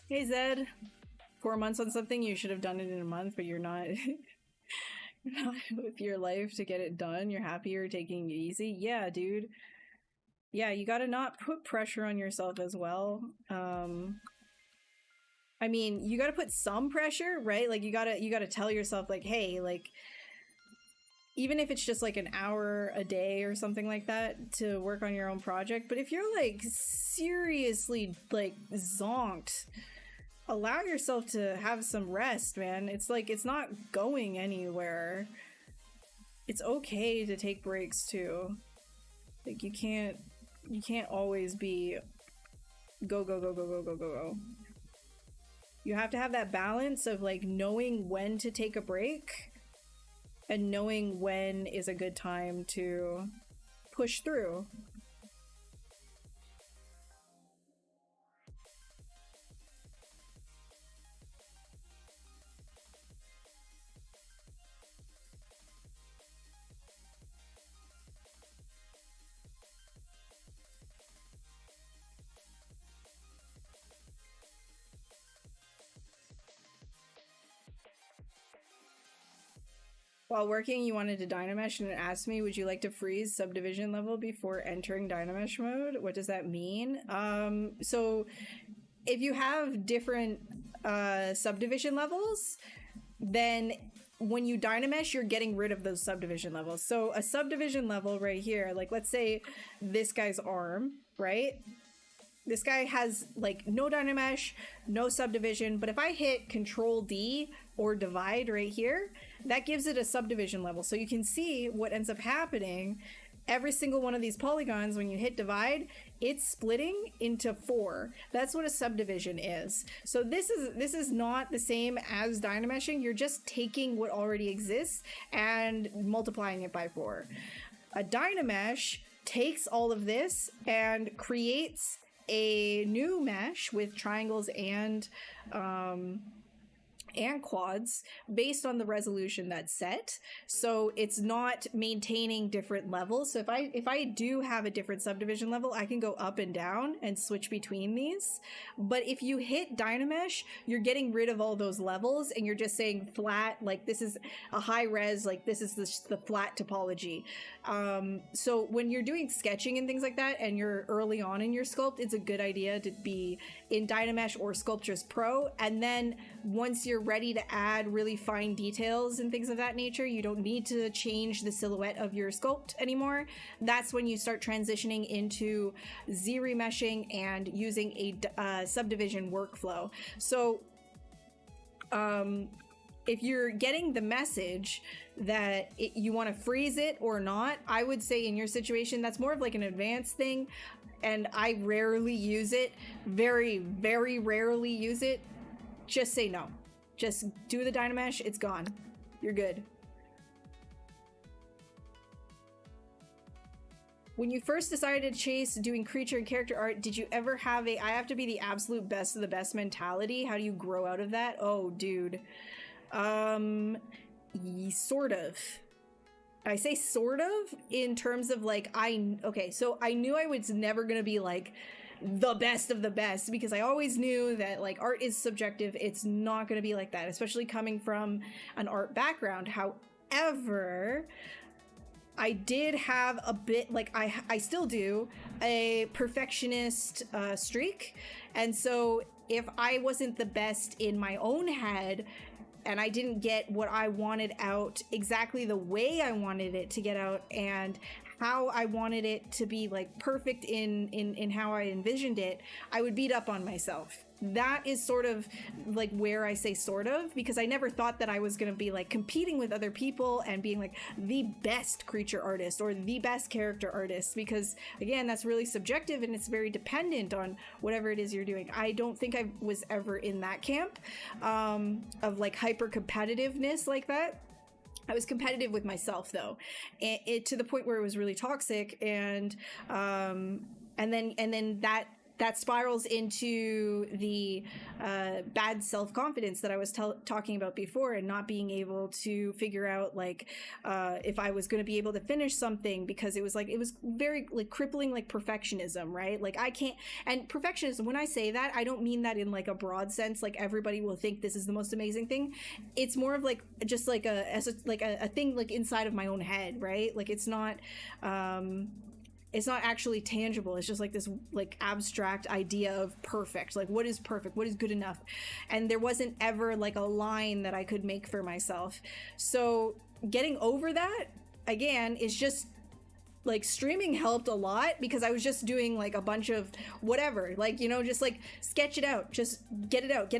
[SPEAKER 1] Hey Zed, 4 months on something, you should have done it in a month, but you're not, you're not with your life to get it done. You're happier taking it easy. Yeah, dude. Yeah, you gotta not put pressure on yourself as well. I mean, you gotta put some pressure, right? Like you gotta tell yourself like, hey, like, even if it's just like an hour a day or something like that to work on your own project. But if you're like seriously like zonked, allow yourself to have some rest, man. It's like, it's not going anywhere. It's okay to take breaks too. Like you can't always be go, go, go, go, go, go, go, go. You have to have that balance of like knowing when to take a break and knowing when is a good time to push through. While working, you wanted to Dynamesh and it asked me, would you like to freeze subdivision level before entering Dynamesh mode? What does that mean? So if you have different subdivision levels, then when you Dynamesh, you're getting rid of those subdivision levels. So a subdivision level right here, like let's say this guy's arm, right? This guy has like no Dynamesh, no subdivision, but if I hit Control D or divide right here, that gives it a subdivision level. So you can see what ends up happening. Every single one of these polygons, when you hit divide, it's splitting into 4. That's what a subdivision is. So this is not the same as Dynameshing. You're just taking what already exists and multiplying it by 4. A Dynamesh takes all of this and creates a new mesh with triangles and quads based on the resolution that's set. So it's not maintaining different levels. So if I do have a different subdivision level, I can go up and down and switch between these. But if you hit Dynamesh, you're getting rid of all those levels and you're just saying flat, like this is a high res, like this is the flat topology. So when you're doing sketching and things like that and you're early on in your sculpt, it's a good idea to be in Dynamesh or Sculptris Pro. And then once you're ready to add really fine details and things of that nature, you don't need to change the silhouette of your sculpt anymore. That's when you start transitioning into Z-remeshing and using a subdivision workflow. So if you're getting the message that you want to freeze it or not, I would say in your situation, that's more of like an advanced thing. And I rarely use it, very, very rarely use it. Just say no. Just do the Dynamesh, it's gone. You're good. When you first decided to chase doing creature and character art, did you ever have I have to be the absolute best of the best mentality? How do you grow out of that? Oh, dude. Sort of. I say sort of in terms of like, okay, so I knew I was never gonna be like the best of the best because I always knew that like art is subjective. It's not gonna be like that, especially coming from an art background. However, I did have a bit, like I still do, a perfectionist streak. And so if I wasn't the best in my own head and I didn't get what I wanted out exactly the way I wanted it to get out and how I wanted it to be like perfect in how I envisioned it, I would beat up on myself. That is sort of like where I say sort of, because I never thought that I was going to be like competing with other people and being like the best creature artist or the best character artist, because again, that's really subjective and it's very dependent on whatever it is you're doing. I don't think I was ever in that camp of like hyper competitiveness like that. I was competitive with myself though, it to the point where it was really toxic, and then that spirals into the bad self-confidence that I was talking about before, and not being able to figure out like if I was going to be able to finish something, because it was very like crippling, like perfectionism, right? Like I can't, and perfectionism, when I say that, I don't mean that in like a broad sense, like everybody will think this is the most amazing thing. It's more of like just like a thing like inside of my own head, right? Like it's not actually tangible. It's just like this like abstract idea of perfect. Like what is perfect? What is good enough? And there wasn't ever like a line that I could make for myself. So getting over that, again, is just like streaming helped a lot, because I was just doing like a bunch of whatever, like, you know, just like sketch it out, just get it out.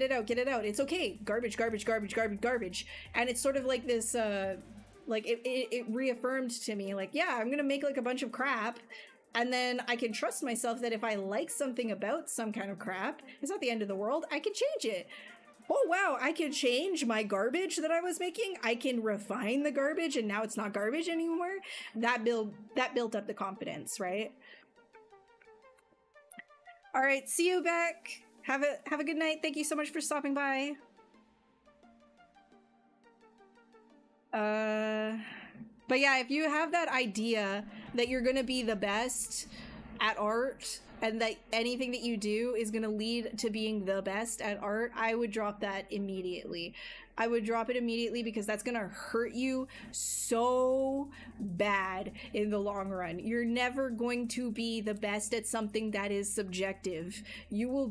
[SPEAKER 1] It's okay. Garbage. And it's sort of like this, like it reaffirmed to me like, yeah, I'm gonna make like a bunch of crap, and then I can trust myself that if I like something about some kind of crap, it's not the end of the world. I can change it. Oh wow, I can change my garbage that I was making. I can refine the garbage, and now it's not garbage anymore. That built up the confidence, right? All right, see you back. Have a good night. Thank you so much for stopping by. But yeah, if you have that idea that you're gonna be the best at art, and that anything that you do is gonna lead to being the best at art, I would drop that immediately. I would drop it immediately, because that's gonna hurt you so bad in the long run. You're never going to be the best at something that is subjective. You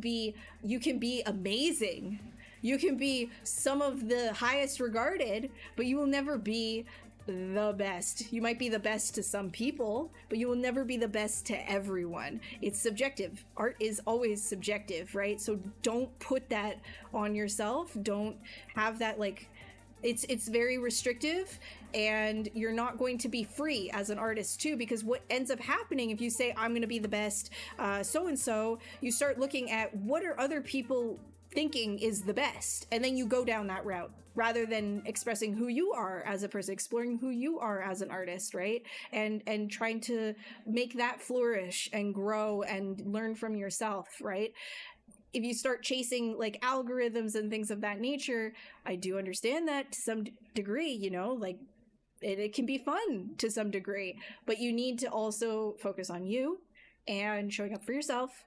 [SPEAKER 1] can be amazing. You can be some of the highest regarded, but you will never be the best. You might be the best to some people, but you will never be the best to everyone. It's subjective. Art is always subjective, right? So don't put that on yourself. Don't have that, like, it's very restrictive, and you're not going to be free as an artist too, because what ends up happening if you say I'm going to be the best so-and-so, you start looking at what are other people thinking is the best, and then you go down that route rather than expressing who you are as a person, exploring who you are as an artist, right? And trying to make that flourish and grow and learn from yourself, right? If you start chasing like algorithms and things of that nature, I do understand that to some degree, you know, like it can be fun to some degree, but you need to also focus on you and showing up for yourself,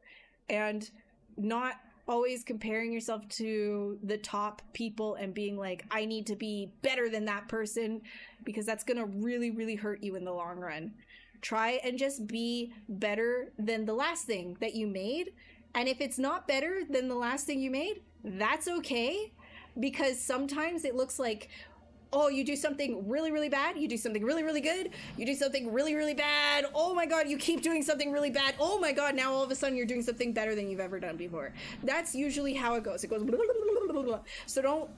[SPEAKER 1] and not always comparing yourself to the top people and being like, I need to be better than that person, because that's gonna really, really hurt you in the long run. Try and just be better than the last thing that you made. And if it's not better than the last thing you made, that's okay, because sometimes it looks like, oh, you do something really, really bad, you do something really, really good, you do something really, really bad, oh my god, you keep doing something really bad, oh my god, now all of a sudden you're doing something better than you've ever done before. That's usually how it goes. It goes blah, blah, blah, blah. So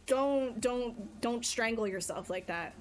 [SPEAKER 1] don't strangle yourself like that.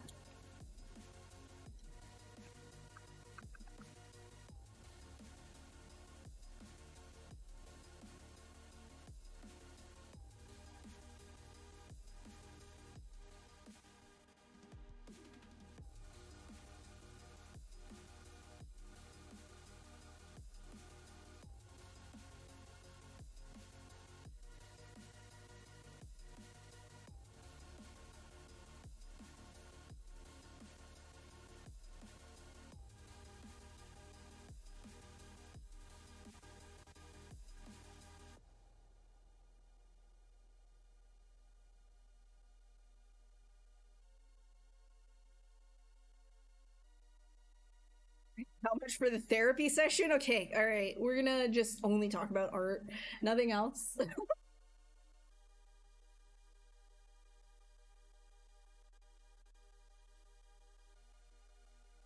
[SPEAKER 1] How much for the therapy session? Okay, all right. We're gonna just only talk about art, nothing else.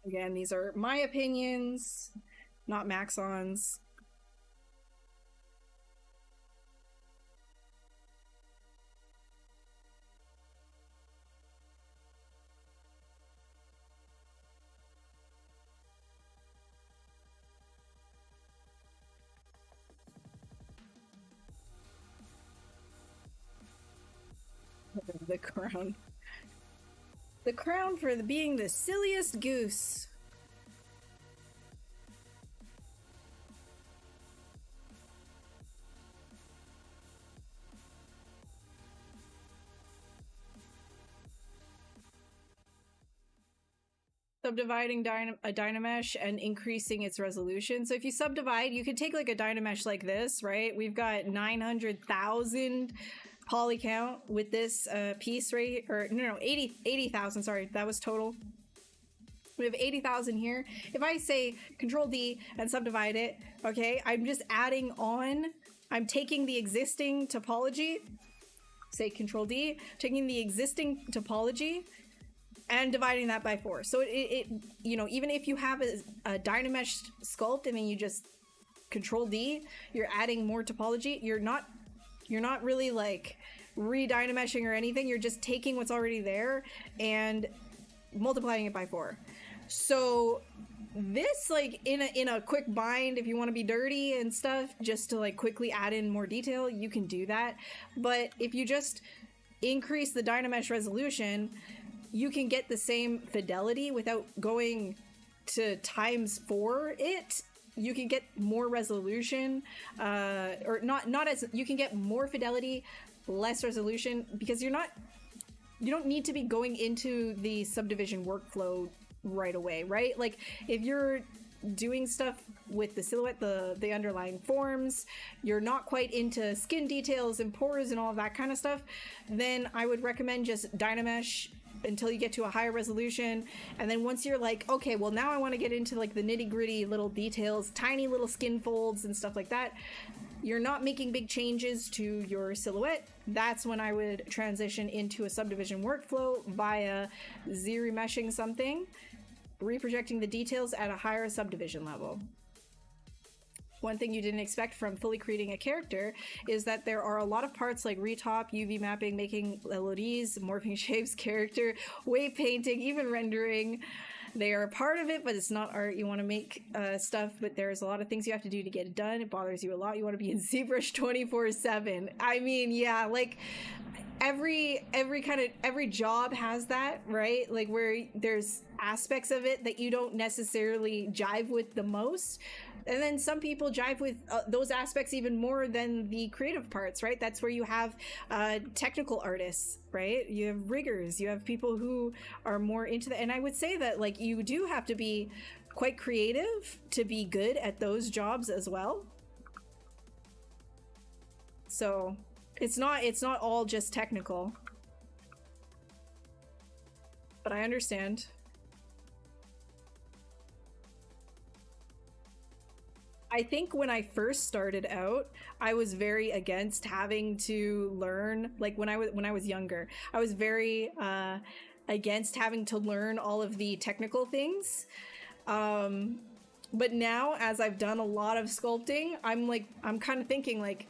[SPEAKER 1] Again, these are my opinions, not Maxon's. The crown. The crown for being the silliest goose. Subdividing a Dynamesh and increasing its resolution. So if you subdivide, you could take like a Dynamesh like this, right? We've got 900,000 poly count with this piece right, or no, 80,000, sorry, that was total. We have 80,000 here. If I say Control D and subdivide it, okay, I'm just adding on, I'm taking the existing topology, say Control D, taking the existing topology, and dividing that by 4. So it you know, even if you have a Dynamesh sculpt and then you just Control D, you're adding more topology. You're not really like re-Dynameshing or anything. You're just taking what's already there and multiplying it by 4. So this, like in a quick bind, if you want to be dirty and stuff, just to like quickly add in more detail, you can do that. But if you just increase the Dynamesh resolution, you can get the same fidelity without going to ×4 it. You can get more resolution, or not as, you can get more fidelity, less resolution, because you don't need to be going into the subdivision workflow right away, right? Like if you're doing stuff with the silhouette, the underlying forms, you're not quite into skin details and pores and all of that kind of stuff, then I would recommend just Dynamesh until you get to a higher resolution. And then once you're like, okay, well now I want to get into like the nitty gritty little details, tiny little skin folds and stuff like that, you're not making big changes to your silhouette, that's when I would transition into a subdivision workflow via Z-remeshing something, reprojecting the details at a higher subdivision level. One thing you didn't expect from fully creating a character is that there are a lot of parts like retop, UV mapping, making LODs, morphing shapes, character, wave painting, even rendering. They are a part of it, but it's not art. You want to make stuff, but there's a lot of things you have to do to get it done. It bothers you a lot. You want to be in ZBrush 24/7. I mean, yeah, like every job has that, right? Like where there's aspects of it that you don't necessarily jive with the most. And then some people jive with those aspects even more than the creative parts, right? That's where you have technical artists, right? You have riggers, you have people who are more into that. And I would say that like you do have to be quite creative to be good at those jobs as well. So it's not all just technical. But I understand. I think when I first started out, I was very against having to learn, like when I was younger, I was very against having to learn all of the technical things. But now, as I've done a lot of sculpting, I'm kind of thinking like,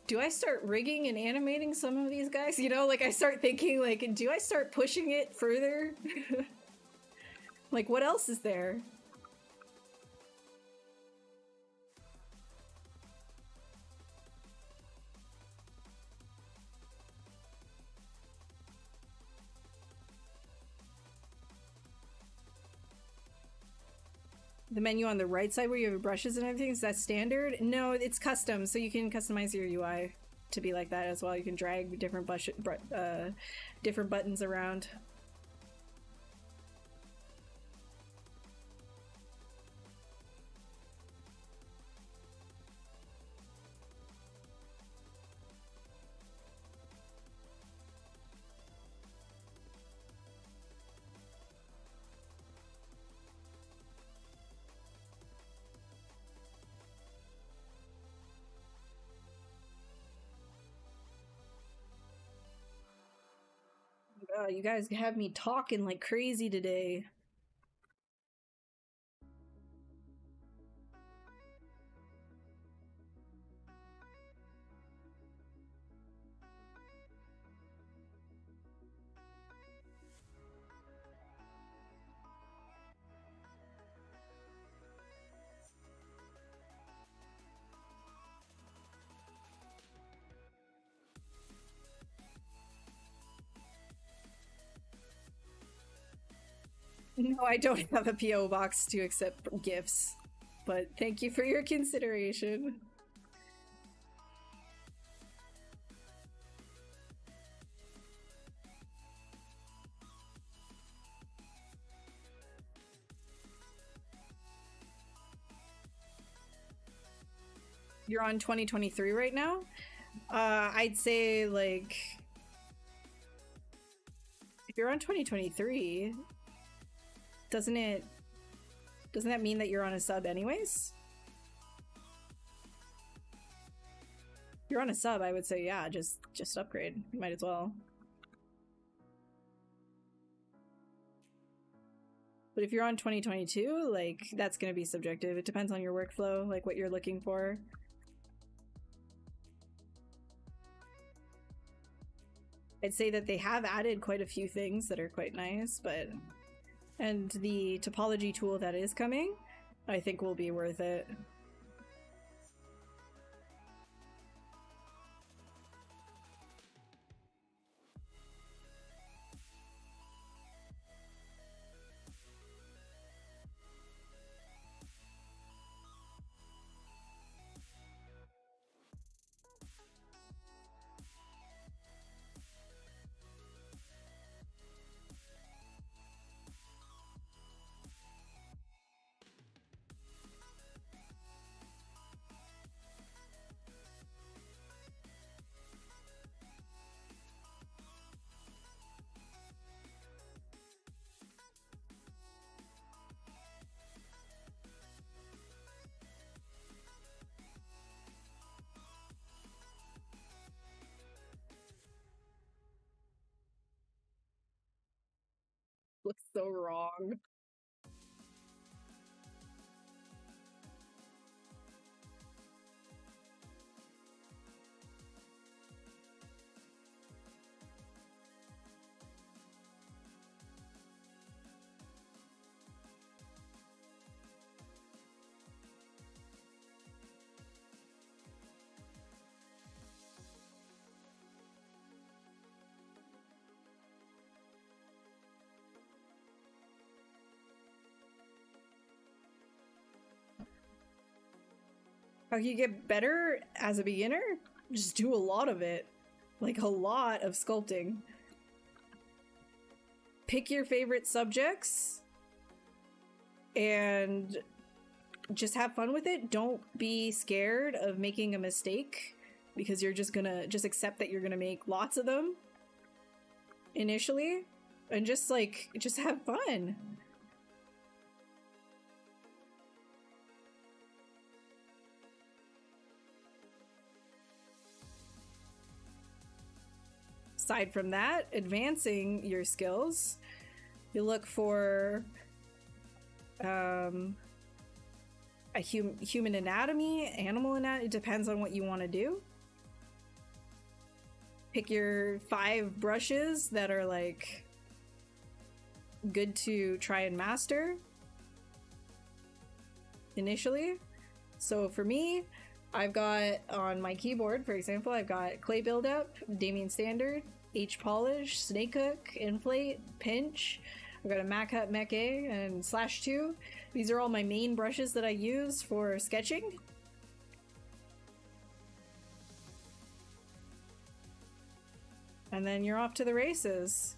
[SPEAKER 1] do I start rigging and animating some of these guys? You know, like I start thinking like, do I start pushing it further? Like what else is there? The menu on the right side where you have brushes and everything, is that standard? No, it's custom, so you can customize your UI to be like that as well. You can drag different different buttons around. You guys have me talking like crazy today. No, I don't have a P.O. box to accept gifts, but thank you for your consideration. You're on 2023 right now? I'd say, like, if you're on 2023, doesn't that mean that you're on a sub anyways? If you're on a sub, I would say, yeah, just upgrade. You might as well. But if you're on 2022, like, that's gonna be subjective. It depends on your workflow, like what you're looking for. I'd say that they have added quite a few things that are quite nice, but... And the topology tool that is coming, I think will be worth it. Looks so wrong. How can you get better as a beginner? Just do a lot of it. Like a lot of sculpting. Pick your favorite subjects and just have fun with it. Don't be scared of making a mistake because you're just accept that you're gonna make lots of them initially and just have fun. Aside from that, advancing your skills, you look for a human anatomy, animal anatomy. It depends on what you want to do. Pick your 5 brushes that are like good to try and master initially. So for me, I've got on my keyboard, for example, I've got clay buildup, Damien Standard, H polish, snake hook, inflate, pinch. I've got a Mac Hut Mech A and /2. These are all my main brushes that I use for sketching. And then you're off to the races.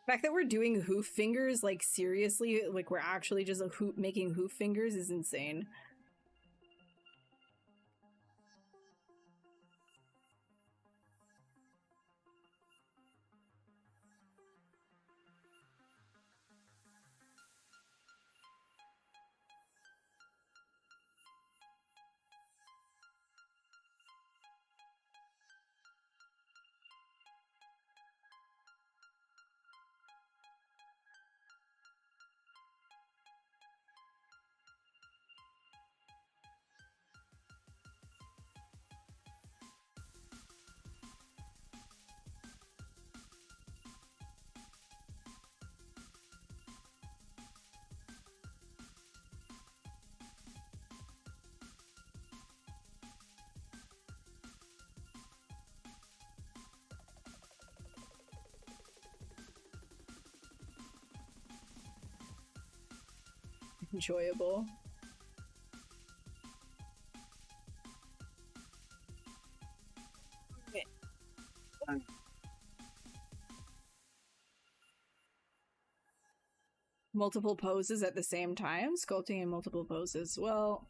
[SPEAKER 1] The fact that we're doing hoof fingers, like seriously, like we're actually just making hoof fingers is insane. Enjoyable. Multiple poses at the same time? Sculpting in multiple poses. Well,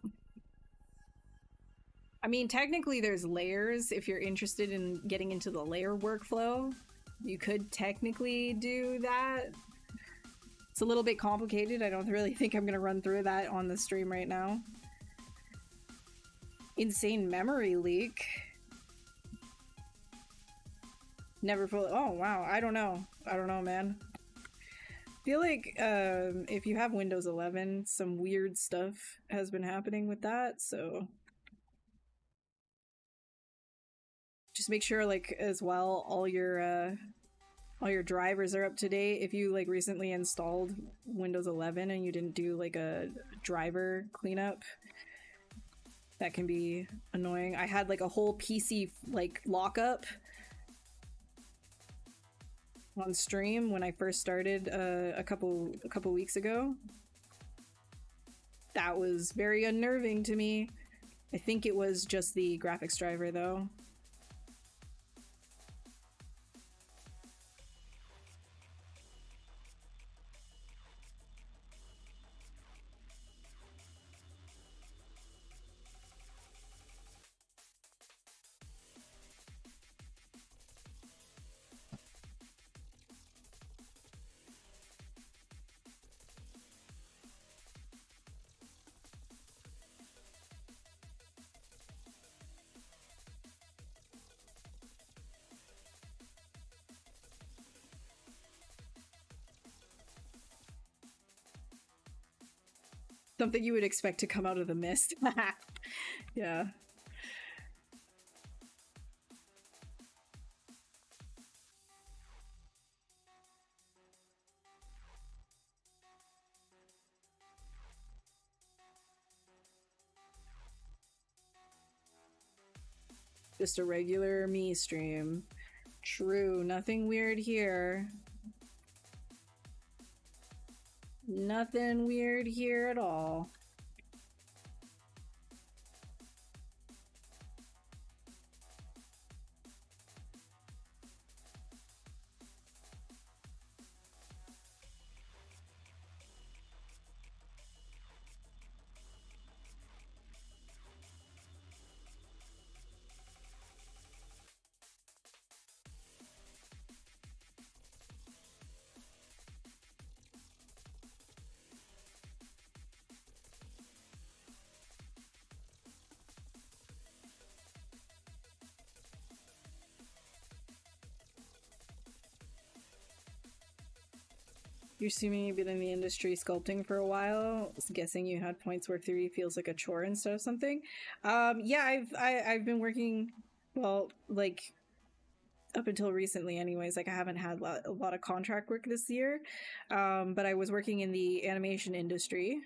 [SPEAKER 1] I mean, technically there's layers. If you're interested in getting into the layer workflow, you could technically do that. It's a little bit complicated. I don't really think I'm going to run through that on the stream right now. Insane memory leak. Never fully. Oh, wow. I don't know. I don't know, man. I feel like if you have Windows 11, some weird stuff has been happening with that, so just make sure, like, as well, all your drivers are up to date. If you like recently installed Windows 11 and you didn't do like a driver cleanup, that can be annoying. I had like a whole PC like lockup on stream when I first started a couple weeks ago. That was very unnerving to me. I think it was just the graphics driver though. Something you would expect to come out of the mist. Yeah. Just a regular me stream. True, nothing weird here. Nothing weird here at all. You're assuming you've been in the industry sculpting for a while. I was guessing you had points where 3D feels like a chore instead of something. Yeah, I've been working, well, like up until recently anyways. Like I haven't had a lot of contract work this year, but I was working in the animation industry.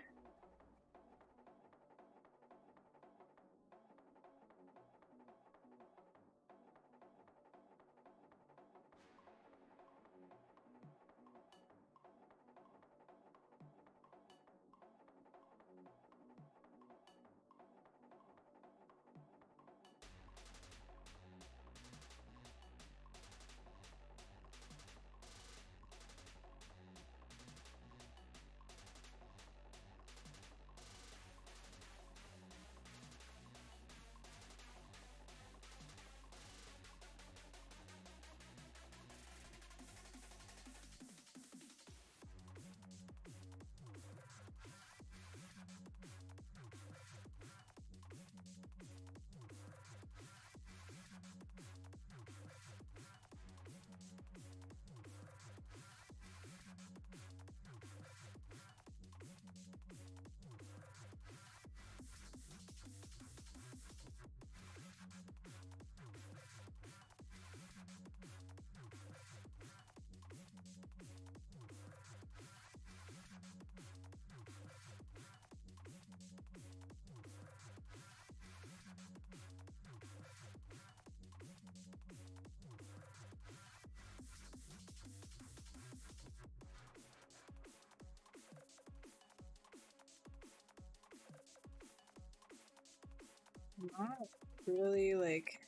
[SPEAKER 1] not really like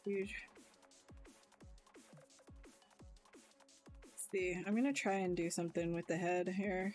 [SPEAKER 1] huge. Let's see, I'm gonna try and do something with the head here.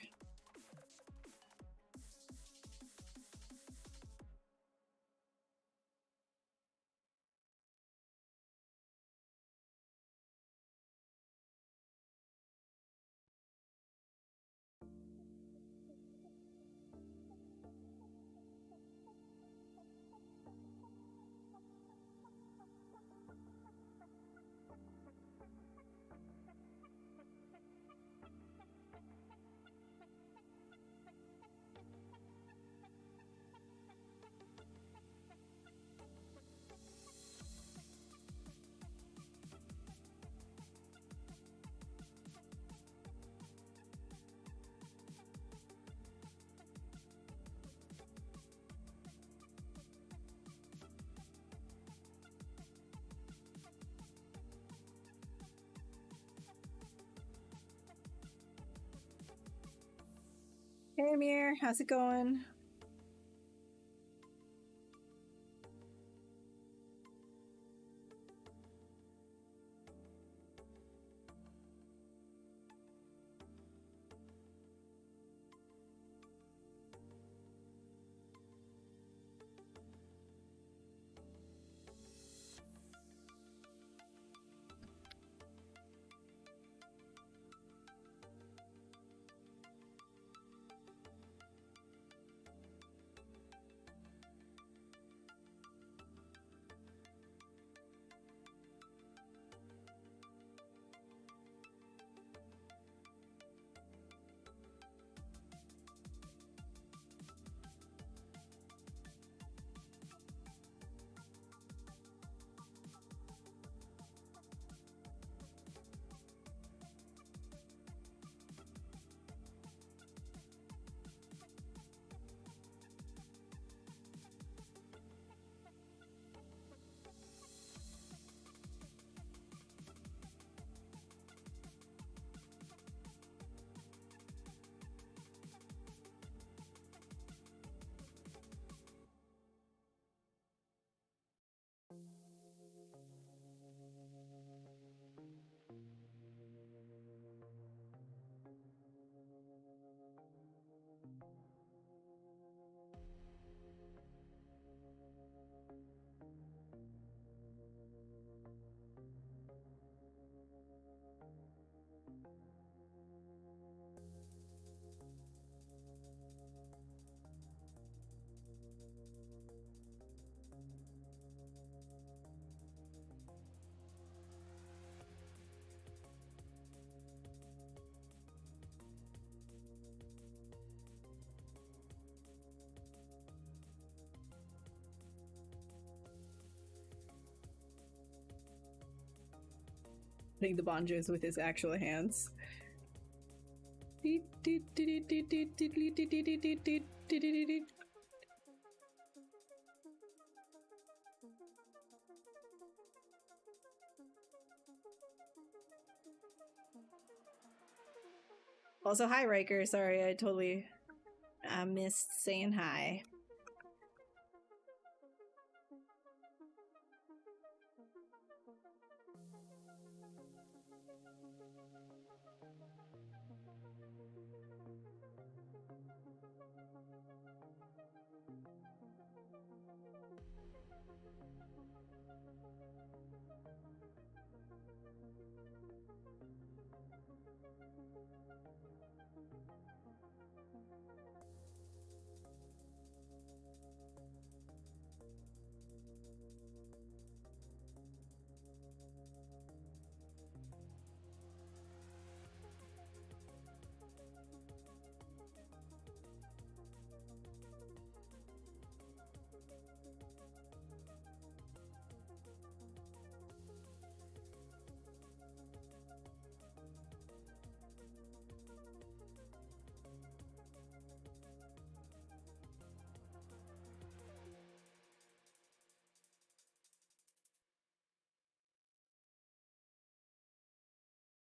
[SPEAKER 1] Hey Amir, how's it going? Putting the banjos with his actual hands. Also, hi Riker. Sorry, I missed saying hi.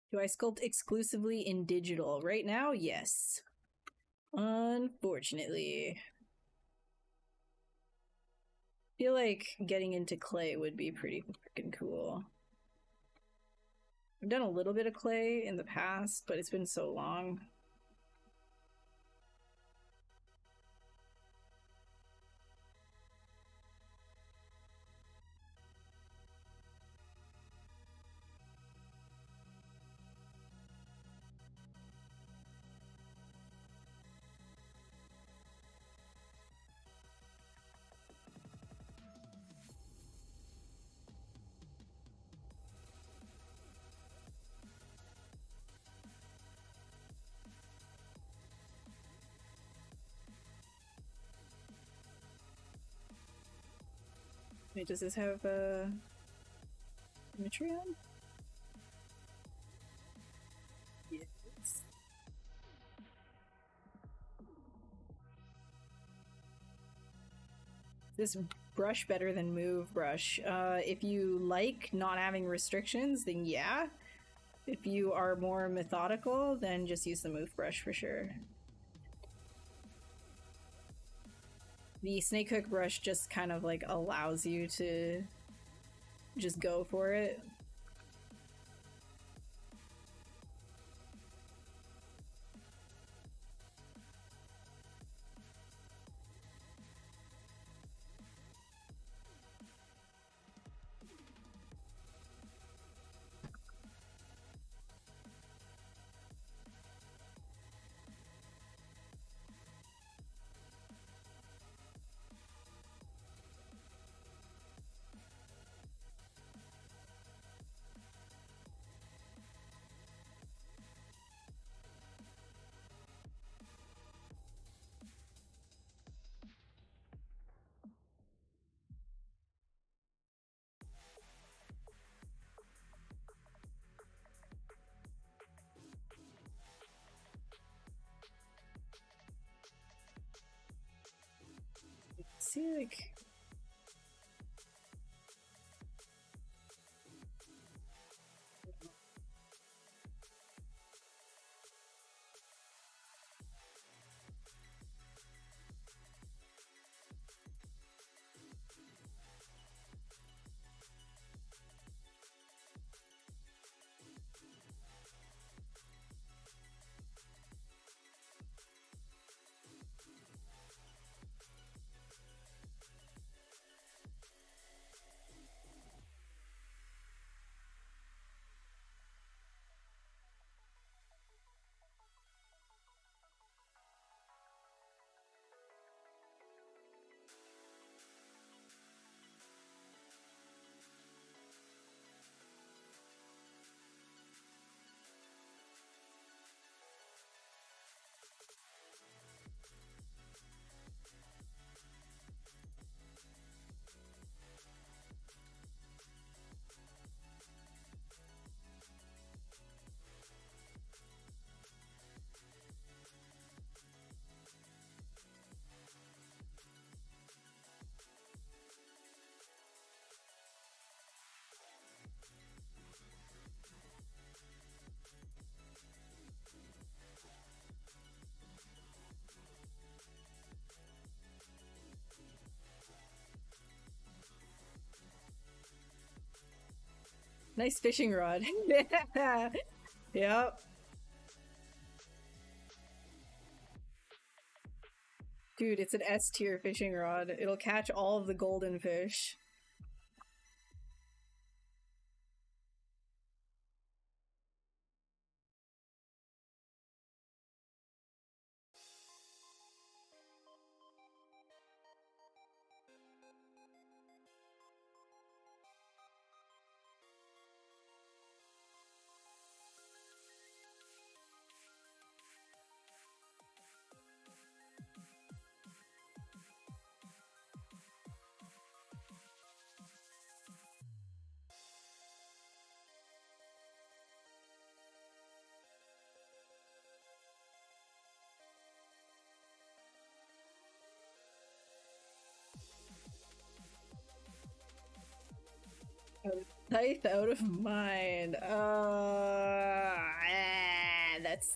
[SPEAKER 1] Do I sculpt exclusively in digital? Right now, yes. Unfortunately. feel like getting into clay would be pretty freaking cool. I've done a little bit of clay in the past, but it's been so long. Wait, does this have imagery on? Yes. This brush better than move brush. If you like not having restrictions, then yeah. If you are more methodical, then just use the move brush for sure. The snake hook brush just kind of like allows you to just go for it. See, like, nice fishing rod. Yep. Dude, it's an S tier fishing rod. It'll catch all of the golden fish. Tithe out of mind. That's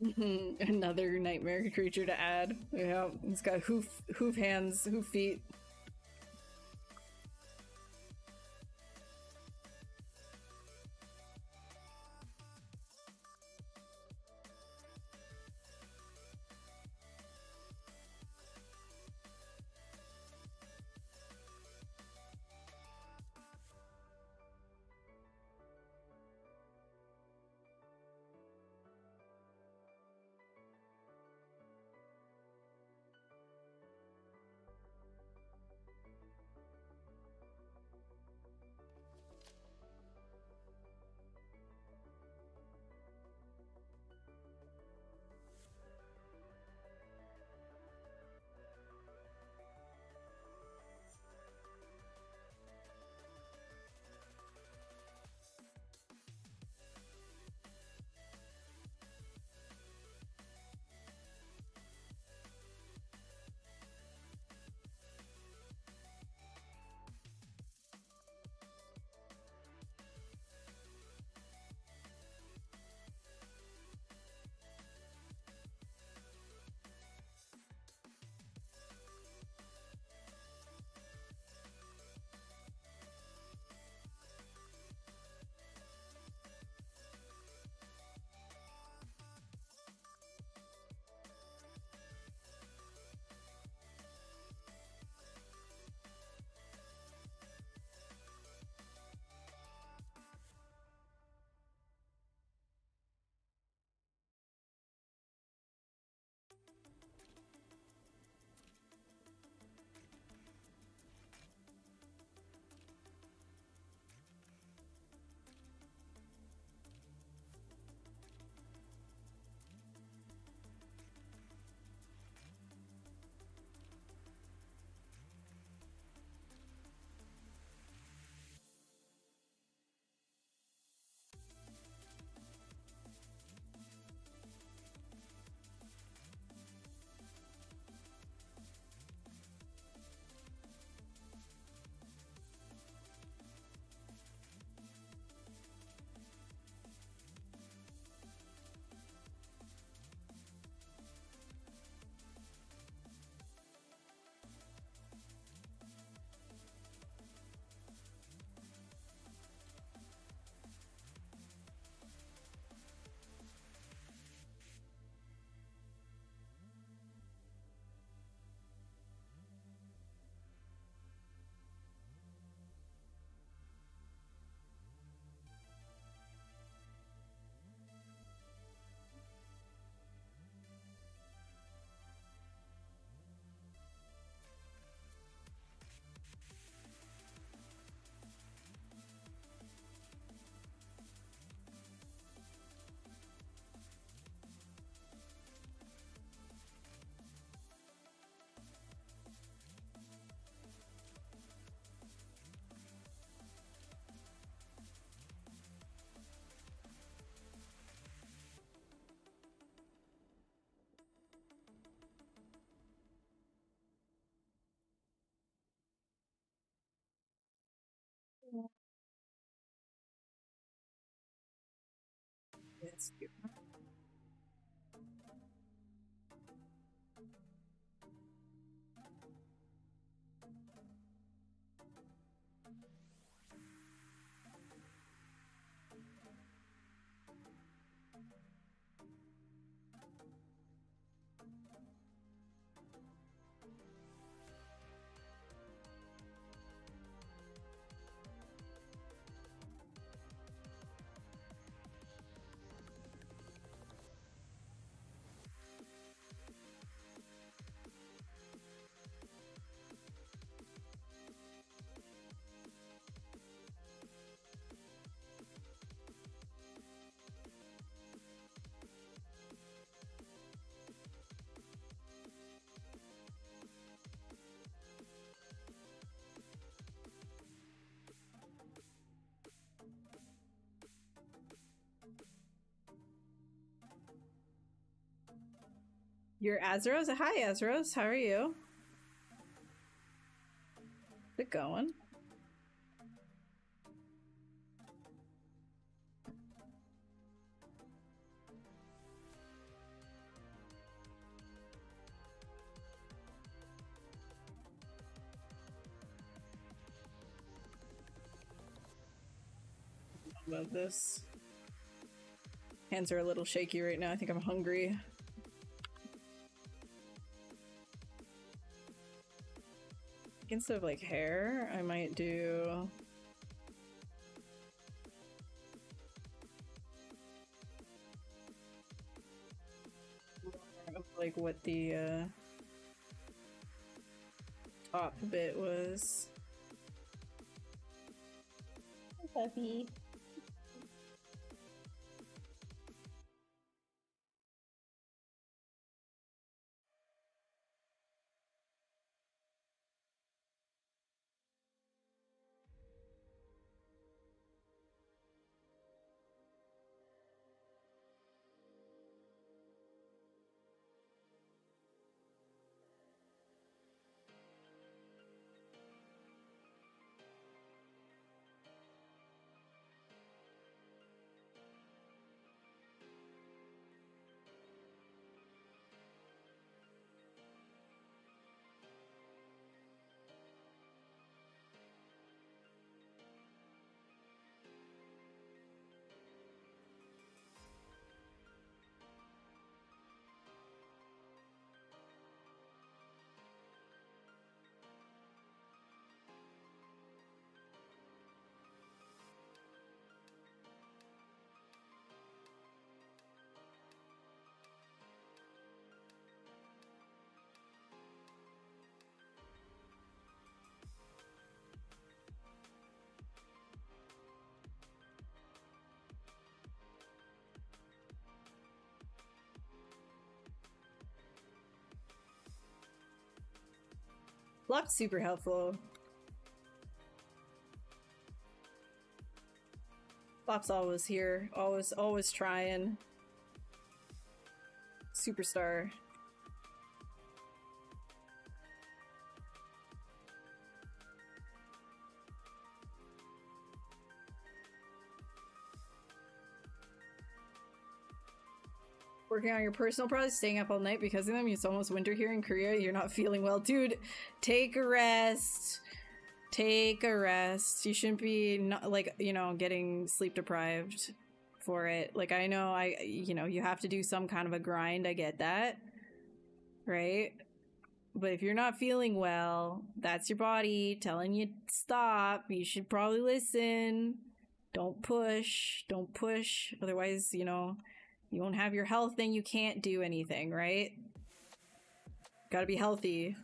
[SPEAKER 1] Another nightmare creature to add. Yeah, it's got hoof hands, hoof feet. That's cute. You're Azeros? Hi, Azeros. How are you? How's it going? about this. Hands are a little shaky right now. I think I'm hungry. Instead of like hair, I might do more of like what the top bit was. Puppy. Block's super helpful. Flop's always here, always trying. Superstar. Working on your personal projects, staying up all night because of them. It's almost winter here in Korea. You're not feeling well. Dude, take a rest. Take a rest. You shouldn't be, not, like, you know, getting sleep deprived for it. Like, I know, you know, you have to do some kind of a grind. I get that. Right? But if you're not feeling well, that's your body telling you stop. You should probably listen. Don't push. Don't push. Otherwise, you know, you won't have your health, then you can't do anything, right? Gotta be healthy.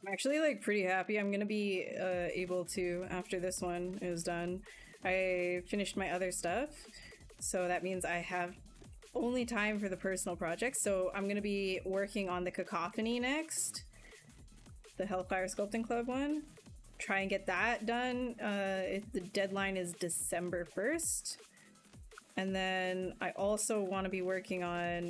[SPEAKER 1] I'm actually like pretty happy. I'm gonna be able to, after this one is done, I finished my other stuff, so that means I have only time for the personal projects. So I'm gonna be working on the Cacophony next, the Hellfire Sculpting Club one. Try and get that done. The deadline is December 1st. And then I also want to be working on,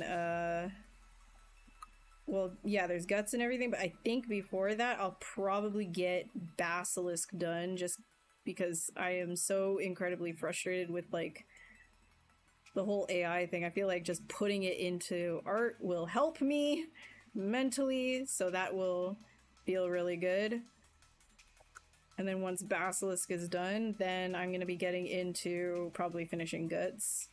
[SPEAKER 1] well, yeah, there's guts and everything, but I think before that I'll probably get Basilisk done, just because I am so incredibly frustrated with, like, the whole AI thing. I feel like just putting it into art will help me mentally, so that will feel really good. And then once Basilisk is done, then I'm going to be getting into probably finishing Guts.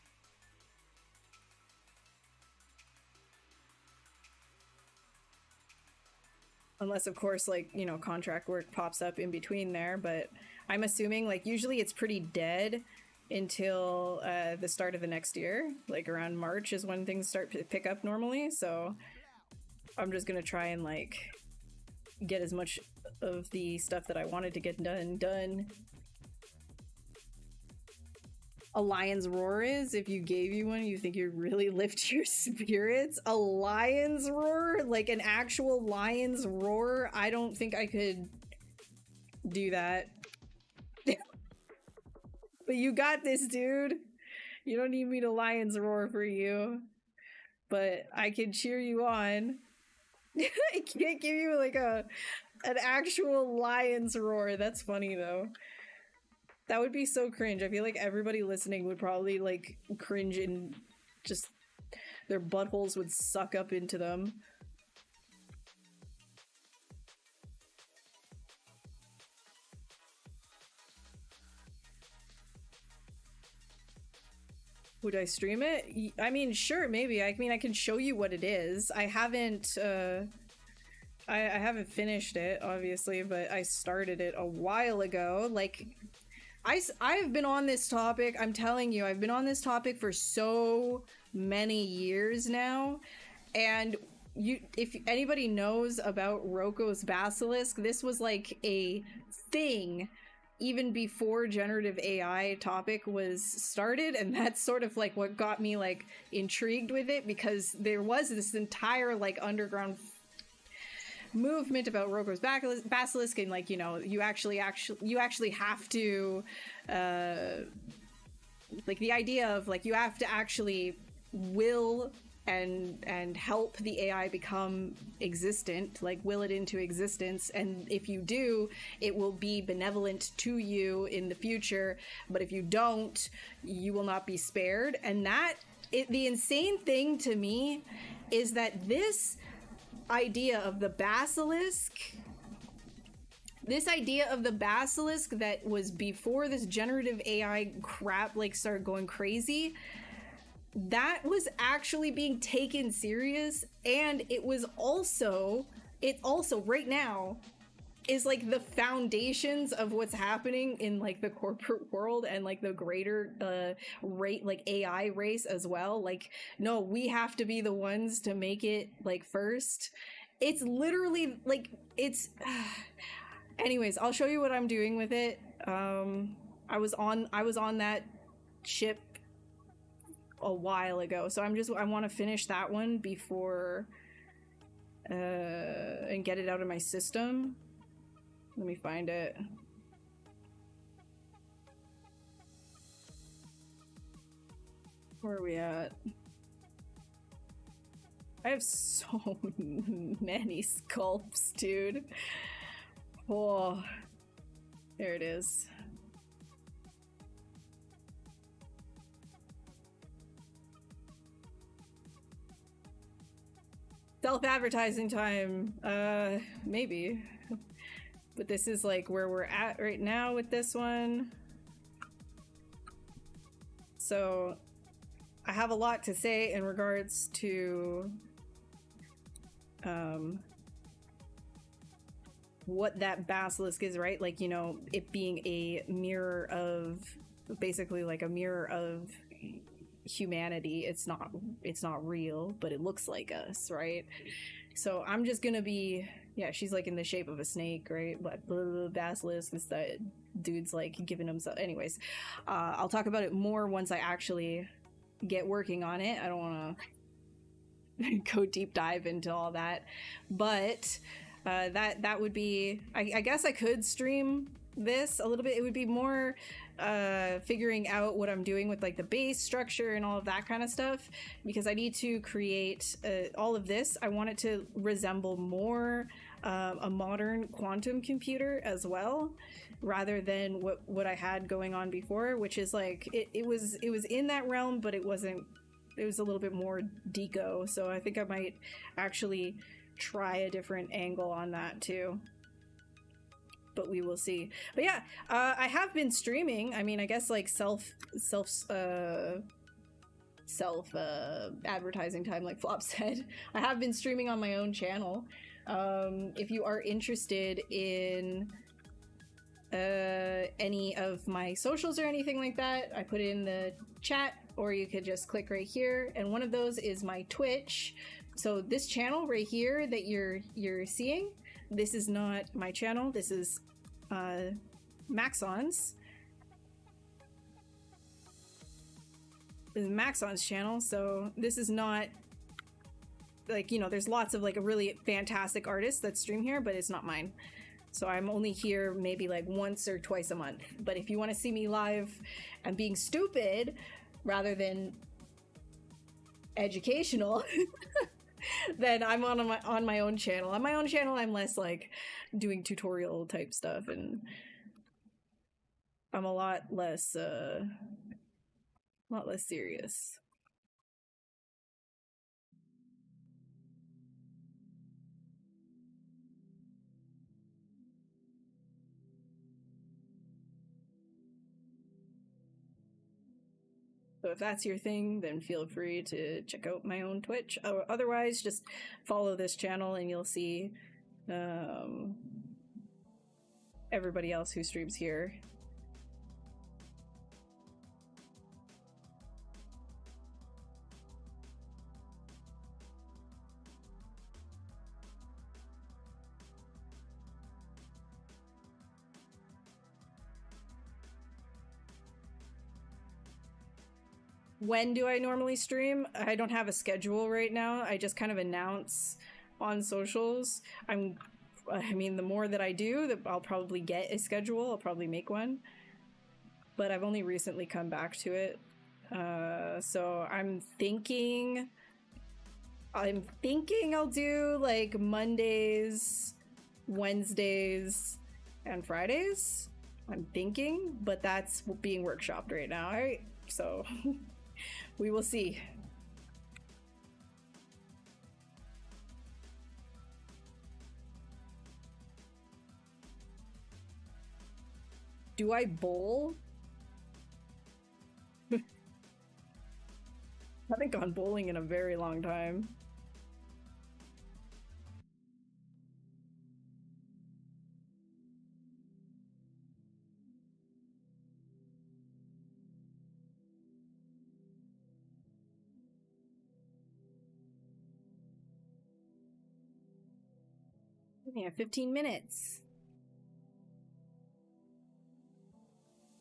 [SPEAKER 1] Unless, of course, like, you know, contract work pops up in between there, but I'm assuming, like, usually it's pretty dead until the start of the next year. Like, around March is when things start to pick up normally, so I'm just going to try and, like, get as much of the stuff that I wanted to get done. A lion's roar is, if you gave you one, you think you'd really lift your spirits? A lion's roar? Like an actual lion's roar? I don't think I could do that. But you got this, dude. You don't need me to lion's roar for you. But I can cheer you on. I can't give you like an actual lion's roar. That's funny though. That would be so cringe. I feel like everybody listening would probably like cringe and just their buttholes would suck up into them. Would I stream it? I mean, sure, maybe. I mean, I can show you what it is. I haven't I haven't finished it, obviously, but I started it a while ago. Like, I've been on this topic, I'm telling you, I've been on this topic for so many years now. And if anybody knows about Roko's Basilisk, this was like a thing even before generative AI topic was started, and that's sort of like what got me like intrigued with it, because there was this entire like underground movement about Roko's Basilisk, and like, you know, you actually have to like the idea of like you have to actually will and help the AI become existent, like will it into existence, and if you do, it will be benevolent to you in the future, but if you don't, you will not be spared. And the insane thing to me is that this idea of the basilisk that was before this generative AI crap like started going crazy, that was actually being taken serious, and it also right now is like the foundations of what's happening in like the corporate world and like the greater rate like AI race as well. Like, no, we have to be the ones to make it like first. It's literally like it's anyways, I'll show you what I'm doing with it. I was on that ship a while ago, so I want to finish that one before and get it out of my system. Let me find it. Where are we at? I have so many sculpts, dude. Oh, there it is. Self-advertising time. Maybe. But this is like where we're at right now with this one. So I have a lot to say in regards to what that basilisk is, right? Like, you know, it being a mirror of, basically like a mirror of humanity. It's not real, but it looks like us, right? So I'm just gonna be, yeah, she's like in the shape of a snake, right? But basilisk, this that dude's like giving himself. Anyways, I'll talk about it more once I actually get working on it. I don't want to go deep dive into all that, but that would be. I guess I could stream this a little bit. It would be more figuring out what I'm doing with like the base structure and all of that kind of stuff, because I need to create all of this. I want it to resemble more a modern quantum computer as well, rather than what I had going on before, which is like it was in that realm, but it wasn't. It was a little bit more deco, so I think I might actually try a different angle on that too. But we will see. But yeah, I have been streaming. I mean, I guess like self advertising time, like Flop said. I have been streaming on my own channel. If you are interested in any of my socials or anything like that, I put it in the chat, or you could just click right here, and one of those is my Twitch. So this channel right here that you're seeing, this is not my channel. This is Maxon's. This is Maxon's channel. So this is not like, you know, there's lots of like a really fantastic artists that stream here, but it's not mine. So I'm only here maybe like once or twice a month. But if you want to see me live and being stupid rather than educational, then I'm on my own channel. On my own channel, I'm less like doing tutorial type stuff, and I'm a lot less serious. So if that's your thing, then feel free to check out my own Twitch. Otherwise, just follow this channel and you'll see everybody else who streams here. When do I normally stream? I don't have a schedule right now. I just kind of announce on socials. I mean, the more that I do, I'll probably get a schedule. I'll probably make one. But I've only recently come back to it. So I'm thinking I'll do like Mondays, Wednesdays, and Fridays. I'm thinking, but that's being workshopped right now, right? So we will see. Do I bowl? I haven't gone bowling in a very long time. Yeah, 15 minutes.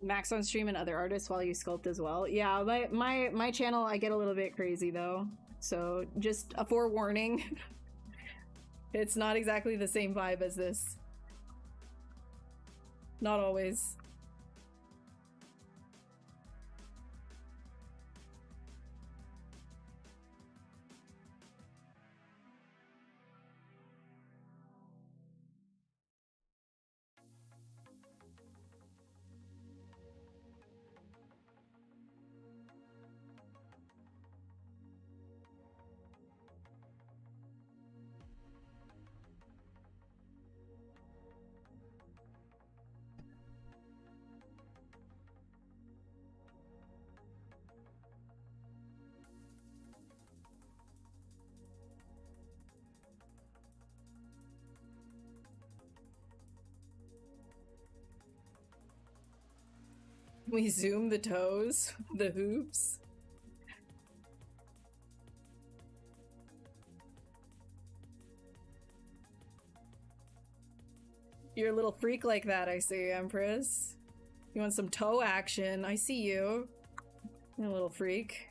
[SPEAKER 1] Max on stream and other artists while you sculpt as well. Yeah, my channel, I get a little bit crazy though. So just a forewarning. It's not exactly the same vibe as this. Not always. We zoom the toes, the hoops. You're a little freak like that, I see, Empress. You want some toe action? I see you. You're a little freak.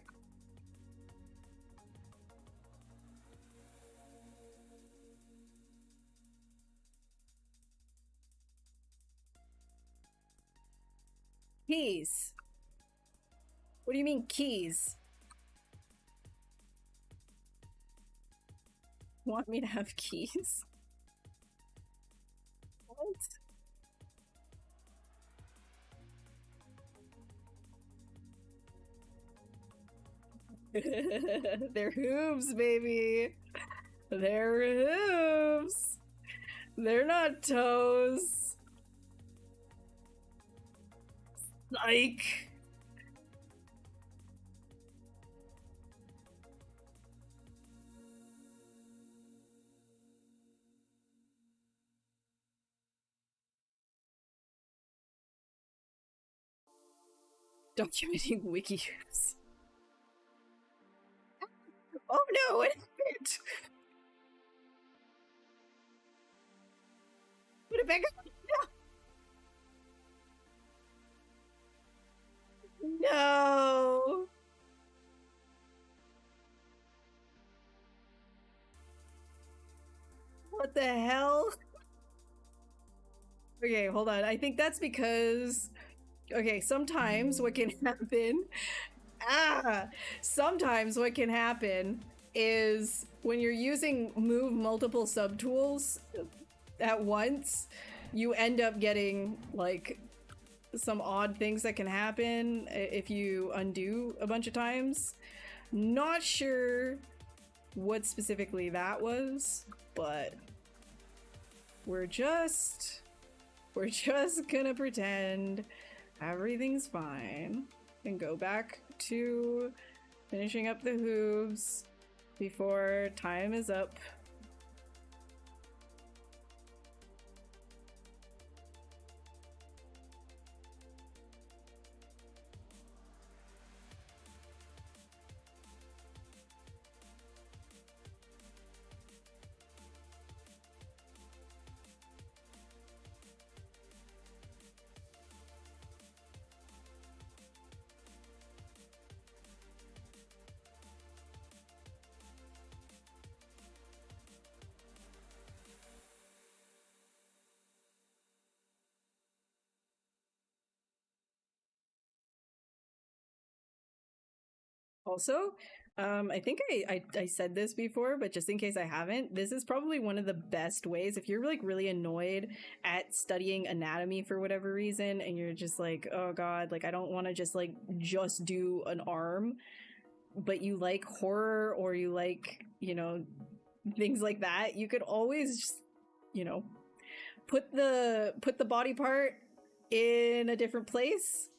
[SPEAKER 1] Keys. What do you mean keys? Want me to have keys? What? They're hooves, baby. They're hooves. They're not toes. Like. Documenting wiki use. Oh no, what happened? What a big no. What the hell? Okay, hold on. I think that's because sometimes what can happen sometimes what can happen is when you're using move multiple subtools at once, you end up getting like some odd things that can happen if you undo a bunch of times. Not sure what specifically that was, but we're just gonna pretend everything's fine and go back to finishing up the hooves before time is up. Also, I think I said this before, but just in case I haven't, this is probably one of the best ways if you're like really annoyed at studying anatomy for whatever reason and you're just like, oh god, like I don't want to just do an arm, but you like horror or you like, things like that. You could always just, put the body part in a different place.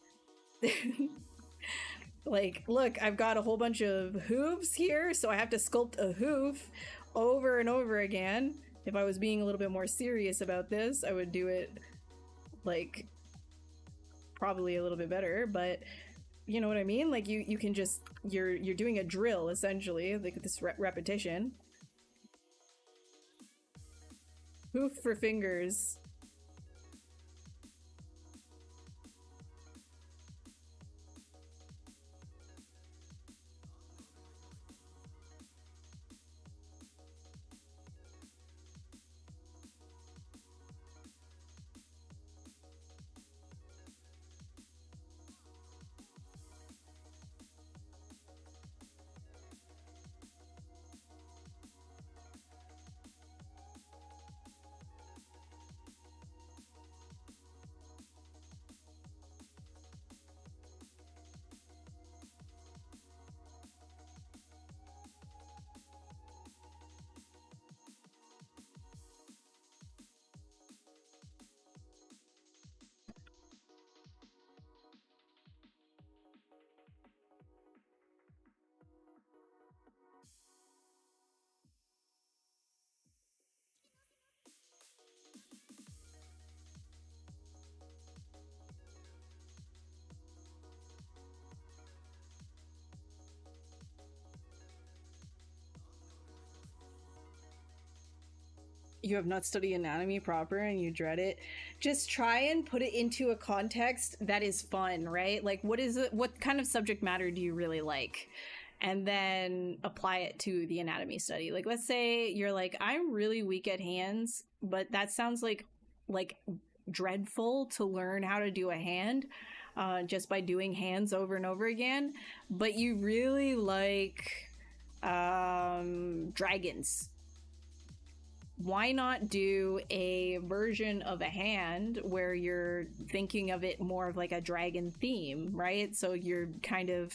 [SPEAKER 1] Like, look, I've got a whole bunch of hooves here, so I have to sculpt a hoof over and over again. If I was being a little bit more serious about this, I would do it, like, probably a little bit better, but you know what I mean? Like, you can just, you're doing a drill, essentially, like this repetition. Hoof for fingers. you have not studied anatomy proper and you dread it, just try and put it into a context that is fun, right? Like, what is it? What kind of subject matter do you really like? And then apply it to the anatomy study. Like, let's say you're like, I'm really weak at hands, but that sounds like dreadful to learn how to do a hand just by doing hands over and over again. But you really like dragons. Why not do a version of a hand where you're thinking of it more of like a dragon theme, right? So you're kind of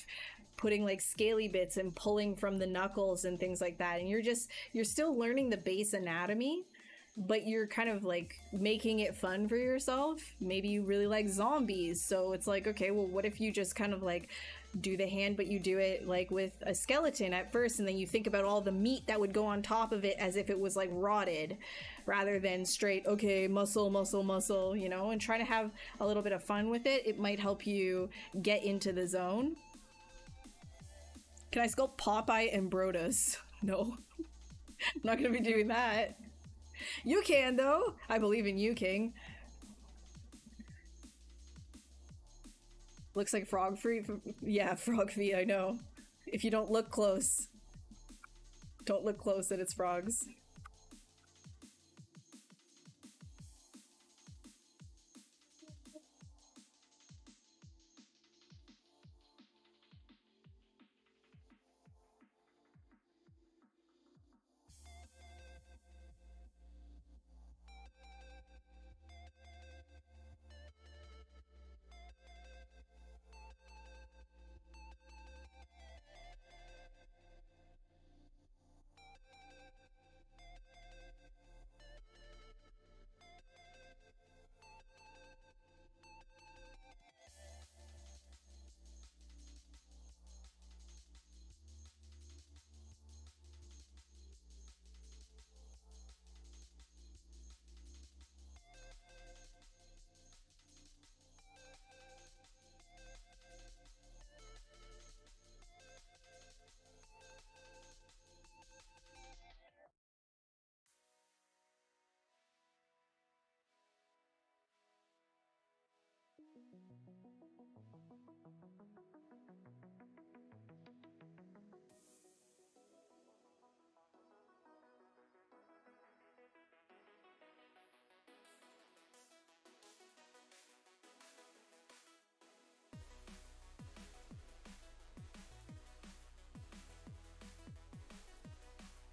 [SPEAKER 1] putting like scaly bits and pulling from the knuckles and things like that. And you're still learning the base anatomy, but you're kind of like making it fun for yourself. Maybe you really like zombies. So it's like, okay, well, what if you just kind of like do the hand, but you do it like with a skeleton at first, and then you think about all the meat that would go on top of it as if it was like rotted, rather than straight, okay, muscle, muscle, muscle, you know, and try to have a little bit of fun with it. It might help you get into the zone. Can I sculpt Popeye and Brodus? No. I'm not gonna be doing that. You can, though. I believe in you, King. Looks like frog feet. Yeah, frog feet, I know. If you don't look close. Don't look close and it's frogs.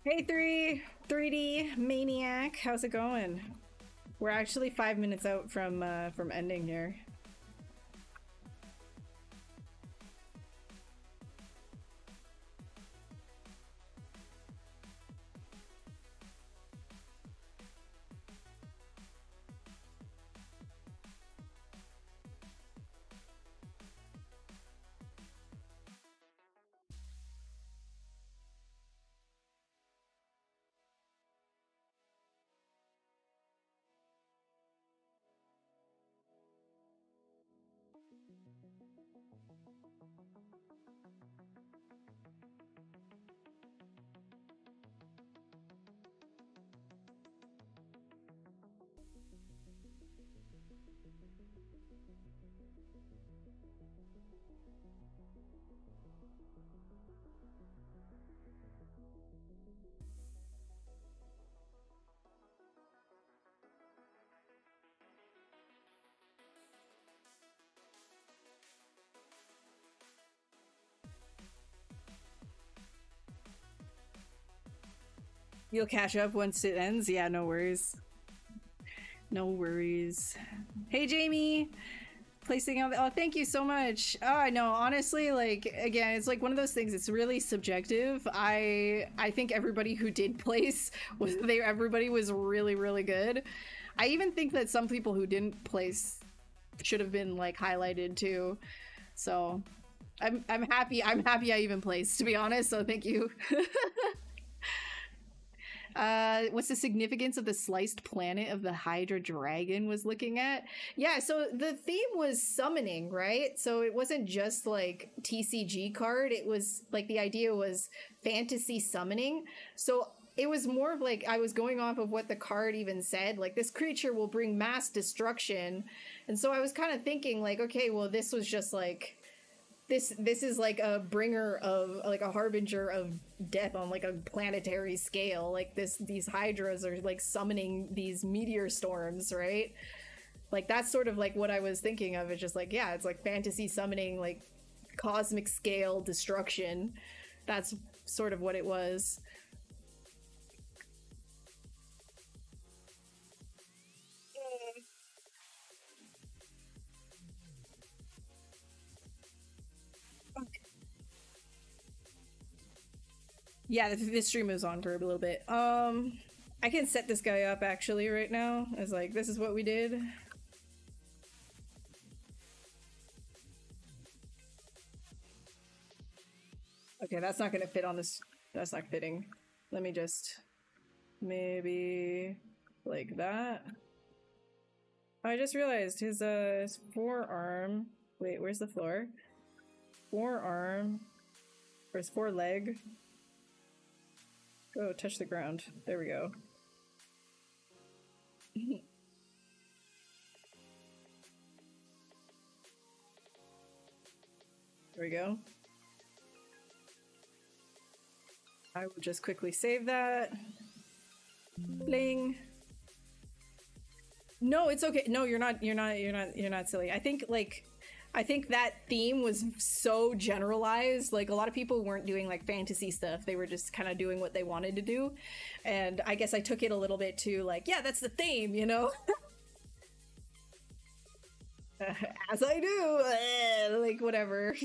[SPEAKER 1] Hey 3D Maniac, how's it going? We're actually 5 minutes out from ending here. You'll catch up once it ends? Yeah, no worries. No worries. Hey, Jamie! Placing on the— oh, thank you so much. Oh, I know, honestly, like, again, it's like one of those things, it's really subjective. I think everybody who did place, everybody was really, really good. I even think that some people who didn't place should have been, like, highlighted too. So, I'm happy I even placed, to be honest, so thank you. What's the significance of the sliced planet of the Hydra Dragon was looking at? Yeah, so the theme was summoning, right? So it wasn't just like TCG card. It was like the idea was fantasy summoning. So it was more of like I was going off of what the card even said, like this creature will bring mass destruction. And so I was kind of thinking like, okay, well, this was just like this is like a bringer of like a harbinger of death on like a planetary scale. Like these hydras are like summoning these meteor storms, right? Like that's sort of like what I was thinking of. It's just like, yeah, it's like fantasy summoning, like cosmic scale destruction. That's sort of what it was. Yeah, this stream is on for a little bit. I can set this guy up actually right now. It's like, this is what we did. Okay, that's not gonna fit on this. That's not fitting. Let me just maybe like that. I just realized his forearm. Wait, where's the floor? Forearm. Or his foreleg. Oh, touch the ground. There we go. There we go. I will just quickly save that. Bling. No, it's okay. No, you're not silly. I think that theme was so generalized. Like a lot of people weren't doing like fantasy stuff. They were just kind of doing what they wanted to do. And I guess I took it a little bit too like, yeah, that's the theme, you know? As I do, like whatever.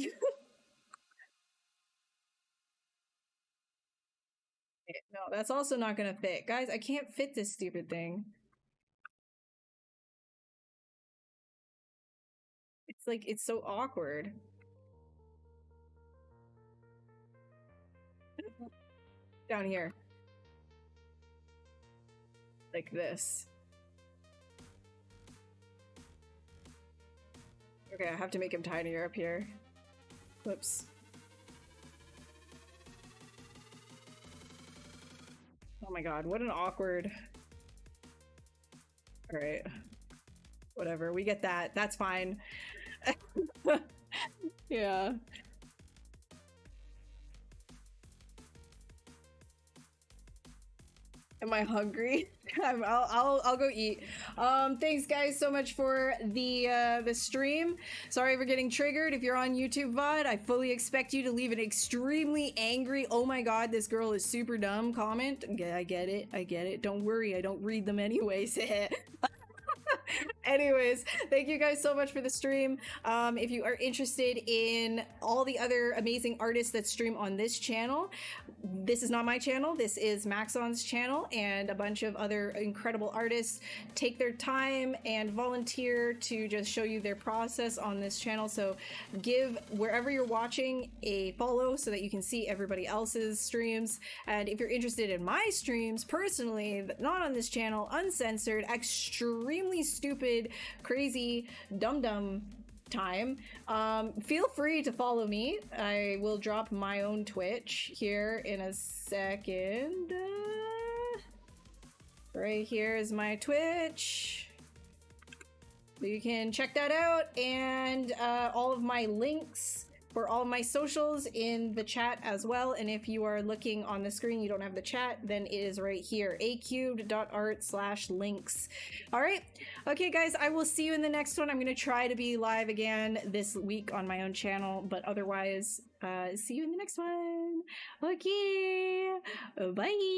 [SPEAKER 1] No, that's also not gonna fit. Guys, I can't fit this stupid thing. It's like, it's so awkward. Down here. Like this. Okay, I have to make him tinier up here. Whoops. Oh my god, what an awkward... Alright. Whatever, we get that. That's fine. Yeah. Am I hungry? I'll go eat. Thanks guys so much for the stream. Sorry for getting triggered. If you're on YouTube VOD, I fully expect you to leave an extremely angry, oh my god, this girl is super dumb comment. I get it. I get it. Don't worry, I don't read them anyways. Anyways, thank you guys so much for the stream. If you are interested in all the other amazing artists that stream on this channel, this is not my channel, this is Maxon's channel, and a bunch of other incredible artists take their time and volunteer to just show you their process on this channel. So give wherever you're watching a follow so that you can see everybody else's streams. And if you're interested in my streams personally, not on this channel, uncensored, extremely stupid, crazy, dumb time, feel free to follow me. I will drop my own Twitch here in a second. Right here is my Twitch. You can check that out, and all of my links for all of my socials in the chat as well. And if you are looking on the screen, you don't have the chat, then it is right here, acubed.art/links. All right. Okay, guys, I will see you in the next one. I'm going to try to be live again this week on my own channel, but otherwise, see you in the next one. Okay. Bye.